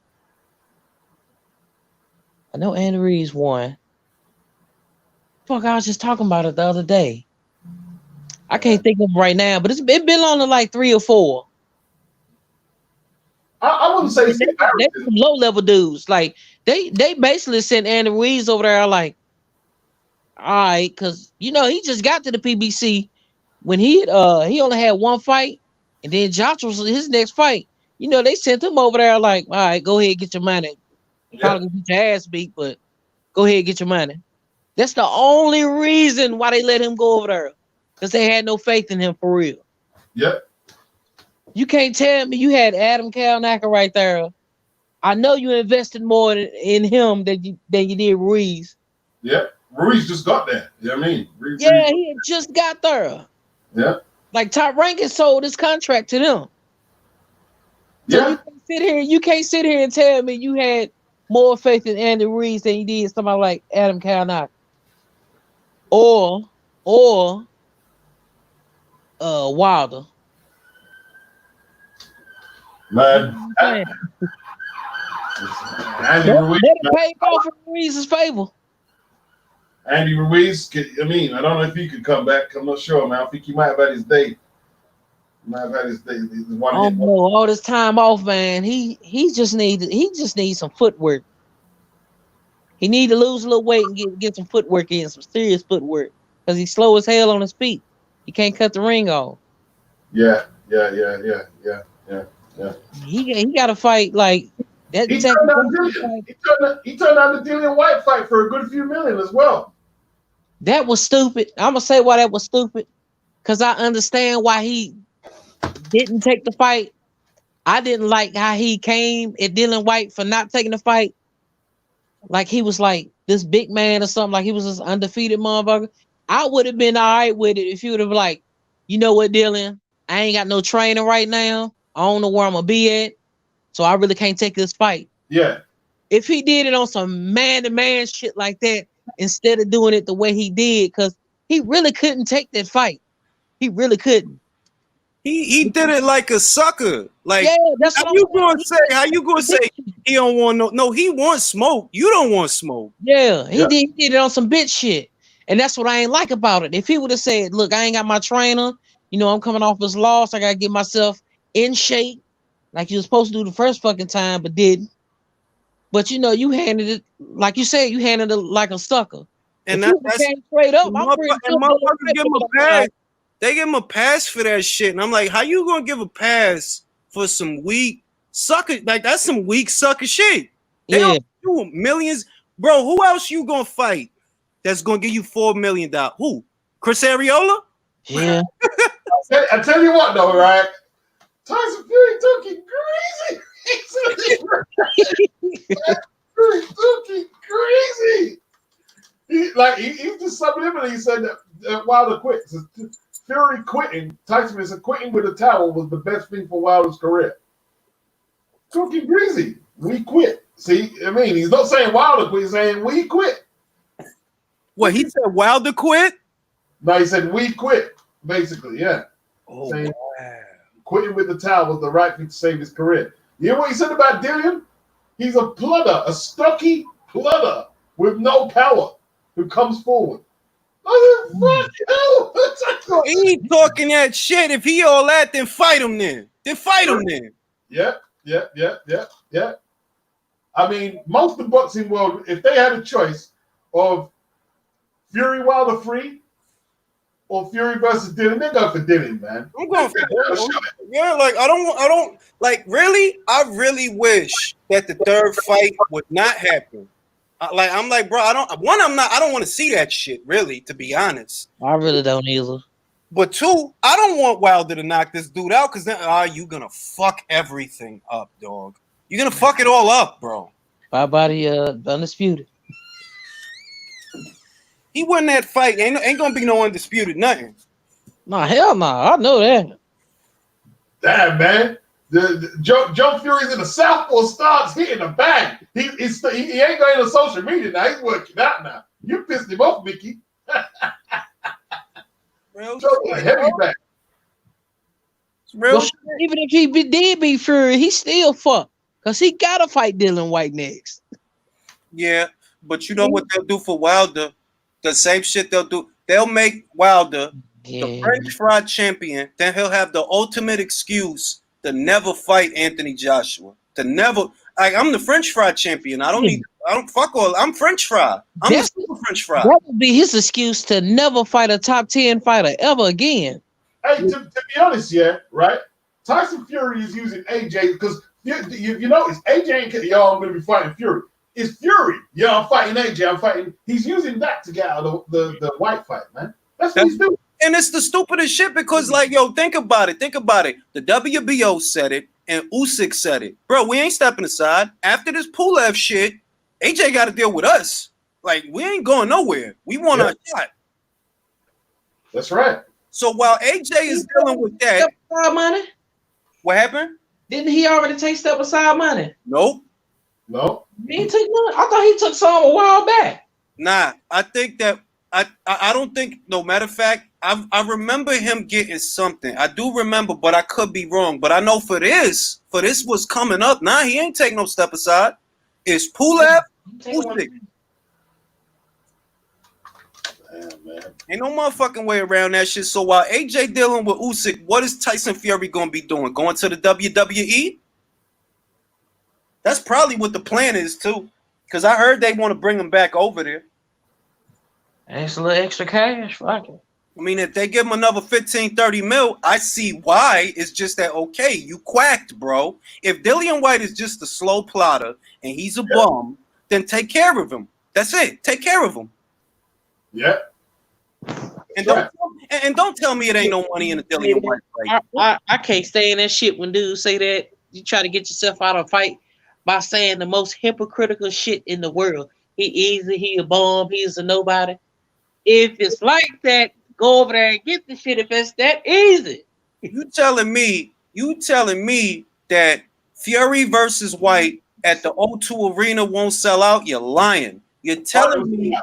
I know Andrew Ruiz won. Fuck, I was just talking about it the other day. I can't think of them right now, but it's been on to like 3 or 4. wouldn't say it's They embarrassing. some low level dudes. Like they basically sent Andy Ruiz over there. Like, all right, because you know he just got to the PBC when he only had one fight, and then Joshua was his next fight. You know they sent him over there. Like, all right, go ahead, get your money. Yeah, Probably gonna get your ass beat, but go ahead, get your money. That's the only reason why they let him go over there, because they had no faith in him for real. yep, You can't tell me you had Adam Kalnacker right there. I know you invested more in him than you did Ruiz. yep. Ruiz just got there. You know what I mean? Yeah, he had just got there. Yeah, Like Top Ranking sold his contract to them. So yeah. you can't sit here and tell me you had more faith in Andy Ruiz than you did somebody like Adam Kalnacker. Or Wilder. Man, That Andy Ruiz. paid off in Ruiz's favor. Andy Ruiz. I mean, I don't know if he could come back. I'm not sure, man. I think he might have had his day. He might have had his day. Oh no, all this time off, man. He just needs some footwork. He need to lose a little weight and get some footwork in, some serious footwork. Because he's slow as hell on his feet. He can't cut the ring off. Yeah. He got to fight like that. He turned down the Dillian White fight for a good few million as well. That was stupid. I'm gonna say why that was stupid. Because I understand why he didn't take the fight. I didn't like how he came at Dillian White for not taking the fight. Like he was like this big man or something. Like he was this undefeated motherfucker. I would have been all right with it if you would have like, you know what, Dylan? I ain't got no training right now. I don't know where I'm gonna be at, so I really can't take this fight. Yeah. If he did it on some man-to-man shit like that, instead of doing it the way he did, because he really couldn't take that fight. He really couldn't. He did it like a sucker. Like, yeah, that's how you gonna say he don't want no? He wants smoke. You don't want smoke. Yeah, he did it on some bitch shit. And that's what I ain't like about it. If he would have said, look, I ain't got my trainer, you know, I'm coming off this loss, I gotta get myself in shape, like you were supposed to do the first fucking time, but didn't. But you know, you handed it, like you said, you handed it like a sucker. And if that's came straight up, I'm pretty sure motherfuckers give him a pass. They give him a pass for that shit. And I'm like, how you gonna give a pass for some weak sucker? Like, that's some weak sucker shit. They don't do millions. Bro, who else you gonna fight that's gonna give you $4 million? Who? Chris Arreola? Yeah. I tell you what, though, right? Tyson Fury took it crazy. Fury took it crazy. He just subliminally said that Wilder quit. So Fury quitting, Tyson said quitting with a towel was the best thing for Wilder's career. Took it crazy. We quit. See, I mean, he's not saying Wilder quit, he's saying we quit. What, he said Wilder quit? No, he said we quit, basically, yeah. Oh, saying wow. Quitting with the towel was the right thing to save his career. You know what he said about Dillian? He's a plodder, a stocky plodder with no power who comes forward. Fuck you. He ain't talking that shit. If he all that, then fight him then. Yeah. I mean, most of the boxing world, if they had a choice of Fury Wilder free or Fury versus Dillian, they go for Dillian, man. I'm going for Dillian. Yeah, like I don't like really. I really wish that the third fight would not happen. I'm like, bro, I don't want to see that shit, really, to be honest. I really don't either. But two, I don't want Wilder to knock this dude out because then you gonna fuck everything up, dog. You're gonna fuck it all up, bro. My body undisputed. He won that fight. Ain't gonna be no undisputed nothing. Nah, hell no. I know that. Damn, man. Joe Fury's in the southpaw starts hitting a bang. He ain't going to social media now. He's working out now. You pissed him off, Mickey. Joe's a heavy back. Well, even if he did beat Fury, he still fucked. Because he got to fight Dillian White next. Yeah, but you know what they'll do for Wilder? The same shit they'll do. They'll make Wilder the French fried champion. Then he'll have the ultimate excuse to never fight Anthony Joshua. To never, like, I'm the French fry champion. I don't fuck all. I'm French fry. I'm the super French fry. That would be his excuse to never fight a top 10 fighter ever again. Hey, to be honest, yeah, right? Tyson Fury is using AJ because you notice AJ ain't yo, I'm gonna be fighting Fury. It's Fury. Yeah, I'm fighting AJ. I'm fighting. He's using that to get out of the white fight, man. That's what he's doing. And it's the stupidest shit because, like, yo, think about it. Think about it. The WBO said it and Usyk said it. Bro, we ain't stepping aside. After this Pulev shit, AJ got to deal with us. Like, we ain't going nowhere. We want our shot. That's right. So while AJ is dealing with that. Step aside money? What happened? Didn't he already take step aside money? Nope. No. He didn't take none. I thought he took some a while back. Nah, I think that I don't think. No matter of fact, I remember him getting something. I do remember, but I could be wrong. But I know for this was coming up. Nah, he ain't taking no step aside. It's Pulev. Usyk. Man. Ain't no motherfucking way around that shit. So while AJ dealing with Usyk, what is Tyson Fury gonna be doing? Going to the WWE? That's probably what the plan is too. Because I heard they want to bring him back over there. That's a little extra cash. Fuck it. I mean, if they give him another 15, 30 mil, I see why. It's just that, okay, you quacked, bro. If Dillian White is just a slow plotter and he's a bum, then take care of him. That's it. Take care of him. Yeah. And don't tell me it ain't no money in the Dillian White fight. I can't stand that shit when dudes say that. You try to get yourself out of a fight by saying the most hypocritical shit in the world. He easy, he a bum, he's a nobody. If it's like that, go over there and get the shit if it's that easy. You telling me that Fury versus White at the O2 Arena won't sell out? You're lying. You're telling me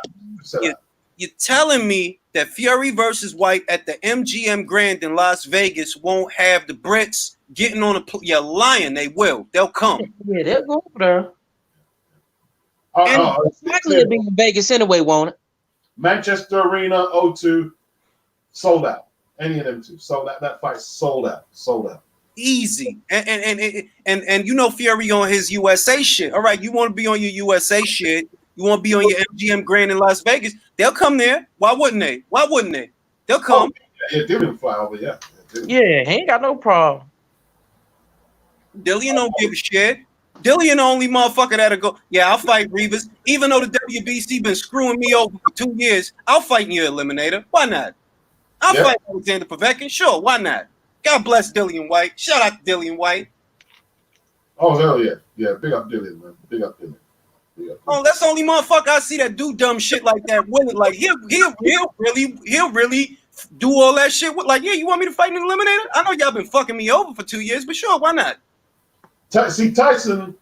that Fury versus White at the MGM Grand in Las Vegas won't have the Brits getting on you're lying. They will. They'll come. Yeah, they'll go over there. It's likely to be in Vegas anyway, won't it? Manchester Arena, O2, sold out. Any of them two. So that fight sold out. Sold out. Easy. And you know Fury on his USA shit. All right, you want to be on your USA shit. You want to be on your MGM Grand in Las Vegas. They'll come there. Why wouldn't they? They'll come. Yeah, Dillian fly over, yeah. Yeah, he ain't got no problem. Dillian don't give a shit. Dillian the only motherfucker that'll go, yeah, I'll fight Rivas. Even though the WBC been screwing me over for 2 years, I'll fight in your eliminator. Why not? I'll fight Alexander Povetkin. Sure, why not? God bless Dillian White. Shout out to Dillian White. Oh, hell yeah. Yeah, big up Dillian, man. Big up Dillian. Oh, that's the only motherfucker I see that do dumb shit like that with it. Like he'll really do all that shit with. Like, yeah, you want me to fight in an eliminator? I know y'all been fucking me over for 2 years, but sure, why not? See, Tyson,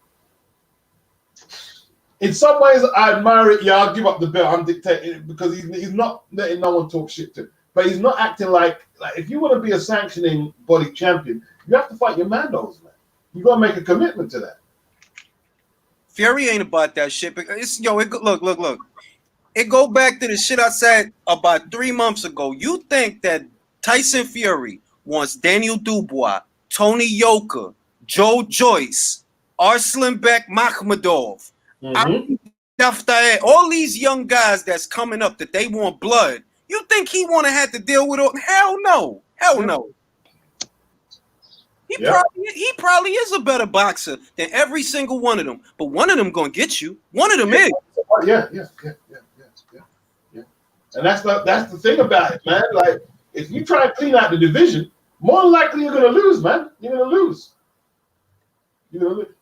in some ways, I admire it. Yeah, I'll give up the belt. I'm dictating because he's not letting no one talk shit to him. But he's not acting like if you want to be a sanctioning body champion, you have to fight your mandos, man. You got to make a commitment to that. Fury ain't about that shit. It's look. It go back to the shit I said about 3 months ago. You think that Tyson Fury wants Daniel Dubois, Tony Yoka, Joe Joyce, Arslanbek Makhmudov, all these young guys that's coming up that they want blood. You think he want to have to deal with it? Hell no. He probably is a better boxer than every single one of them. But one of them gonna get you. One of them is. Yeah. And that's the thing about it, man. Like, if you try and clean out the division, more than likely you're gonna lose, man. You're gonna lose.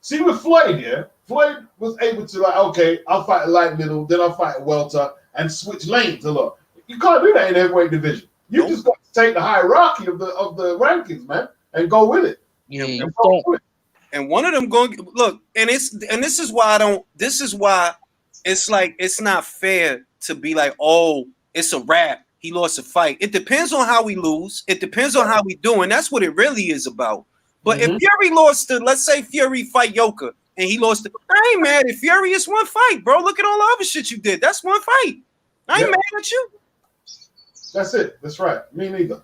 See with Floyd, yeah. Floyd was able to okay, I'll fight a light middle, then I'll fight a welter, and switch lanes a lot. You can't do that in the heavyweight division. You just got to take the hierarchy of the rankings, man, and go with it. Yeah, and one of them going look, and this is why it's like it's not fair to be like, oh, it's a wrap. He lost a fight. It depends on how we lose. It depends on how we doing. That's what it really is about. But if Fury lost to, let's say Fury fight Yoka and he lost to, I ain't mad at Fury. It's one fight, bro. Look at all the other shit you did. That's one fight. I ain't mad at you. That's it. That's right. Me neither.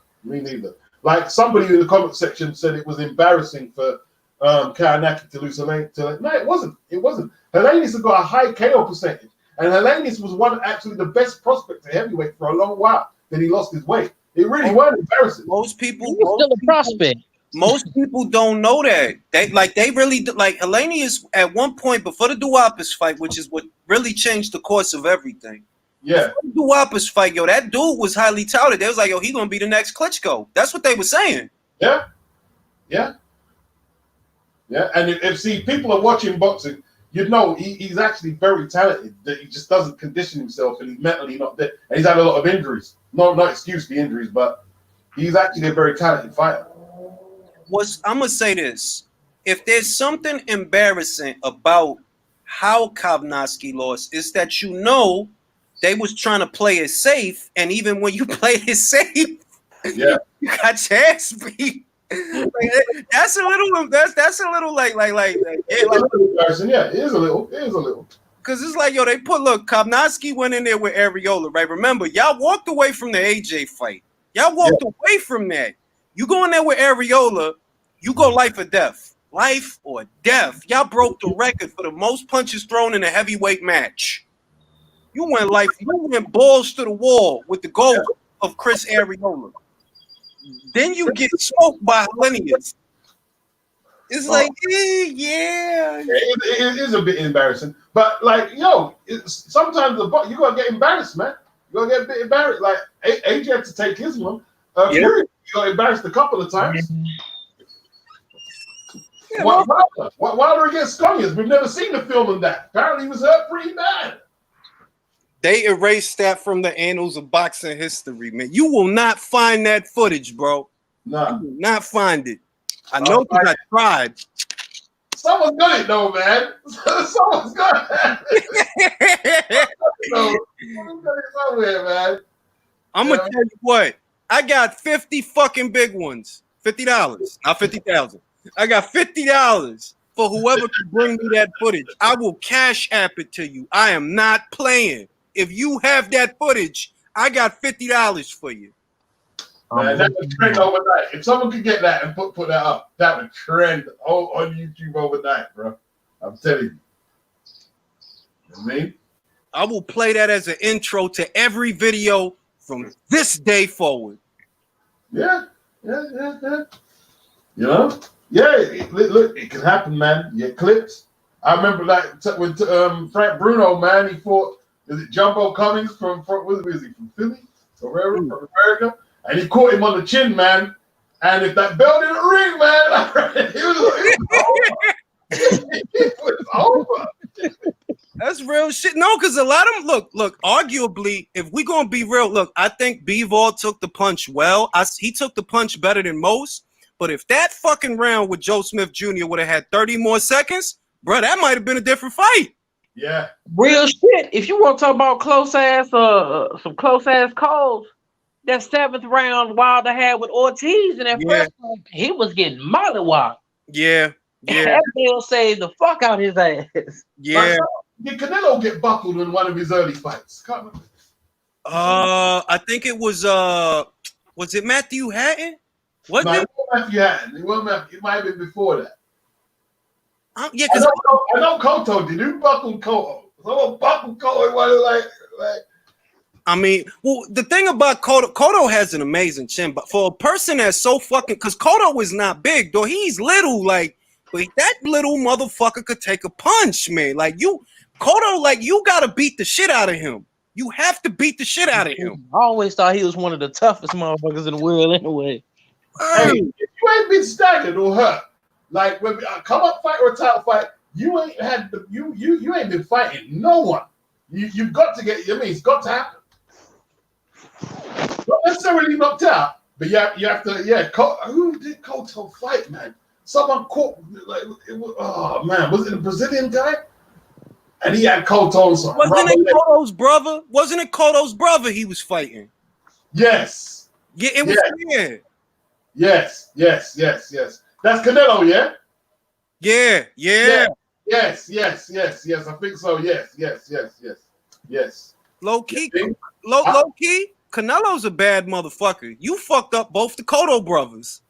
Like somebody in the comment section said it was embarrassing for Karanaki to lose Helenius. No, it wasn't. It wasn't. Helenius has got a high KO percentage, and Helenius was actually the best prospect to heavyweight for a long while. Then he lost his weight. It really wasn't embarrassing. Most people, He was still a prospect. most people don't know that. They really like Helenius at one point before the Duapis fight, which is what really changed the course of everything. Yeah. Before the Duapis fight, yo, that dude was highly touted. They was like, yo, he gonna be the next Klitschko. That's what they were saying. Yeah. Yeah. Yeah. And if see people are watching boxing, you know he's actually very talented. That he just doesn't condition himself, and he's mentally not there. And he's had a lot of injuries. No, not excuse the injuries, but he's actually a very talented fighter. I'm gonna say this: if there's something embarrassing about how Kovnowski lost, is that they was trying to play it safe, and even when you played it safe, yeah, you got your ass beat. That's a little like embarrassing. Yeah, it is a little. Because it's like, yo, Kovnowski went in there with Areola, right? Remember, y'all walked away from the AJ fight. Y'all walked away from that. You go in there with Areola, you go life or death. Life or death. Y'all broke the record for the most punches thrown in a heavyweight match. You went balls to the wall with the goal of Chris Areola. Then you get smoked by Helenius. It's like, yeah. It is a bit embarrassing. But, like, yo, sometimes you got to get embarrassed, man. You got to get a bit embarrassed. Like, AJ had to take his one. Fury, you got embarrassed a couple of times. Yeah, Wilder against Conyers. We've never seen the film of that. Apparently, he was hurt pretty bad. They erased that from the annals of boxing history, man. You will not find that footage, bro. No. You will not find it. I know because I tried. Someone's got it, though, man. Someone's got it. Someone's got it somewhere, man. I'm going to tell you what. I got 50 fucking big ones. $50. Not 50,000. I got $50 for whoever can bring me that footage. I will cash app it to you. I am not playing. If you have that footage, I got $50 for you. Man, that would trend overnight. If someone could get that and put that up, that would trend on YouTube overnight, bro. I'm telling you. You know what I mean? I will play that as an intro to every video from this day forward. Yeah. You know? Yeah, look, it can happen, man. You get clips. I remember when Frank Bruno, man, he fought, is it Jumbo Cummings from Philly? Or wherever, from America? And he caught him on the chin, man. And if that bell didn't ring, man, it was over. That's real shit. No, because a lot of them, look, arguably, if we're going to be real, look, I think Bivol took the punch well. He took the punch better than most. But if that fucking round with Joe Smith Jr. would have had 30 more seconds, bro, that might have been a different fight. Yeah. Real shit. If you want to talk about some close ass calls, that 7th round Wilder had with Ortiz in that first round, he was getting mollywopped. Yeah. That Bill saved the fuck out his ass. Yeah. Did Canelo get buckled in one of his early fights? Can't remember. I think it was it Matthew Hatton? It wasn't Matthew Hatton. It might have been before that. Yeah, because I know Cotto did. Who buckled Cotto? Someone buckled Cotto. Like. I mean, well, the thing about Cotto has an amazing chin, but for a person that's so fucking, because Cotto is not big, though, he's little, like, but that little motherfucker could take a punch, man. Like, Cotto, like, you gotta beat the shit out of him. You have to beat the shit out of him. I always thought he was one of the toughest motherfuckers in the world anyway. Hey, if you ain't been staggered or hurt, like when come up fight or a title fight, you ain't had you ain't been fighting no one. You've got to get. It's got to happen. Not necessarily knocked out, but you have to. Yeah, who did Cotto fight, man? Someone caught like it was. Oh man, was it a Brazilian guy? And he had Cotto. Wasn't it Cotto's brother? Wasn't it Cotto's brother he was fighting? Yes. Yeah, it was. Yeah. Yes. That's Canelo, yeah? Yeah. Yes. I think so. Yes. Low key. Canelo's a bad motherfucker. You fucked up both the Cotto brothers.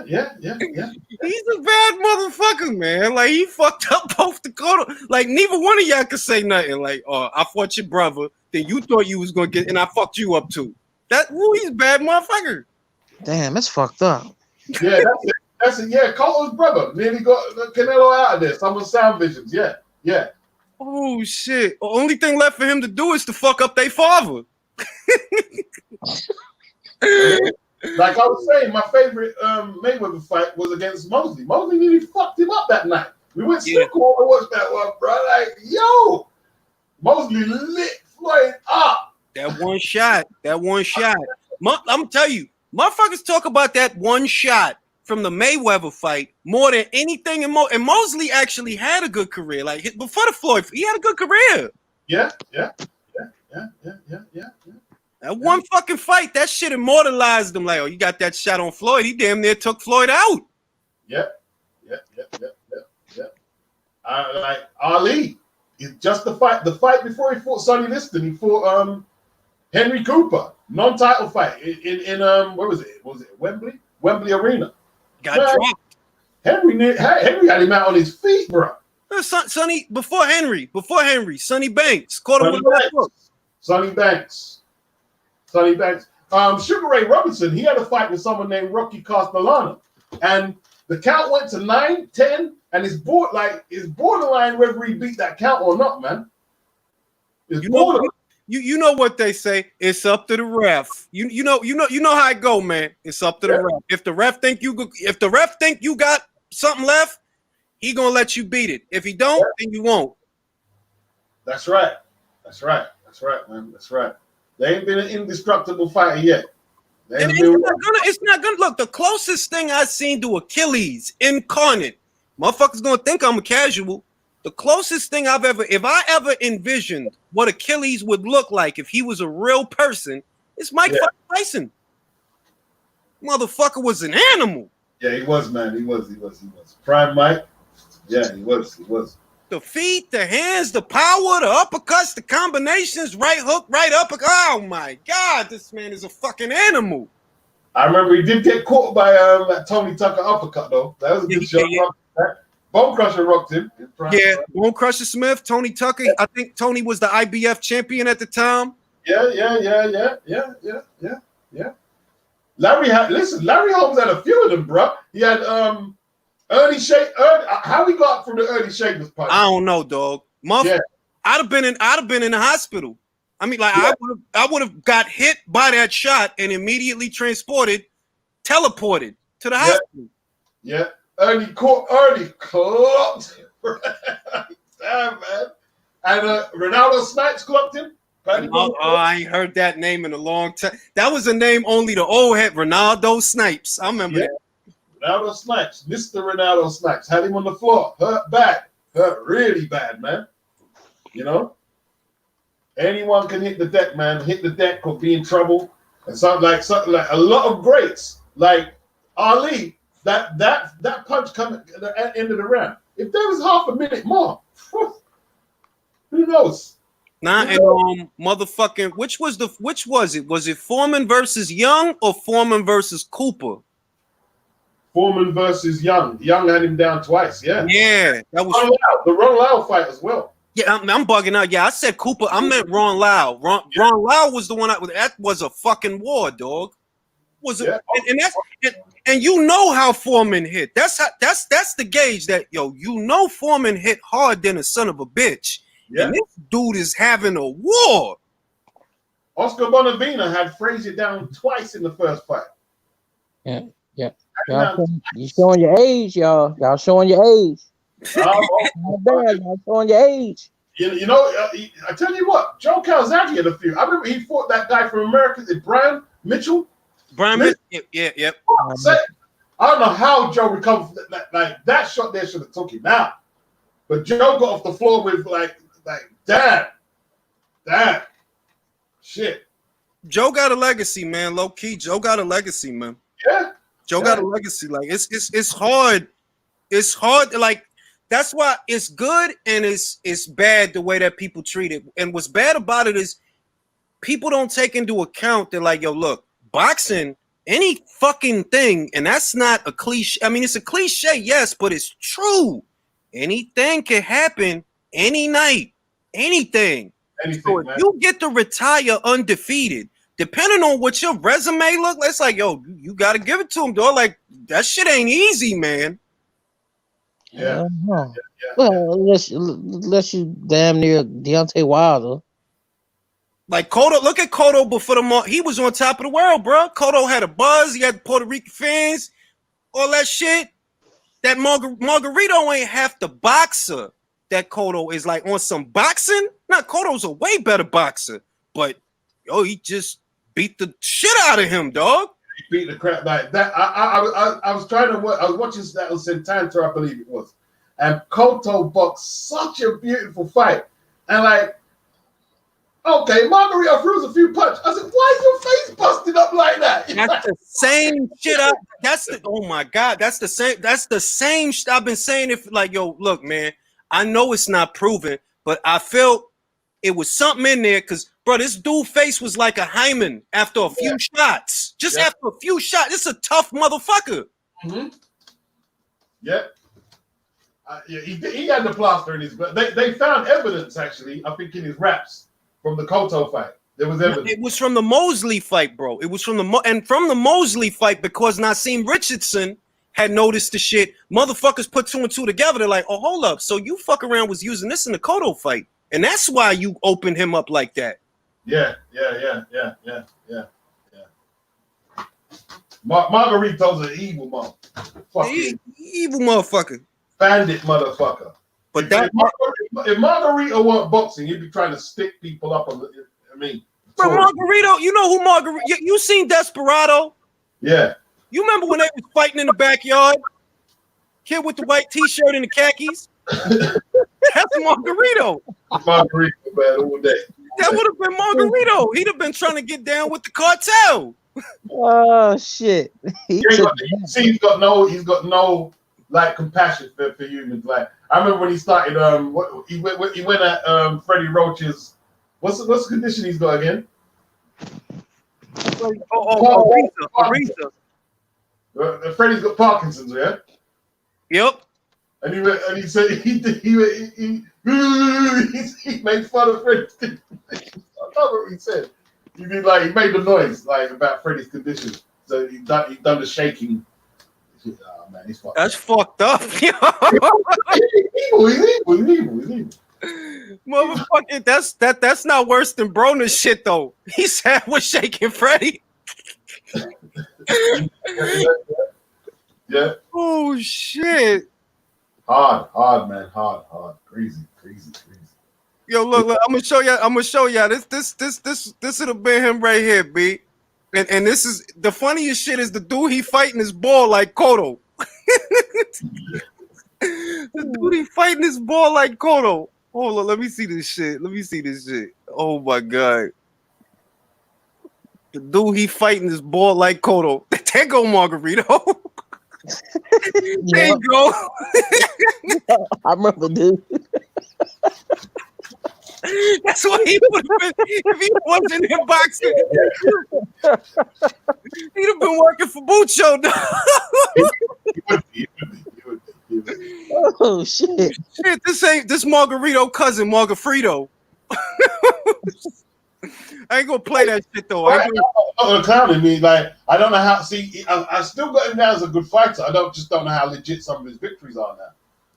Yeah. He's a bad motherfucker, man. Like, he fucked up both the Cotto. Like, neither one of y'all could say nothing. Like, oh, I fought your brother, then you thought you was gonna get, and I fucked you up too. He's a bad motherfucker. Damn, it's fucked up. Yeah, that's it. Yeah, Cotto's brother nearly got Canelo out of there. Some of Sound Visions. Yeah. Oh shit! The only thing left for him to do is to fuck up their father. Like I was saying, my favorite Mayweather fight was against Mosley. Mosley nearly fucked him up that night. We went snooker to watch that one, bro. Like, yo, Mosley lit Floyd up. That one shot. I'm telling you, motherfuckers talk about that one shot from the Mayweather fight more than anything. And Mosley actually had a good career. Like, before the Floyd, he had a good career. Yeah. That one fucking fight, that shit immortalized him. Like, oh, you got that shot on Floyd. He damn near took Floyd out. Yep. Like Ali, just the fight before he fought Sonny Liston, he fought Henry Cooper, non-title fight in where was it? Was it Wembley Arena? Got dropped. Henry had him out on his feet, bro. Sonny, before Henry, Sonny Banks caught him with that hook. Sonny Banks. Sugar Ray Robinson, he had a fight with someone named Rocky Castellano, and the count went to 9-10, and it's borderline whether he beat that count or not, man. You know what they say? It's up to the ref. You know how it go, man. It's up to the ref. If the ref think you got something left, he gonna let you beat it. If he don't, then you won't. That's right, man. That's right. They ain't been an indestructible fighter yet. It's not gonna look. The closest thing I've seen to Achilles incarnate, motherfuckers gonna think I'm a casual. The closest thing if I ever envisioned what Achilles would look like if he was a real person, it's Mike Tyson. Motherfucker was an animal. Yeah, he was, man. He was. Prime Mike. Yeah, he was. The feet, the hands, the power, the uppercuts, the combinations, right hook, right uppercut. Oh my God, this man is a fucking animal. I remember he did get caught by that Tony Tucker uppercut though. That was a good shot. Yeah. Bone Crusher rocked him. Yeah, Bone Crusher Smith, Tony Tucker. I think Tony was the IBF champion at the time. Yeah. Larry Holmes had a few of them, bro. He had Ernie Shake. How we got from the Ernie Shakers punch? I don't know, dog. I'd have been in the hospital. I mean, like I would have got hit by that shot and immediately teleported to the hospital. Yeah, Ernie clocked him. Damn, man. And Ronaldo Snipes clocked him. I ain't heard that name in a long time. That was a name only the old head, Ronaldo Snipes. I remember that. Ronaldo Snipes, Mr. Ronaldo Snipes, had him on the floor, hurt really bad, man. You know, anyone can hit the deck, man. Hit the deck or be in trouble. And something like a lot of greats, like Ali. That punch coming at the end of the round. If there was half a minute more, who knows? Motherfucking. Which was it? Was it Foreman versus Young or Foreman versus Cooper? Foreman versus Young. Young had him down twice. Yeah. That was the Ron Lau fight as well. Yeah, I'm bugging out. Yeah, I said Cooper. I meant Ron Lau. Ron Lau was the one that was a fucking war, dog. And you know how Foreman hit. That's the gauge that Foreman hit hard than a son of a bitch. Yeah. And this dude is having a war. Oscar Bonavina had Frazier down twice in the first fight. Yeah. You showing your age, y'all. Y'all showing your age. Y'all showing your age. You know, I tell you what, Joe Calzaghe had a few. I remember he fought that guy from America, Brian Mitchell. Yep. I don't know how Joe recovered from that shot there should have took him out. But Joe got off the floor with like damn. Shit. Joe got a legacy, man. Low key, Joe got a legacy, man. Yeah. Joe got a legacy. Like it's hard. It's hard. Like that's why it's good and it's bad the way that people treat it. And what's bad about it is people don't take into account that, like, yo, look, boxing, any fucking thing, and that's not a cliche. I mean, it's a cliche, yes, but it's true. Anything can happen any night. Anything. So if man. you get to retire undefeated, depending on what your resume look like, it's like, yo, you got to give it to him, dog. Like, that shit ain't easy, man. Yeah. Well, unless you damn near Deontay Wilder. Like Cotto, look at Cotto before he was on top of the world, bro. Cotto had a buzz. He had Puerto Rican fans, all that shit. That Margarito ain't half the boxer that Cotto is, like, on some boxing. Not Cotto's a way better boxer, but yo, he just beat the shit out of him, dog. He beat the crap like that. I was trying to work. I was watching that on Santanta, I believe it was, and Cotto boxed such a beautiful fight, and like. Okay, Margarito threw a few punches. I said, "Why is your face busted up like that?" That's the same shit. Oh my god, that's the same. That's the same shit I've been saying. If, like, yo, look, man, I know it's not proven, but I felt it was something in there because, bro, this dude face was like a hymen after a few shots. Just after a few shots, it's a tough motherfucker. Mm-hmm. Yeah. He had the plaster in his, but they found evidence, actually, I think, in his raps. From the Cotto fight, there was evidence. It was from the Mosley fight, bro. It was from the Mosley fight, because Naseem Richardson had noticed the shit. Motherfuckers put 2 and 2 together. They're like, oh, hold up. So you fuck around was using this in the Cotto fight, and that's why you opened him up like that. Yeah. Margarito's an evil motherfucker. Evil motherfucker. Bandit motherfucker. But if Margarito weren't boxing, he'd be trying to stick people up. Bro, Margarito, you know who Margarito? You seen Desperado? Yeah. You remember when they was fighting in the backyard? Kid with the white T-shirt and the khakis. That's Margarito. Margarito, man, all day. That would have been Margarito. He'd have been trying to get down with the cartel. Oh shit! He's got no like compassion for humans. Like, I remember when he started. He went at Freddie Roach's. What's the condition he's got again? Aretha. Freddie's got Parkinson's, yeah. Yep. And he said he made fun of Freddie. I can't remember what he said. He made the noise like about Freddie's condition. So he done the shaking. Oh man, he's fucked. That's fucked up. He's evil. Motherfucker, that's not worse than Broner's shit though. He said we're shaking Freddie. Yeah. Oh shit. Hard, man. Hard. Crazy. Yo, look, I'm gonna show y'all. This would have been him right here, B. And this is the funniest shit is the dude he fighting his ball like Cotto. The dude he fighting his ball like Cotto. Hold on, let me see this shit. Oh my god. The dude he fighting his ball like Cotto. There go Margarito. There you go. I remember, dude. That's what he would have been if he wasn't in boxing. He'd have been working for Bucho. He would be. Oh shit! Shit, this ain't this Margarito cousin, Margarito. I ain't gonna play that shit though. I'm clowning me. Like, I don't know how. See, I still got him down as a good fighter. I don't know how legit some of his victories are now.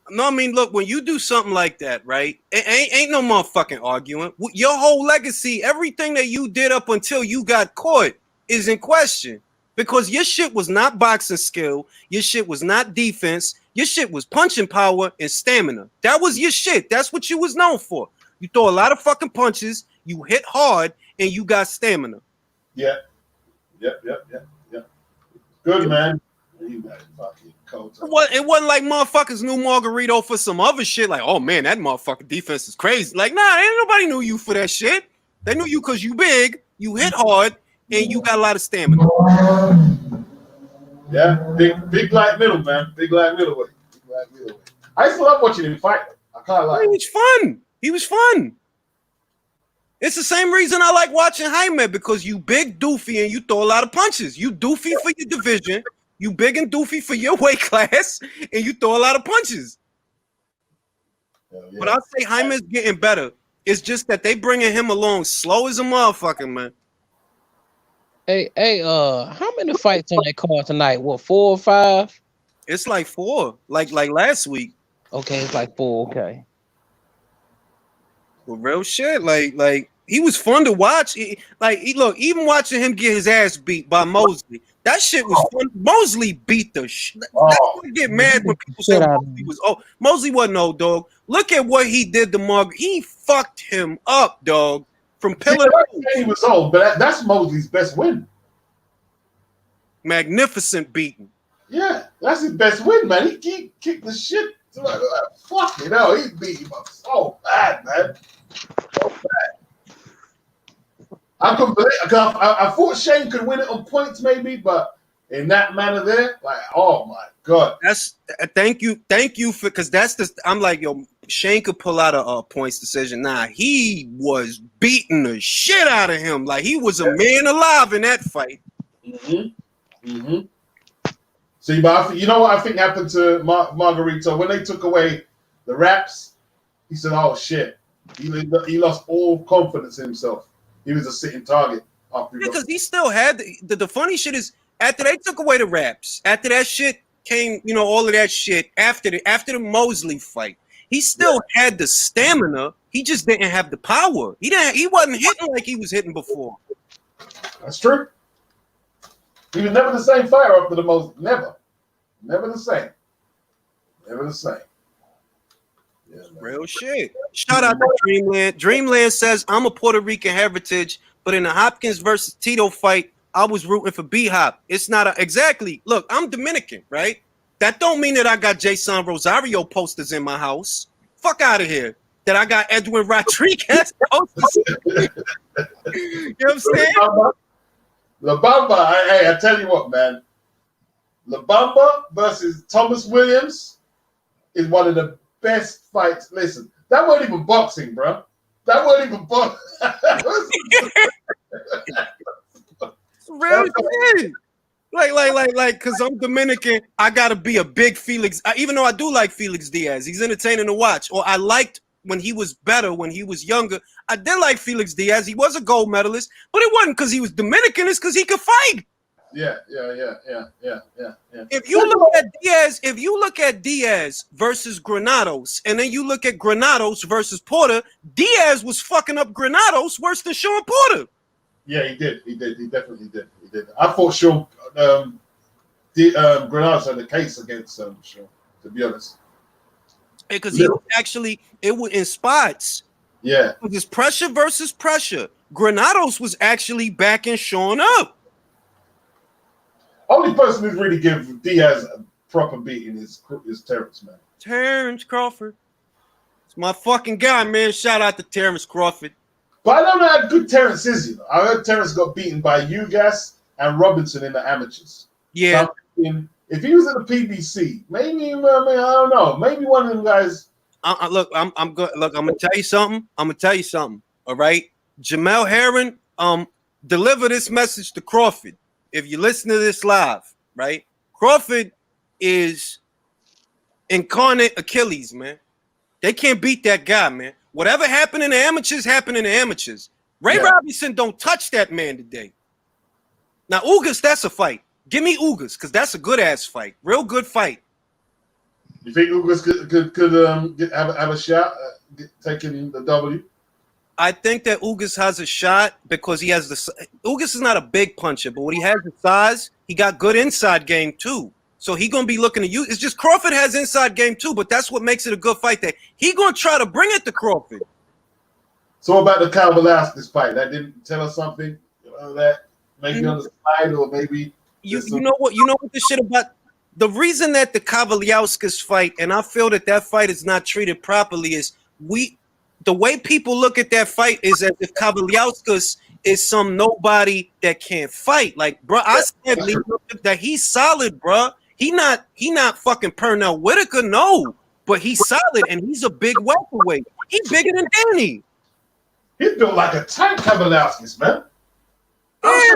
No, I mean, look, when you do something like that, right? Ain't no motherfucking arguing. Your whole legacy, everything that you did up until you got caught, is in question because your shit was not boxing skill. Your shit was not defense. Your shit was punching power and stamina. That was your shit. That's what you was known for. You throw a lot of fucking punches. You hit hard and you got stamina. Yeah. Yep. Good, man. You got fucking cold. It wasn't like motherfuckers knew Margarito for some other shit. Like, oh man, that motherfucking defense is crazy. Like, nah, ain't nobody knew you for that shit. They knew you because you big, you hit hard, and you got a lot of stamina. Yeah, big light middle, man. Big light middleweight. I used to love watching him fight. I kind of like. He was fun. It's the same reason I like watching Jaime, because you big doofy and you throw a lot of punches. You doofy for your division, you big and doofy for your weight class, and you throw a lot of punches. Yeah. But I'll say Jaime's getting better. It's just that they bringing him along slow as a motherfucker, man. Hey, how many fights on that card tonight? What, 4 or 5? It's like 4, like last week. Okay, it's like 4. Okay. Well, real shit. Like he was fun to watch. Look, even watching him get his ass beat by Mosley, that shit was fun. Mosley beat the shit. That's why I get mad when people say Mosley was old. Mosley wasn't old, dog. Look at what he did to Mark. He fucked him up, dog. From pillar to he was old, but that's Mosley's best win. Magnificent beating. Yeah, that's his best win, man. He kicked the shit. Fuck it, no, he beat him up so bad, man. So bad. I couldn't believe it. I thought Shane could win it on points, maybe, but in that manner there, like, oh my god. That's thank you for, because that's the, I'm like, yo, Shane could pull out a points decision. Nah, he was beating the shit out of him. Like he was a man alive in that fight. See, but you know what I think happened to Margarito when they took away the wraps? He said, "Oh shit!" He lost all confidence in himself. He was a sitting target after. Because he still had the funny shit is, after they took away the wraps, after that shit came, you know, all of that shit after the Mosley fight, he still had the stamina. He just didn't have the power. He wasn't hitting like he was hitting before. That's true. He was never the same fighter after the most. Never the same. Never the same. Yeah, real shit. Shout out to Dreamland. Dreamland says, I'm a Puerto Rican heritage, but in the Hopkins versus Tito fight, I was rooting for B-Hop. It's not exactly. Look, I'm Dominican, right? That don't mean that I got Jason Rosario posters in my house. Fuck out of here. That I got Edwin Rodriguez posters. You know what I'm saying? La Bamba, I tell you what, man. La Bamba versus Thomas Williams is one of the best fights. Listen, that wasn't even boxing, bro. That wasn't even boxing. Real shit. Like, because I'm Dominican, I gotta be a big Felix. Even though I do like Felix Diaz, he's entertaining to watch. Or I liked when he was better, when he was younger. I did like Felix Diaz. He was a gold medalist, but it wasn't because he was Dominican. It's because he could fight. Yeah. If you look at Diaz versus Granados, and then you look at Granados versus Porter, Diaz was fucking up Granados worse than Sean Porter. Yeah, he did. He definitely did. I thought Sean Granados had a case against Sean, to be honest. Because he was actually, it was in spots. Yeah. It was pressure versus pressure. Granados was actually backing Sean up. Only person who's really give Diaz a proper beating is Terrence, man. Terrence Crawford. It's my fucking guy, man. Shout out to Terrence Crawford. But I don't know how good Terrence is, you know. I heard Terrence got beaten by Ugas and Robinson in the amateurs. Yeah. So if he was in the PBC, maybe, I don't know. Maybe one of them guys. Look, I'm good. Look, I'm gonna tell you something. All right. Jamel Herron, deliver this message to Crawford. If you listen to this live, right? Crawford is incarnate Achilles, man. They can't beat that guy, man. Whatever happened in the amateurs, happened in the amateurs. Ray Robinson don't touch that man today. Now, Ugas, that's a fight. Give me Ugas, because that's a good-ass fight. Real good fight. You think Ugas could have a shot at taking the W? I think that Ugas has a shot because he has Ugas is not a big puncher, but when he has the size, he got good inside game too. So he gonna be looking to use. It's just Crawford has inside game too, but that's what makes it a good fight. That he gonna try to bring it to Crawford. So about the Kyle Velasquez fight, that didn't tell us something. That maybe on the side, or maybe you know what this shit about. The reason that the Kavaliauskas fight, and I feel that fight is not treated properly, is the way people look at that fight is as if Kavaliauskas is some nobody that can't fight. Like, bro, I said that he's solid, bro. He not fucking Pernell Whitaker, no, but he's solid and he's a big welterweight. He's bigger than Danny. He's built like a tank, Kavaliauskas, man. Yeah.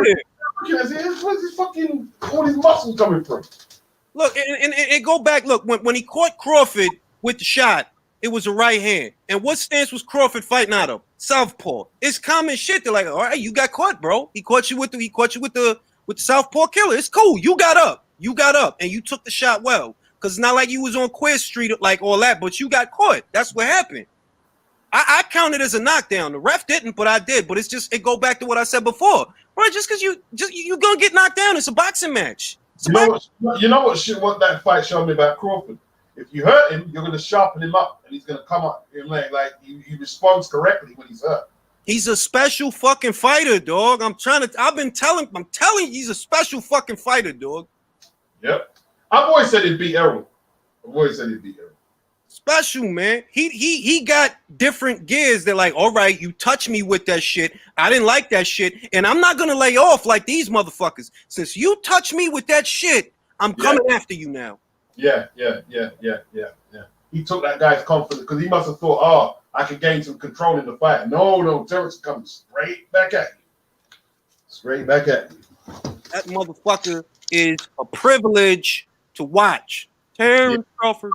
Where's his fucking all his muscles coming from? Look, and go back. Look, when he caught Crawford with the shot, it was a right hand. And what stance was Crawford fighting out of? Southpaw. It's common shit. They're like, all right, you got caught, bro. He caught you with the Southpaw killer. It's cool. You got up, and you took the shot well. Because it's not like you was on Queer Street like all that, but you got caught. That's what happened. I counted as a knockdown. The ref didn't, but I did. But it go back to what I said before, bro. Just because you gonna get knocked down, it's a boxing match. What that fight showed me about Crawford. If you hurt him, you're gonna sharpen him up, and he's gonna come up and like he responds correctly when he's hurt. He's a special fucking fighter, dog. I'm telling you, he's a special fucking fighter, dog. Yep. I've always said he'd beat Errol. Special, man. He got different gears. They're like, all right, you touch me with that shit. I didn't like that shit, and I'm not gonna lay off like these motherfuckers. Since you touch me with that shit, I'm coming after you now. Yeah. He took that guy's confidence because he must have thought, oh, I could gain some control in the fight. No, Terrence comes straight back at you. That motherfucker is a privilege to watch. Terrence Crawford.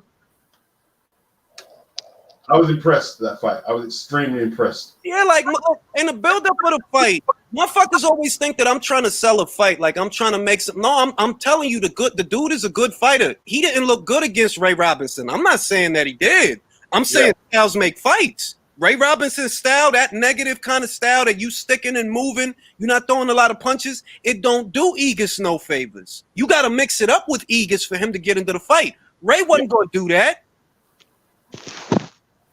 I was impressed with that fight. I was extremely impressed. Yeah, like in the build-up of the fight, motherfuckers always think that I'm trying to sell a fight, like I'm trying to make some. No, I'm telling you, the dude is a good fighter. He didn't look good against Ray Robinson. I'm not saying that he did. I'm saying styles make fights. Ray Robinson's style, that negative kind of style that you sticking and moving, you're not throwing a lot of punches, it don't do Egas no favors. You got to mix it up with Egas for him to get into the fight. Ray wasn't going to do that.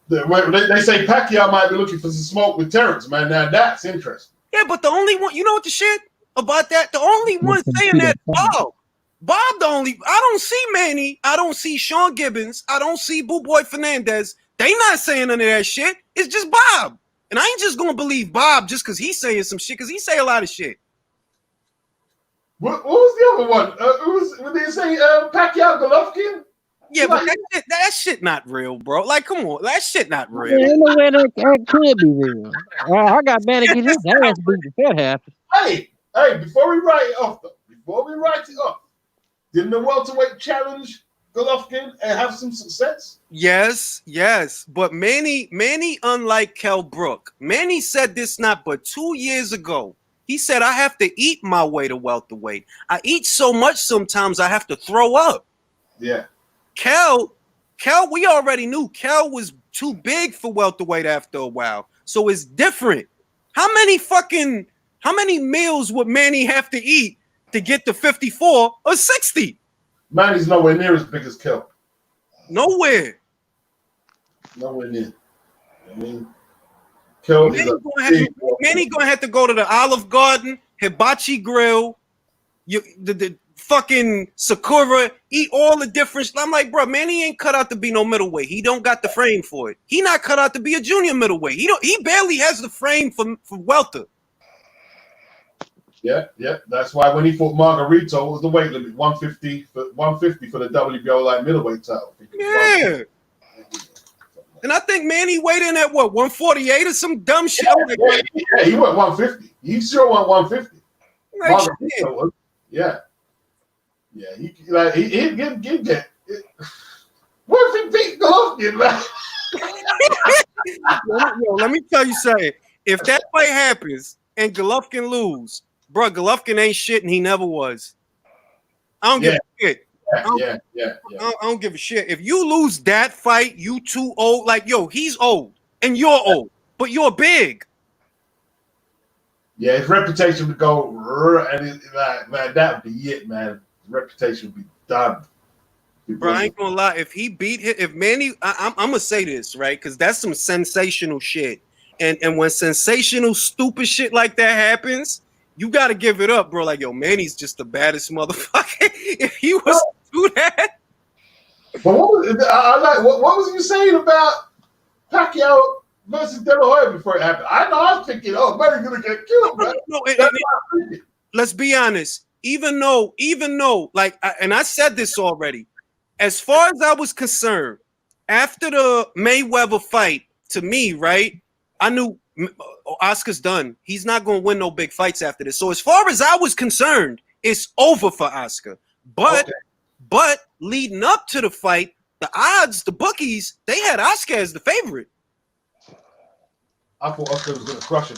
They say Pacquiao might be looking for some smoke with Terrence, man. Now that's interesting. Yeah, but the only one, you know what the shit about that? The only one saying that, Bob. Bob, I don't see Manny. I don't see Sean Gibbons. I don't see Boo Boy Fernandez. They not saying none of that shit. It's just Bob. And I ain't just going to believe Bob just because he's saying some shit, because he say a lot of shit. What was the other one? Did they say Pacquiao Golovkin? Yeah, but that shit not real, bro. Like, come on, that shit not real. Ain't no way that could be real. I got mad at his ass beat the fat half. Hey, before we write it off, didn't the welterweight challenge Golovkin and have some success? Yes, but Manny, unlike Kell Brook, Manny said this not but 2 years ago. He said, I have to eat my way to welterweight. I eat so much sometimes I have to throw up. Yeah. Kel, we already knew Kel was too big for welterweight after a while. So it's different. How many meals would Manny have to eat to get to 54 or 60? Manny's nowhere near as big as Kel. Nowhere near. I mean, Kel Manny gonna have to go to the Olive Garden, Hibachi Grill, the fucking Sakura, eat all the different. I'm like, bro, Manny ain't cut out to be no middleweight. He don't got the frame for it. He not cut out to be a junior middleweight. He barely has the frame for welter. Yeah. That's why when he fought Margarito, it was the weight limit 150 for the WBO light middleweight title. Yeah. And I think Manny weighed in at what, 148 or some dumb shit. Yeah, he went 150. He sure went 150. Like, yeah. Yeah, he get. What if he beat Golovkin, man? Yo, let me tell you something. If that fight happens and Golovkin lose, bro, Golovkin ain't shit and he never was. I don't give a shit. Yeah. I don't give a shit. If you lose that fight, you too old. Like, yo, he's old and you're old, but you're big. Yeah, his reputation would go, and man, that would be it, man. His reputation would be done. Bro, I ain't gonna lie. If he beat him, if Manny, I'm gonna say this, right? Because that's some sensational shit. And when sensational, stupid shit like that happens, you got to give it up, bro. Like, yo, Manny's just the baddest motherfucker. If he was to do that. But what was you saying about Pacquiao versus De La Hoya before it happened? I know I was thinking, oh, Manny's gonna get killed, man. No, let's be honest. Even though, like, and I said this already, as far as I was concerned, after the Mayweather fight, to me, right, I knew Oscar's done. He's not going to win no big fights after this. So as far as I was concerned, it's over for Oscar. But leading up to the fight, the odds, the bookies, they had Oscar as the favorite. I thought Oscar was going to crush him.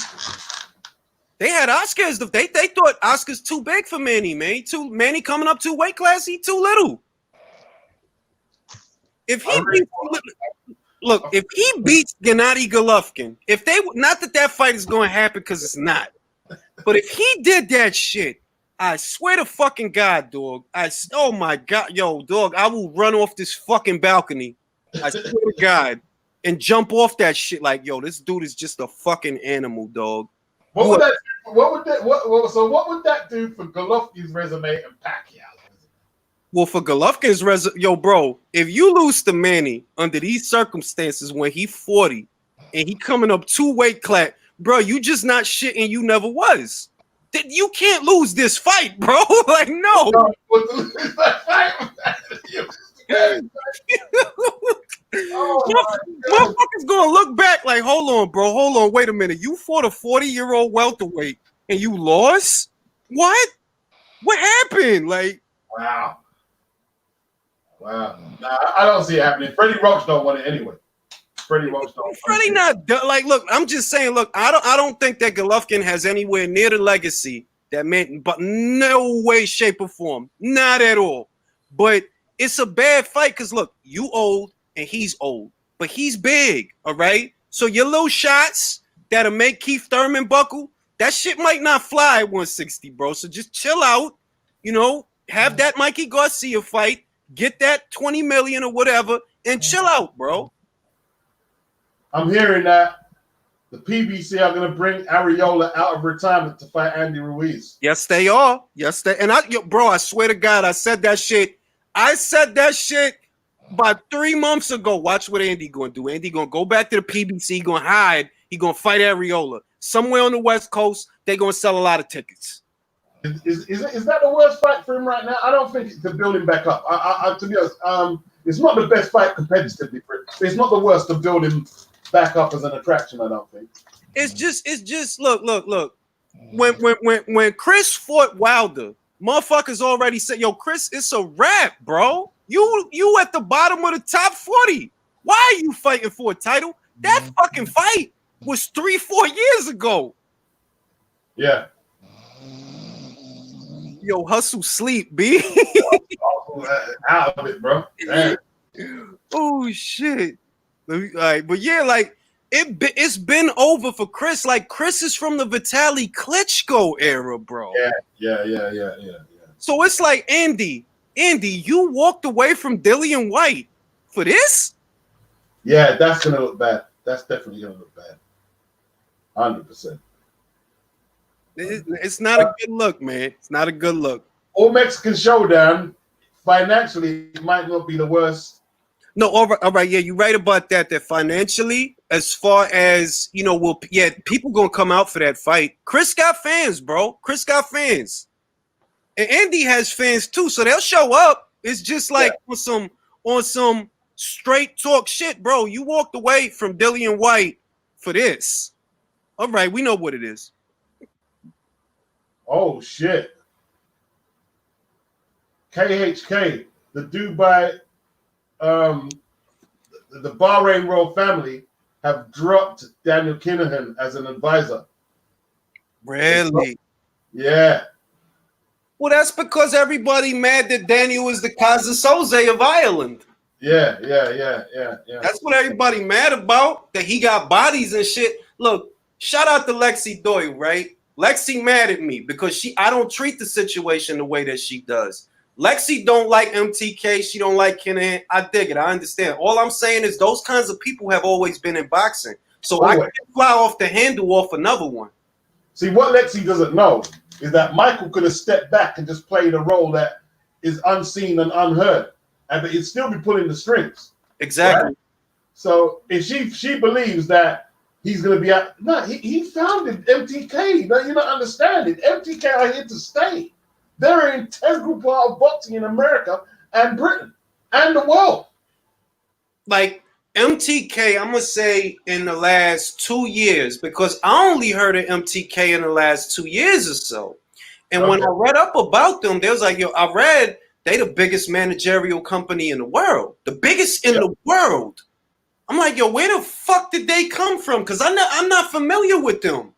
They had Oscar as they thought Oscar's too big for Manny, man. Manny coming up 2 weight class, he too little. If he if he beats Gennady Golovkin, if they not that fight is going to happen because it's not, but if he did that shit, I swear to fucking God, dog. Oh my God, yo, dog, I will run off this fucking balcony. I swear to God, and jump off that shit like, yo, this dude is just a fucking animal, dog. What would that do for Golovkin's resume and Pacquiao? Well, for Golovkin's yo, bro, if you lose to Manny under these circumstances when he 40 and he coming up 2 weight class, bro, you just not shit and you never was. You can't lose this fight, bro. Like, no. Motherfuckers gonna look back like, hold on, bro, hold on, wait a minute. You fought a 40-year-old welterweight and you lost? What happened? Like, wow. Nah, I don't see it happening. Freddie Roach don't want it anyway. Freddie not like. Look, I'm just saying. Look, I don't think that Golovkin has anywhere near the legacy that meant, but no way, shape, or form, not at all. But it's a bad fight because look, you old and he's old, but he's big. All right, so your little shots that'll make Keith Thurman buckle, that shit might not fly at 160, bro. So just chill out. You know, have that Mikey Garcia fight. Get that 20 million or whatever and chill out, bro. I'm hearing that the PBC are going to bring Areola out of retirement to fight Andy Ruiz. Yes, they are. And I swear to God, I said that shit about 3 months ago. Watch what Andy going to do. Andy going to go back to the PBC, going to hide. He going to fight Areola. Somewhere on the West Coast, they're going to sell a lot of tickets. Is that the worst fight for him right now? I don't think it's to build him back up. To be honest, it's not the best fight competitively for him. It's not the worst to build him back up as an attraction. I don't think. It's just look. When Chris fought Wilder, motherfuckers already said, "Yo, Chris, it's a wrap, bro. You at the bottom of the top 40. Why are you fighting for a title? That fucking fight was 3-4 years ago." Yeah. Yo, hustle sleep, B. Out of it, bro. Damn. Oh shit. All right, but yeah, like it's been over for Chris. Like Chris is from the Vitaly Klitschko era, bro. Yeah. So it's like Andy, you walked away from Dillian White for this? Yeah, that's gonna look bad. That's definitely gonna look bad. 100%. It's not a good look, man. It's not a good look. All Mexican Showdown, financially, it might not be the worst. No, all right, yeah, you're right about that. That financially, as far as people gonna come out for that fight. Chris got fans, bro. Chris got fans, and Andy has fans too, so they'll show up. It's just like on some straight talk shit, bro. You walked away from Dillian White for this. All right, we know what it is. Oh shit. KHK, the Dubai, the Bahrain royal family have dropped Daniel Kinahan as an advisor. Really? Yeah. Well, that's because everybody mad that Daniel is the Kaiser Soze of Ireland. Yeah. That's what everybody mad about, that he got bodies and shit. Look, shout out to Lexi Doyle, right? Lexi mad at me because I don't treat the situation the way that she does. Lexi don't like MTK. She don't like Kinahan. I dig it. I understand. All I'm saying is those kinds of people have always been in boxing. So I can fly off the handle off another one. See, what Lexi doesn't know is that Michael could have stepped back and just played a role that is unseen and unheard. And but he'd still be pulling the strings. Exactly. Right? So if she believes that he's going to be out. No, he founded MTK. No, you're not understanding. MTK are here to stay. They're an integral part of boxing in America and Britain and the world. Like MTK, I'm gonna say in the last 2 years, because I only heard of MTK in the last 2 years or so. And when Okay. I read up about them, they was like, yo, I read they the biggest managerial company in the world, the biggest in Yep. the world. I'm like, yo, where the fuck did they come from? Because I'm not familiar with them.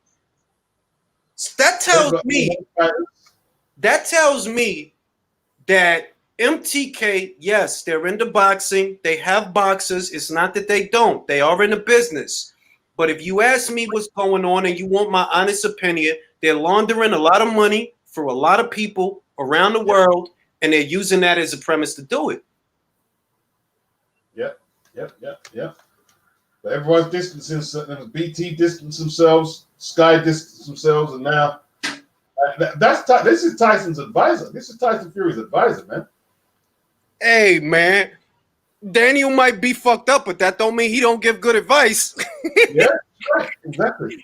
That They've tells got me that tells me that MTK, yes, they're into boxing. They have boxers. It's not that they don't. They are in the business. But if you ask me what's going on and you want my honest opinion, they're laundering a lot of money for a lot of people around the world, and they're using that as a premise to do it. Yep. But everyone's distancing. BT distanced themselves. Sky distanced themselves, and now this is Tyson's advisor. This is Tyson Fury's advisor, man. Hey, man, Daniel might be fucked up, but that don't mean he don't give good advice. Yeah, right. Exactly.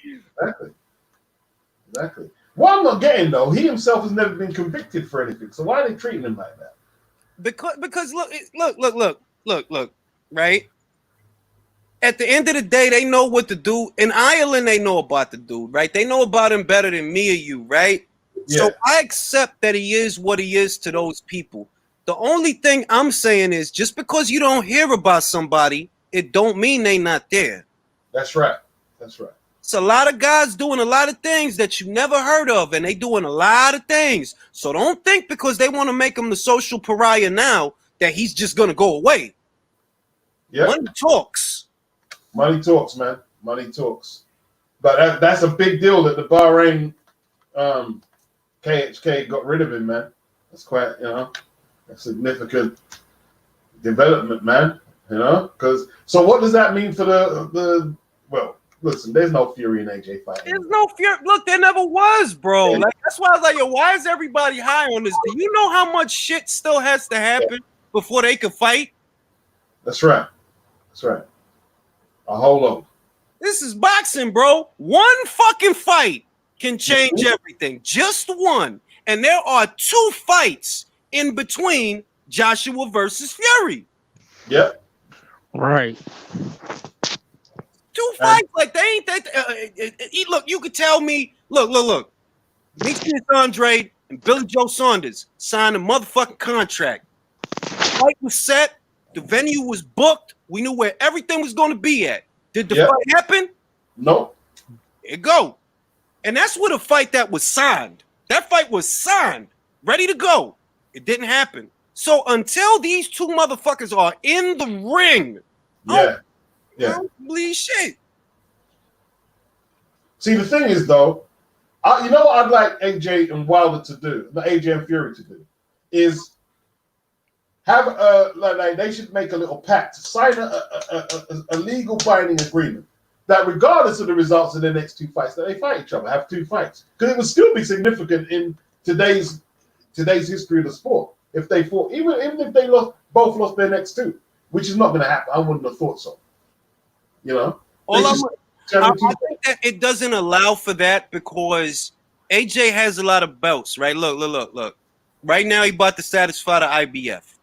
What I'm not getting though, he himself has never been convicted for anything. So why are they treating him like that? Because look, right? At the end of the day, they know what to do. In Ireland, they know about the dude, right? They know about him better than me or you, right? Yeah. So I accept that he is what he is to those people. The only thing I'm saying is just because you don't hear about somebody, it don't mean they not there. That's right. It's a lot of guys doing a lot of things that you never heard of, and they doing a lot of things. So don't think because they want to make him the social pariah now that he's just going to go away. Yeah. Money talks. Money talks, man. Money talks. But that's a big deal that the Bahrain KHK got rid of him, man. That's quite, a significant development, man. Because so what does that mean for the well? Listen, there's no Fury in AJ fight. There's no fear. Look, there never was, bro. Like that's why I was like, yo, why is everybody high on this? Do you know how much shit still has to happen before they can fight? That's right. A whole lot. This is boxing, bro. One fucking fight can change everything. Just one. And there are 2 fights in between Joshua versus Fury. Yep. Right. 2 fights. Like they ain't that. Look, you could tell me. Look. Demetrius Andre and Billy Joe Saunders signed a motherfucking contract. The fight was set. The venue was booked. We knew where everything was going to be at. Did the fight happen? Nope. There you go. And that's with a fight that was signed. That fight was signed, ready to go. It didn't happen. So until these 2 motherfuckers are in the ring, I don't believe shit. See, the thing is, though, you know what I'd like AJ and Wilder to do, AJ and Fury to do, is have like they should make a little pact, sign a legal binding agreement that regardless of the results of the next 2 fights, that they fight each other, have 2 fights, because it would still be significant in today's history of the sport if they fought, even if they both lost their next 2, which is not going to happen. I wouldn't have thought so. I think that it doesn't allow for that because AJ has a lot of belts, right? Look. Right now, he about to satisfy the IBF.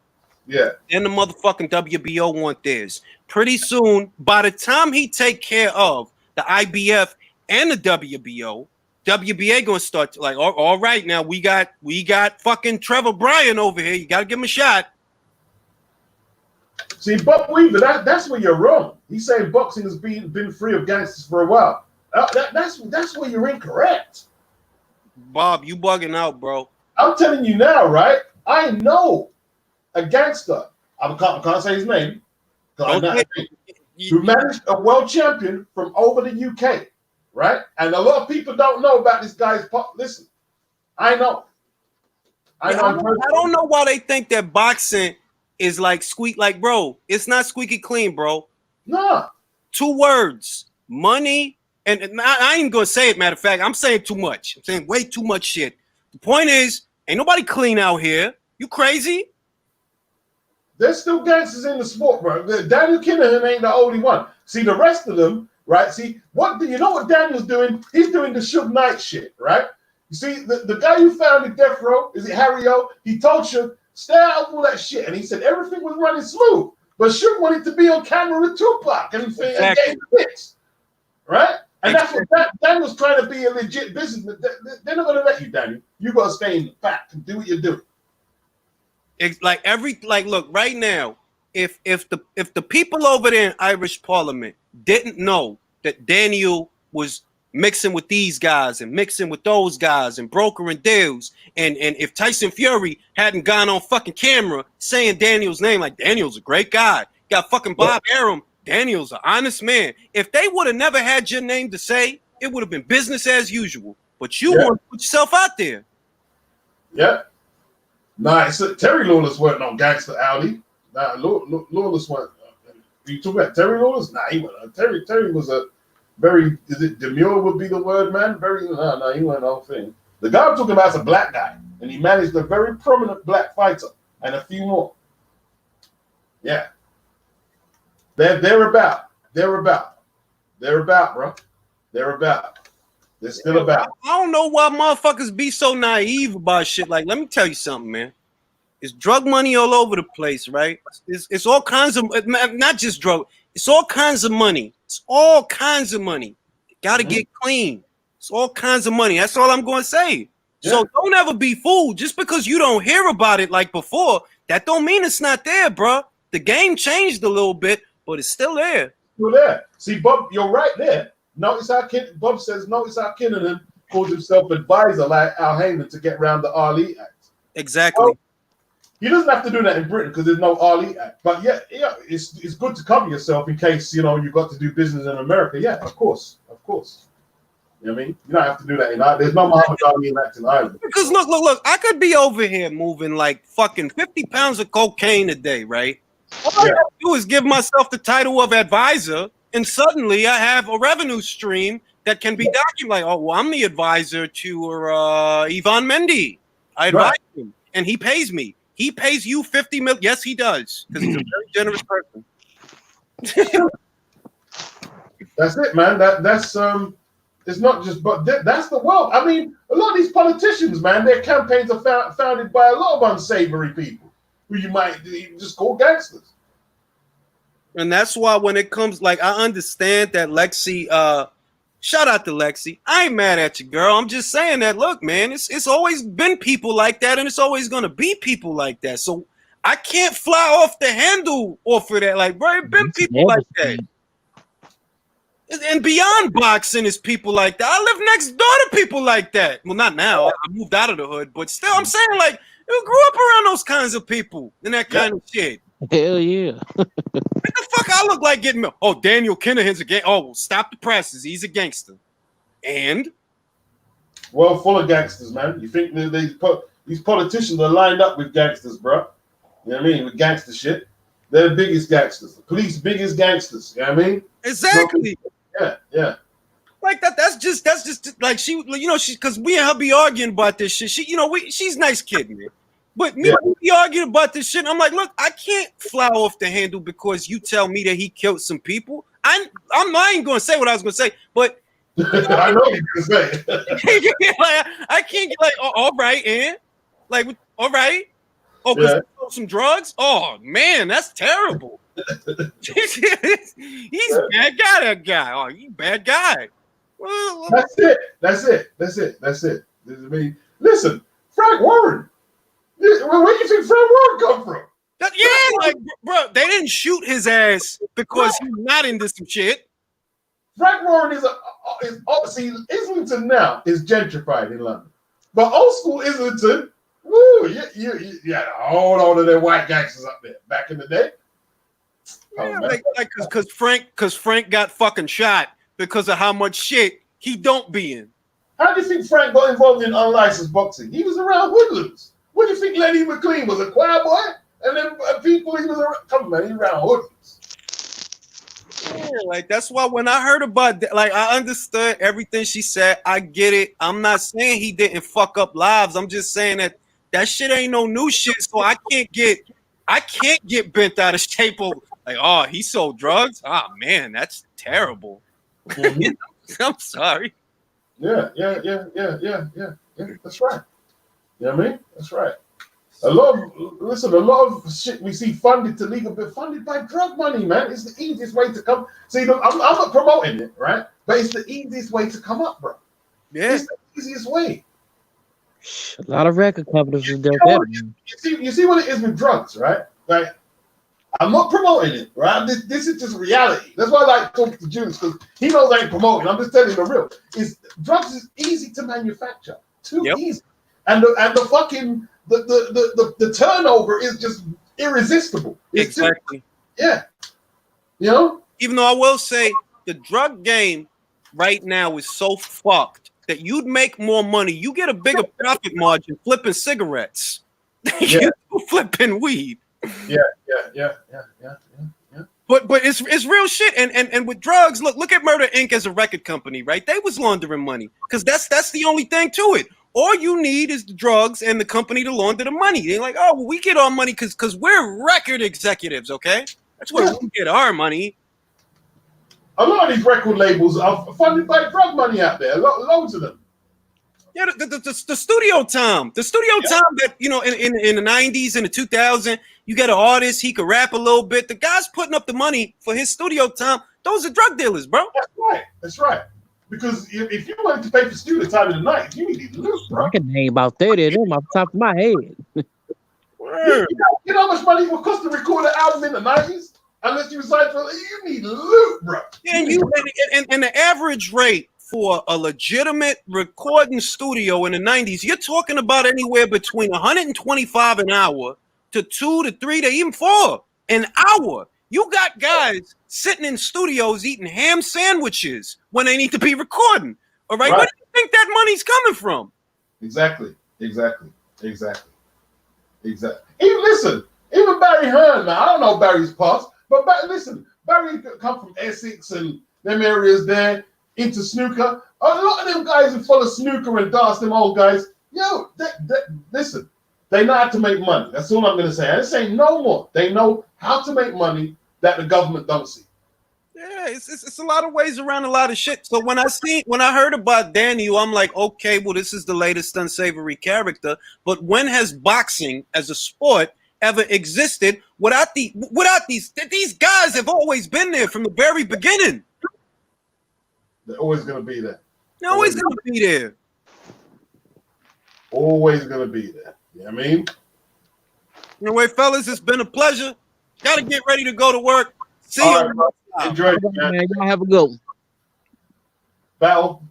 Yeah. And the motherfucking WBO want theirs. Pretty soon, by the time he take care of the IBF and the WBO, WBA gonna start like, all right, now we got fucking Trevor Bryan over here. You gotta give him a shot. See, Buck Weaver, that's where you're wrong. He's saying boxing has been free of gangsters for a while. That's where you're incorrect. Bob, you bugging out, bro. I'm telling you now, right? I know a gangster. I can't say his name. Who managed a world champion from over the UK, right? And a lot of people don't know about this guy's listen, I know. I don't know why they think that boxing is like bro, it's not squeaky clean, bro. No. 2 words, money, and I ain't gonna say it, matter of fact, I'm saying too much. I'm saying way too much shit. The point is, ain't nobody clean out here. You crazy? There's still gangsters in the sport, bro. Daniel Kinahan ain't the only one. See, the rest of them, right? See, you know what Daniel's doing? He's doing the Suge Knight shit, right? You see, the guy who founded Death Row, is it Harry O? He told Suge, stay out of all that shit. And he said everything was running smooth. But Suge wanted to be on camera with Tupac and getting hits, right? And that's what Daniel's trying to be a legit businessman. They're not going to let you, Daniel. You got to stay in the back and do what you're doing. It's like look right now. If the people over there in Irish Parliament didn't know that Daniel was mixing with these guys and mixing with those guys and brokering deals, and if Tyson Fury hadn't gone on fucking camera saying Daniel's name, like Daniel's a great guy, got fucking Bob Arum, Daniel's an honest man. If they would have never had your name to say, it would have been business as usual. But you want to put yourself out there. Yeah. Nice. Terry Lawless wasn't on Gangster Alley. Nah, Lawless went. You talking about Terry Lawless? Nah, he went. Terry was a very. Is it demure? Would be the word, man. Very. No, he went on thing. The guy I'm talking about is a black guy, and he managed a very prominent black fighter and a few more. Yeah. They're about, bro. They're about. They're still about. I don't know why motherfuckers be so naive about shit. Like, let me tell you something, man. It's drug money all over the place, right? It's all kinds of, not just drug. It's all kinds of money. It's all kinds of money. You gotta get clean. It's all kinds of money. That's all I'm going to say. Yeah. So don't ever be fooled. Just because you don't hear about it like before, that don't mean it's not there, bro. The game changed a little bit, but it's still there. Still there. See, Bob, you're right there. Bob says, notice how Kinnunen calls himself advisor like Al Heyman to get around the Ali Act. Exactly. Well, he doesn't have to do that in Britain because there's no Ali Act. But yeah, it's good to cover yourself in case, you got to do business in America. Yeah, of course. You know what I mean? You don't have to do that in Ireland. There's no Muhammad Ali Act in Ireland. Because look, I could be over here moving like fucking 50 pounds of cocaine a day, right? All I gotta do is give myself the title of advisor, and suddenly I have a revenue stream that can be documented. Like, oh, well, I'm the advisor to Ivan Mendy. I advise him, and he pays me. He pays you 50 million. Yes, he does, because he's a very generous person. That's it, man. That's it's not just, but that's the world. I mean, a lot of these politicians, man, their campaigns are founded by a lot of unsavory people who you might just call gangsters. And that's why when it comes, like, I understand that Lexi, shout out to Lexi. I ain't mad at you, girl. I'm just saying that, look, man, it's always been people like that, and it's always going to be people like that. So I can't fly off the handle off of that. Like, bro, it been people like that. And beyond boxing is people like that. I live next door to people like that. Well, not now. I moved out of the hood, but still, I'm saying, like, you grew up around those kinds of people and that kind of shit. Hell yeah. What the fuck I look like getting? Oh, Daniel Kinnahan's a gang. Oh, well, stop the presses. He's a gangster. And? Well, full of gangsters, man. You think these politicians are lined up with gangsters, bro? You know what I mean? With gangster shit. They're the biggest gangsters. The police biggest gangsters. You know what I mean? Exactly. Yeah. Like that's just like she, because we and her be arguing about this shit. She's a nice kid, man. But we be arguing about this shit. I'm like, look, I can't fly off the handle because you tell me that he killed some people. I ain't gonna say what I was gonna say, but I know you're gonna say. I can't get like, all right, and like, all right. Oh, because he sold some drugs? Oh man, that's terrible. He's a bad guy, that guy. Oh, you bad guy. Well, That's it. I mean, listen, Frank Warren. Where do you think Frank Warren come from? Like, bro, they didn't shoot his ass because he's not into some shit. Frank Warren see, Islington now is gentrified in London, but old school Islington, woo, you had a whole lot of their white gangsters up there back in the day. Yeah, because Frank got fucking shot because of how much shit he don't be in. How do you think Frank got involved in unlicensed boxing? He was around hoodlums. What do you think Lenny McLean was, a choir boy? And then people he was around, come on, man, he around hoodlums. Yeah, like that's why when I heard about that, like I understood everything she said. I get it. I'm not saying he didn't fuck up lives. I'm just saying that shit ain't no new shit. So I can't get bent out of shape of like, oh, he sold drugs. Oh man, that's terrible. Mm-hmm. I'm sorry. Yeah. That's right. You know what I mean? That's right. A lot of shit we see funded to legal, but funded by drug money, man. It's the easiest way to come. See, look, I'm not promoting it, right? But it's the easiest way to come up, bro. Yeah. It's the easiest way. A lot of record companies is doing that. You see what it is with drugs, right? Like, I'm not promoting it, right? This is just reality. That's why I like talking to Julius, because he knows I ain't promoting. I'm just telling you the real. Drugs is easy to manufacture, too easy, and the fucking the turnover is just irresistible. It's exactly. You know. Even though I will say the drug game right now is so fucked that you'd make more money. You get a bigger profit margin flipping cigarettes than you flipping weed. Yeah. But it's real shit. And with drugs, look at Murder Inc. as a record company, right? They was laundering money because that's the only thing to it. All you need is the drugs and the company to launder the money. They're like, oh, well, we get our money because we're record executives, okay? That's where we get our money. A lot of these record labels are funded by drug money out there. Loads of them. Yeah, the studio time. The studio time that, you know, in the 90s and the 2000s, you get an artist, he could rap a little bit. The guy's putting up the money for his studio time. Those are drug dealers, bro. That's right. Because if you wanted to pay for studio time in the night, you need to lose, bro. I can name about 30 of them off the top of my head. You know how much money it would cost to record an album in the 90s? Unless you decide you need loot, bro. And the average rate for a legitimate recording studio in the 90s, you're talking about anywhere between 125 an hour to 2 to 3 to even 4 an hour. You got guys sitting in studios eating ham sandwiches when they need to be recording. All right. Where do you think that money's coming from? Exactly. Even Barry Hearn, now I don't know Barry's past, but listen, Barry come from Essex and them areas there into snooker. A lot of them guys who follow snooker and dance, them old guys, listen, they know how to make money. That's all I'm going to say. I didn't say no more. They know how to make money that the government don't see. Yeah, it's a lot of ways around a lot of shit. So when I heard about Daniel, I'm like, okay, well, this is the latest unsavory character. But when has boxing as a sport ever existed without these guys have always been there from the very beginning. They're always going to be there. They're always going to be there. Always going to be there. You know what I mean? Anyway, fellas, it's been a pleasure. Got to get ready to go to work. See you. Enjoy it, man. Y'all have a good one. Battle.